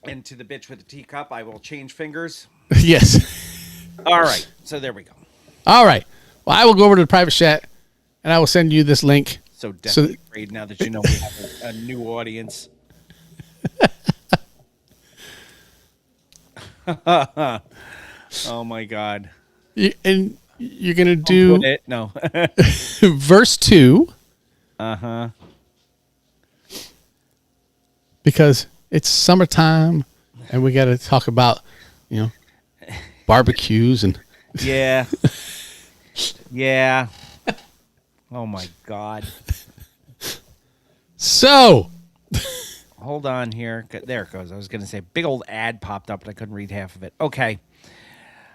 And to the bitch with the teacup, I will change fingers. Yes. All right. So there we go. All right. Well, I will go over to the private chat, and I will send you this link. So definitely afraid now that you know we have a new audience. Oh my God! And you're gonna do it. No. verse 2. Because it's summertime, and we got to talk about, barbecues and. Yeah. Yeah. Oh my God. So. Hold on here. There it goes. I was going to say big old ad popped up, but I couldn't read half of it. Okay.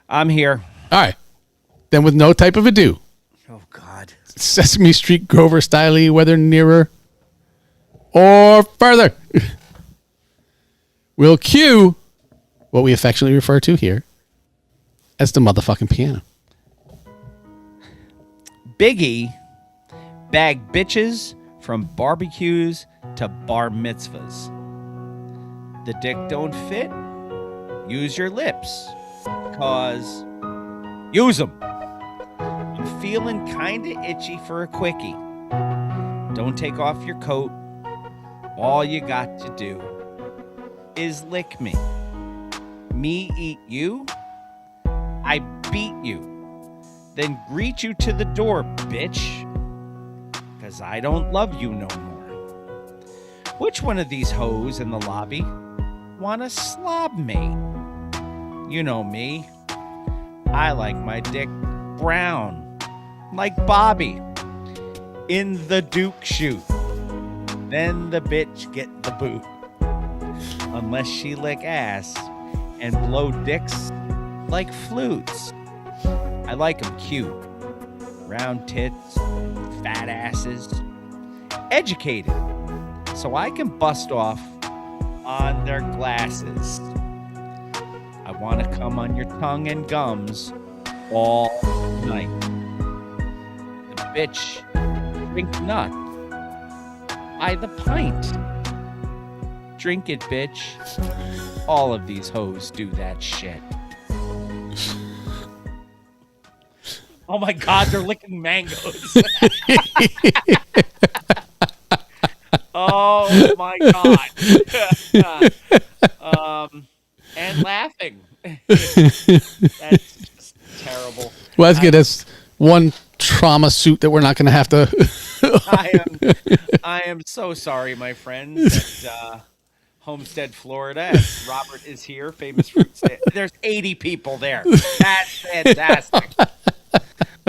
I'm here. All right. Then with no type of ado. Oh, God. Sesame Street Grover Stiley, whether nearer or further. We'll cue what we affectionately refer to here as the motherfucking piano. Biggie bagged bitches from barbecues to bar mitzvahs. The dick don't fit? Use your lips. Cause use them. I'm feeling kinda itchy for a quickie. Don't take off your coat. All you got to do is lick me. Me eat you? I beat you. Then greet you to the door, bitch. Cause I don't love you no more. Which one of these hoes in the lobby wanna slob me? You know me. I like my dick brown, like Bobby. In the Duke shoot. Then the bitch get the boot. Unless she lick ass and blow dicks like flutes. I like them cute. Round tits, fat asses. Educated. So I can bust off on their glasses. I want to come on your tongue and gums all night. The bitch drink nut by the pint. Drink it, bitch. All of these hoes do that shit. Oh my God, they're licking mangoes. Oh my God. And laughing. That's just terrible. Well, that's good. That's one trauma suit that we're not going to have to. I am so sorry, my friends, at Homestead, Florida. As Robert is here, famous fruit stand. There's 80 people there. That's fantastic.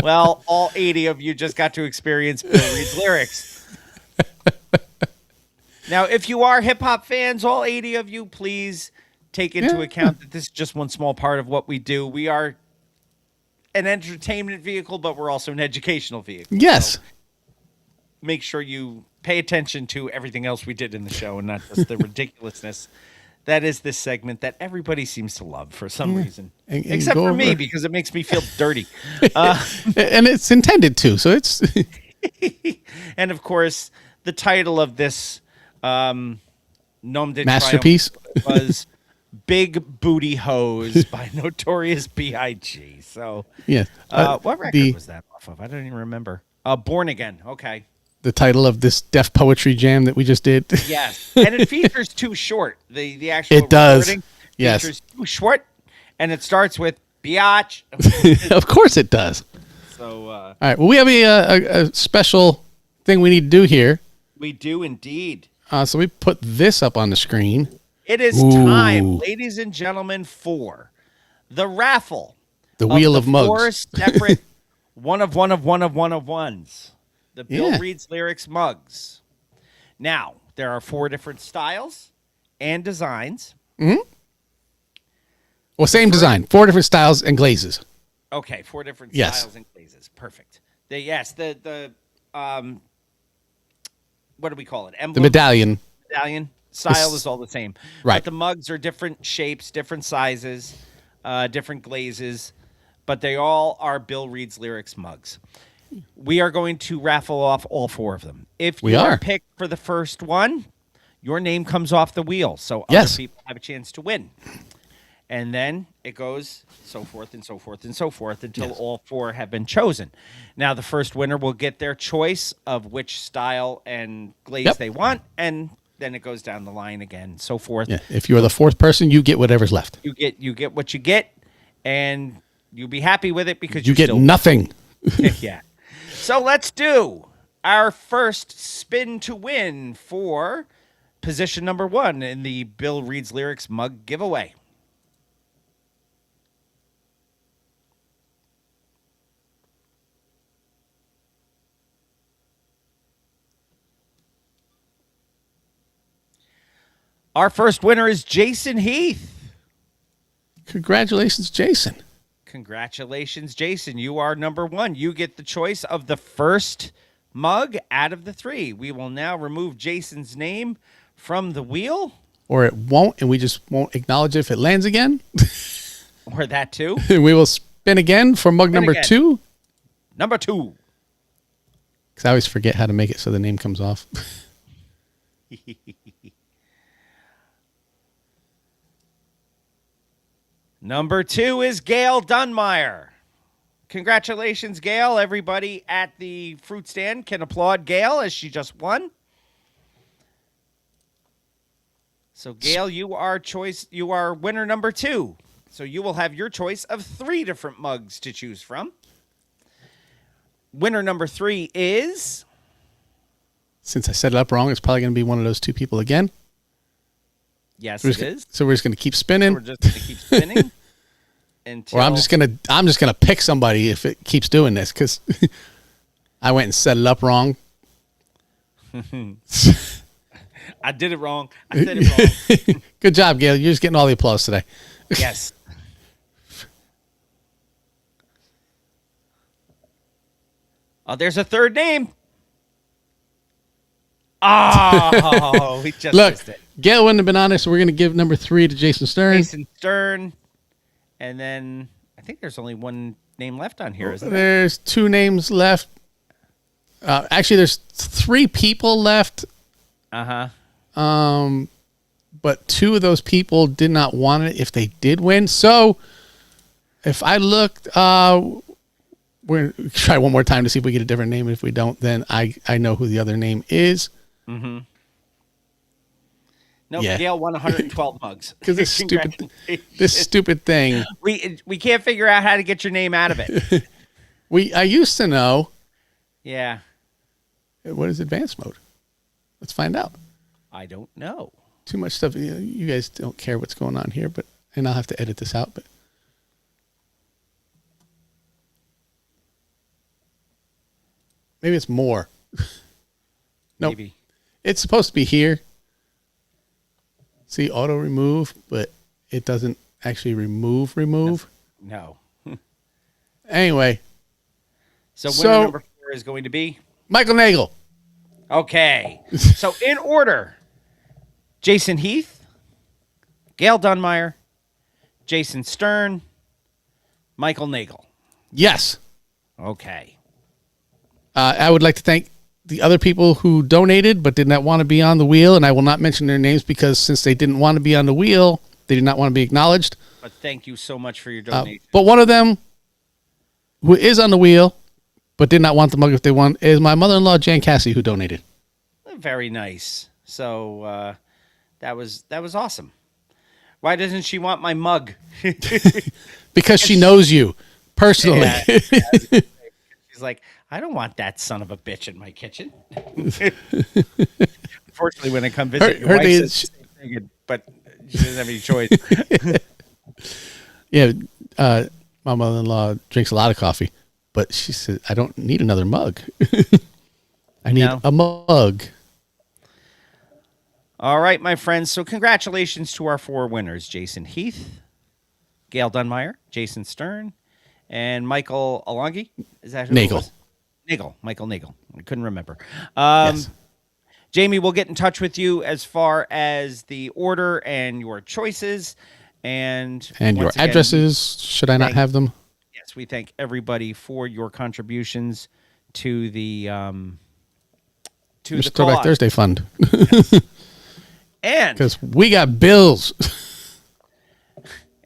Well, all 80 of you just got to experience Bill Reed's lyrics. Now, if you are hip-hop fans, all 80 of you, please take into account that this is just one small part of what we do. We are an entertainment vehicle, but we're also an educational vehicle. Yes. So make sure you pay attention to everything else we did in the show and not just the ridiculousness that is this segment that everybody seems to love for some reason. And except for me, because it makes me feel dirty. And it's intended to, so it's... And, of course, the title of this Nom de masterpiece Triumph was Big Booty Hose by Notorious B.I.G. So, yeah. what record was that off of? I don't even remember. Born Again. Okay. The title of this Def Poetry Jam that we just did. Yes. And it features Too Short. The actual it does. Yes. Features Too Short. And it starts with Biatch. Of course it does. So, all right. Well, we have a special thing we need to do here. We do indeed. So we put this up on the screen. It is time, ladies and gentlemen, for the raffle. The Wheel of Mugs. 4 separate one of ones. The Bill Reed's Lyrics mugs. Now, there are 4 different styles and designs. Mm-hmm. Well, same design. 4 different styles and glazes. Okay, 4 different styles and glazes. Perfect. The what do we call it? Emblem? The medallion. Medallion style is all the same. Right. But the mugs are different shapes, different sizes, different glazes, but they all are Bill Reed's Lyrics mugs. we are going to raffle off all 4 of them. If We you are are. picked for the first one, your name comes off the wheel, so Yes. other people have a chance to win. And then it goes so forth and so forth and so forth until all 4 have been chosen. Now, the first winner will get their choice of which style and glaze they want, and then it goes down the line again, so forth. Yeah. If you're the 4th person, you get whatever's left. You get what you get, and you'll be happy with it because You get still nothing. yeah. So let's do our first spin to win for position number 1 in the Bill Reads Lyrics mug giveaway. Our first winner is Jason Heath. Congratulations, Jason. Congratulations, Jason. You are number 1. You get the choice of the first mug out of the 3. We will now remove Jason's name from the wheel. Or it won't, and we just won't acknowledge it if it lands again. Or that too. And we will spin again for mug number again. 2. Number 2. Because I always forget how to make it so the name comes off. Number 2 is Gail Dunmeyer. Congratulations, Gail. Everybody at the fruit stand can applaud Gail as she just won. So, Gail, you are winner number 2. So you will have your choice of 3 different mugs to choose from. Winner number 3 is... Since I set it up wrong, it's probably going to be one of those 2 people again. Yes, it is. So we're just going to keep spinning. We're just going to keep spinning. Until... Or I'm just gonna pick somebody if it keeps doing this because I went and set it up wrong. I did it wrong. I said it wrong. Good job, Gail. You're just getting all the applause today. Yes. Oh, there's a third name. Oh, we just Look, missed it. Gail wouldn't have been on there, so we're going to give number 3 to Jason Stern. Jason Stern. And then I think there's only one name left on here, isn't there? There's 2 names left. Actually, there's 3 people left. Uh-huh. But 2 of those people did not want it if they did win. So if I looked, we're going to try one more time to see if we get a different name. If we don't, then I know who the other name is. Mm-hmm. No, Yeah. Gail won 112 mugs. Because this stupid thing. We can't figure out how to get your name out of it. I used to know. Yeah. What is advanced mode? Let's find out. I don't know. Too much stuff. You guys don't care what's going on here, and I'll have to edit this out. But maybe it's more. No, nope. Maybe it's supposed to be here. See, auto remove, but it doesn't actually remove. No. Anyway. So winner number 4 is going to be? Michael Nagel. Okay. So in order, Jason Heath, Gail Dunmeyer, Jason Stern, Michael Nagel. Yes. Okay. I would like to thank the other people who donated but did not want to be on the wheel, and I will not mention their names because since they didn't want to be on the wheel, they did not want to be acknowledged. But thank you so much for your donation. But one of them who is on the wheel but did not want the mug if they won is my mother-in-law, Jan Cassie, who donated. Very nice. So that was awesome. Why doesn't she want my mug? Because she knows you personally. Yeah. She's like, I don't want that son of a bitch in my kitchen. Unfortunately, when I come visit, your wife says the same thing, but she doesn't have any choice. Yeah, my mother-in-law drinks a lot of coffee, but she said, I don't need another mug. I need a mug. All right, my friends. So congratulations to our 4 winners, Jason Heath, Gail Dunmeyer, Jason Stern, and Michael Alongi. Is that who Nagel. It was? Nagel. Michael Nagel. I couldn't remember. Yes. Jamie, we'll get in touch with you as far as the order and your choices. And your addresses, should I not have them? Yes, we thank everybody for your contributions to the Mr. Throwback cause. Thursday Fund. And because we got bills.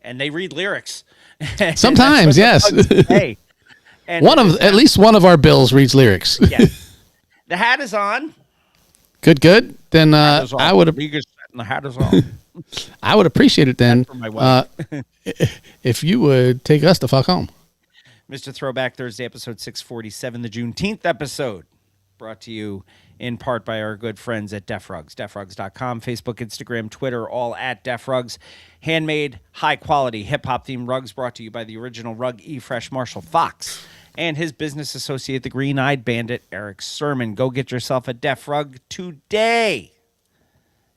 And they read lyrics. Sometimes, yes. Hey. And at least one of our bills reads lyrics. Yes. The hat is on. Good. Then I would have. The hat is on. I would appreciate it then. For my wife. If you would take us the fuck home. Mr. Throwback Thursday, episode 647, the Juneteenth episode, brought to you in part by our good friends at Def Rugs. DefRugs.com, Facebook, Instagram, Twitter, all at Def Rugs. Handmade, high-quality, hip-hop themed rugs brought to you by the original Rug E-Fresh Marshall Fox and his business associate, the Green-Eyed Bandit, Eric Sermon. Go get yourself a Def Rug today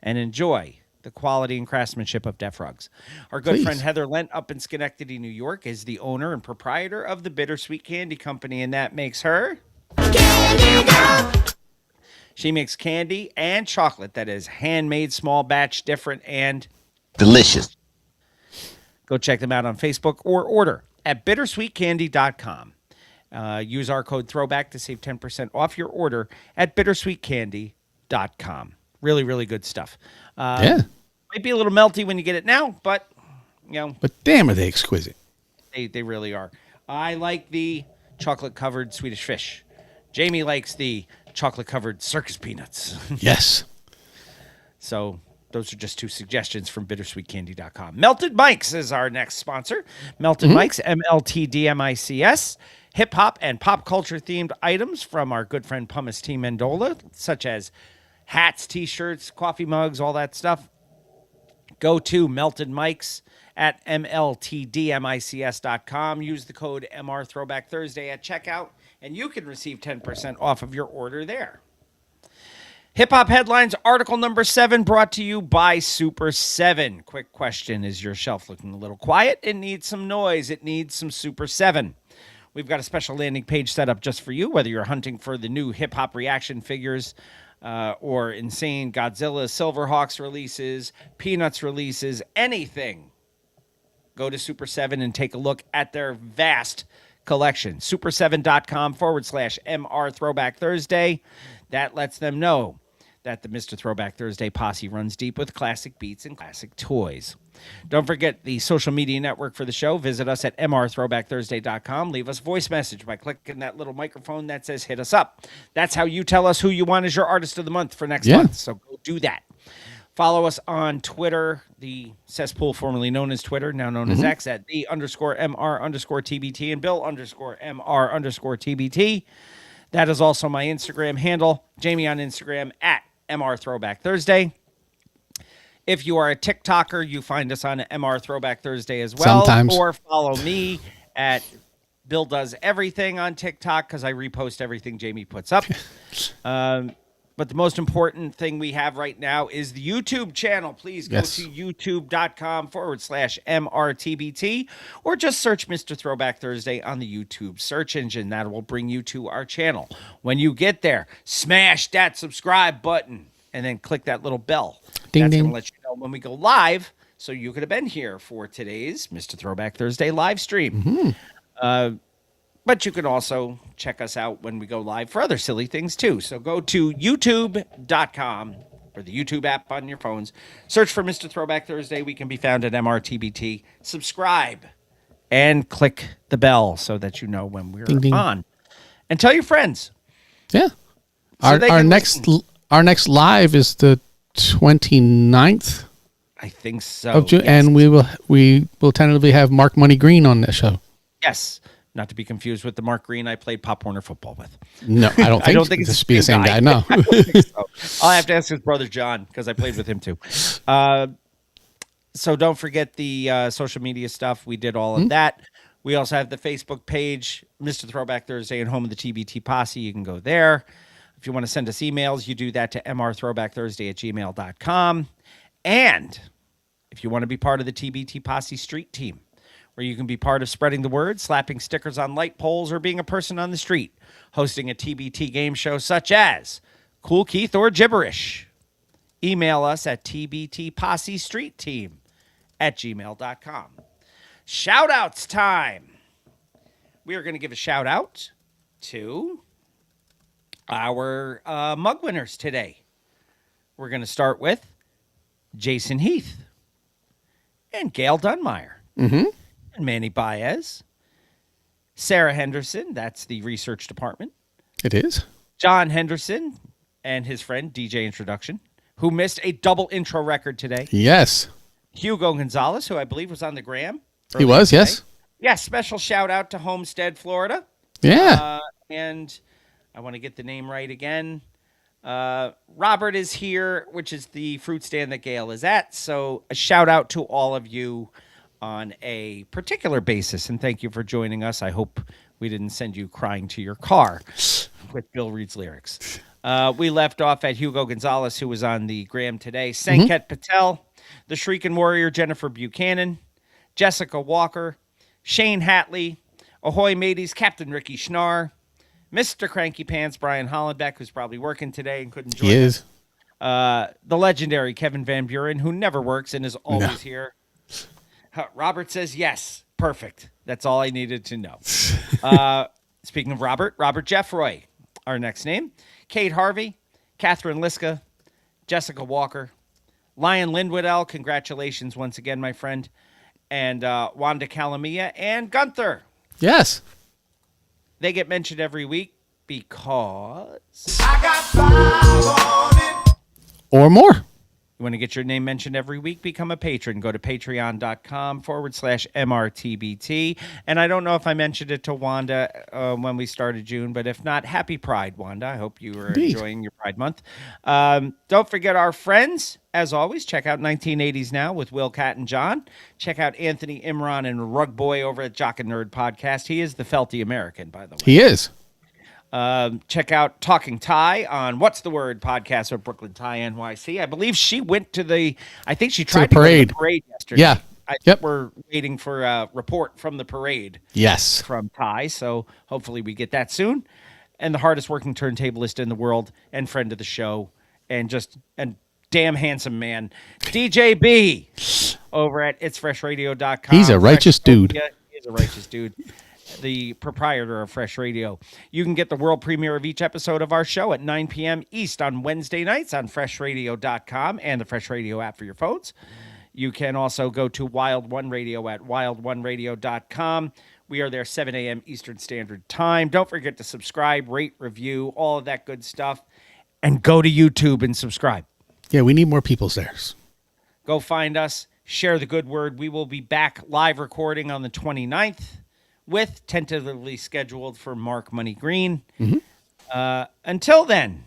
and enjoy the quality and craftsmanship of Def Rugs. Our good friend Heather Lent up in Schenectady, New York, is the owner and proprietor of the Bittersweet Candy Company, and that makes her... She makes candy and chocolate that is handmade, small batch, different, and delicious. Go check them out on Facebook or order at bittersweetcandy.com. Use our code THROWBACK to save 10% off your order at bittersweetcandy.com. Really, really good stuff. Yeah. Might be a little melty when you get it now, but, But damn, are they exquisite. They really are. I like the chocolate-covered Swedish fish. Jamie likes the chocolate-covered circus peanuts. Yes. So those are just two suggestions from bittersweetcandy.com. Melted Mics is our next sponsor. Melted Mics, MLTDMICS. Hip-hop and pop culture-themed items from our good friend Pumice T. Mendola, such as hats, T-shirts, coffee mugs, all that stuff. Go to Melted Mics at MLTDMICS.com. Use the code MR Throwback Thursday at checkout, and you can receive 10% off of your order there. Hip Hop Headlines, article number 7, brought to you by Super 7. Quick question, is your shelf looking a little quiet? It needs some noise. It needs some Super 7. We've got a special landing page set up just for you, whether you're hunting for the new hip-hop reaction figures or insane Godzilla, Silverhawks releases, Peanuts releases, anything. Go to Super 7 and take a look at their vast collection. Super7.com/MR Throwback Thursday. That lets them know that the Mr. Throwback Thursday posse runs deep with classic beats and classic toys. Don't forget the social media network for the show. Visit us at mrthrowbackthursday.com. Leave us a voice message by clicking that little microphone that says hit us up. That's how you tell us who you want as your artist of the month for next month. So go do that. Follow us on Twitter, the cesspool formerly known as Twitter, now known as X, at the_MR_TBT and Bill_MR_TBT. That is also my Instagram handle. Jamie on Instagram at MR Throwback Thursday. If you are a TikToker, you find us on MR Throwback Thursday as well. Sometimes. Or follow me at Bill Does Everything on TikTok because I repost everything Jamie puts up. But the most important thing we have right now is the YouTube channel. Please go to youtube.com/MRTBT or just search Mr. Throwback Thursday on the YouTube search engine. That will bring you to our channel. When you get there, smash that subscribe button and then click that little bell. Ding, That's ding. going to let you know when we go live. So you could have been here for today's Mr. Throwback Thursday live stream. But you can also check us out when we go live for other silly things, too. So go to youtube.com or the YouTube app on your phones. Search for Mr. Throwback Thursday. We can be found at MRTBT. Subscribe and click the bell so that you know when we're Ding, ding. on. And tell your friends. Yeah. So they Our can next listen. our next live is the 29th I think so. of June, yes. and we will tentatively have Mark Money Green on that show. Yes. Not to be confused with the Mark Green I played Pop Warner football with. No, I don't think it's this be the same guy. No. I don't think so. I'll have to ask his brother John because I played with him too. So don't forget the social media stuff. We did all of that. We also have the Facebook page, Mr. Throwback Thursday and home of the TBT Posse. You can go there. If you want to send us emails, you do that to mrthrowbackthursday@gmail.com. And if you want to be part of the TBT Posse Street Team, where you can be part of spreading the word, slapping stickers on light poles, or being a person on the street, hosting a TBT game show such as Cool Keith or Gibberish. Email us at tbtpossestreetteam@gmail.com. Shout-outs time. We are going to give a shout-out to our mug winners today. We're going to start with Jason Heath and Gail Dunmeyer and Manny Baez. Sarah Henderson, that's the research department. It is. John Henderson and his friend, DJ Introduction, who missed a double intro record today. Yes. Hugo Gonzalez, who I believe was on the gram. He was, today. yes. Yeah, special shout out to Homestead, Florida. Yeah. And I want to get the name right again. Robert is here, which is the fruit stand that Gail is at. So a shout out to all of you on a particular basis, and thank you for joining us. I hope we didn't send you crying to your car with Bill Reed's lyrics. We left off at Hugo Gonzalez, who was on the gram today. Sanket Patel, the Shrieking Warrior, Jennifer Buchanan, Jessica Walker, Shane Hatley, Ahoy Mateys, Captain Ricky Schnarr, Mr. Cranky Pants, Brian Hollenbeck, who's probably working today and couldn't join us. The legendary Kevin Van Buren, who never works and is always here. Robert says yes. Perfect. That's all I needed to know. Speaking of Robert Jeffroy, our next name. Kate Harvey, Catherine Liska, Jessica Walker, Lion Lindwoodell, congratulations once again, my friend, and Wanda Calamia and Gunther. Yes. They get mentioned every week because I got 5 on it. Or more. You want to get your name mentioned every week? Become a patron. Go to patreon.com/MRTBT. And I don't know if I mentioned it to Wanda when we started June, but if not, happy Pride, Wanda. I hope you are enjoying your Pride Month. Don't forget our friends. As always, check out 1980s Now with Will, Cat, and John. Check out Anthony Imran and Rug Boy over at Jock and Nerd Podcast. He is the Felty American, by the way. He is. Check out Talking Thai on What's the Word podcast with Brooklyn Thai NYC. I believe she went to I think she tried to go to the parade yesterday. Yeah. We're waiting for a report from the parade. Yes. From Thai, so hopefully we get that soon. And the hardest working turntablist in the world and friend of the show and damn handsome man, DJ B over at itsfreshradio.com. He's a righteous dude. He's a righteous dude. The proprietor of Fresh Radio. You can get the world premiere of each episode of our show at 9 p.m. East on Wednesday nights on freshradio.com and the Fresh Radio app for your phones. You can also go to Wild One Radio at wildoneradio.com. We are there 7 a.m. Eastern Standard Time. Don't forget to subscribe, rate, review, all of that good stuff. And go to YouTube and subscribe. Yeah, we need more people there. Go find us. Share the good word. We will be back live recording on the 29th. With tentatively scheduled for Mark Money Green. Until then,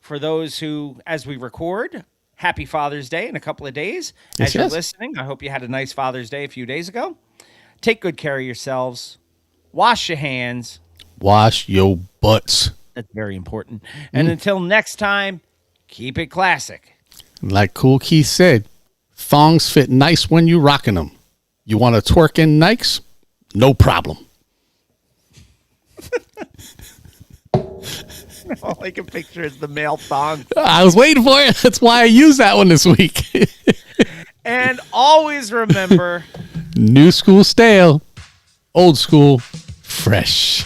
for those who, as we record, happy Father's Day in a couple of days. As you're listening, I hope you had a nice Father's Day a few days ago. Take good care of yourselves. Wash your hands. Wash your butts. That's very important. And until next time, keep it classic. Like Cool Keith said, thongs fit nice when you rocking them. You want to twerk in Nikes? No problem. All I can picture is the male thong. I was waiting for it. That's why I used that one this week. And always remember, new school stale, old school fresh.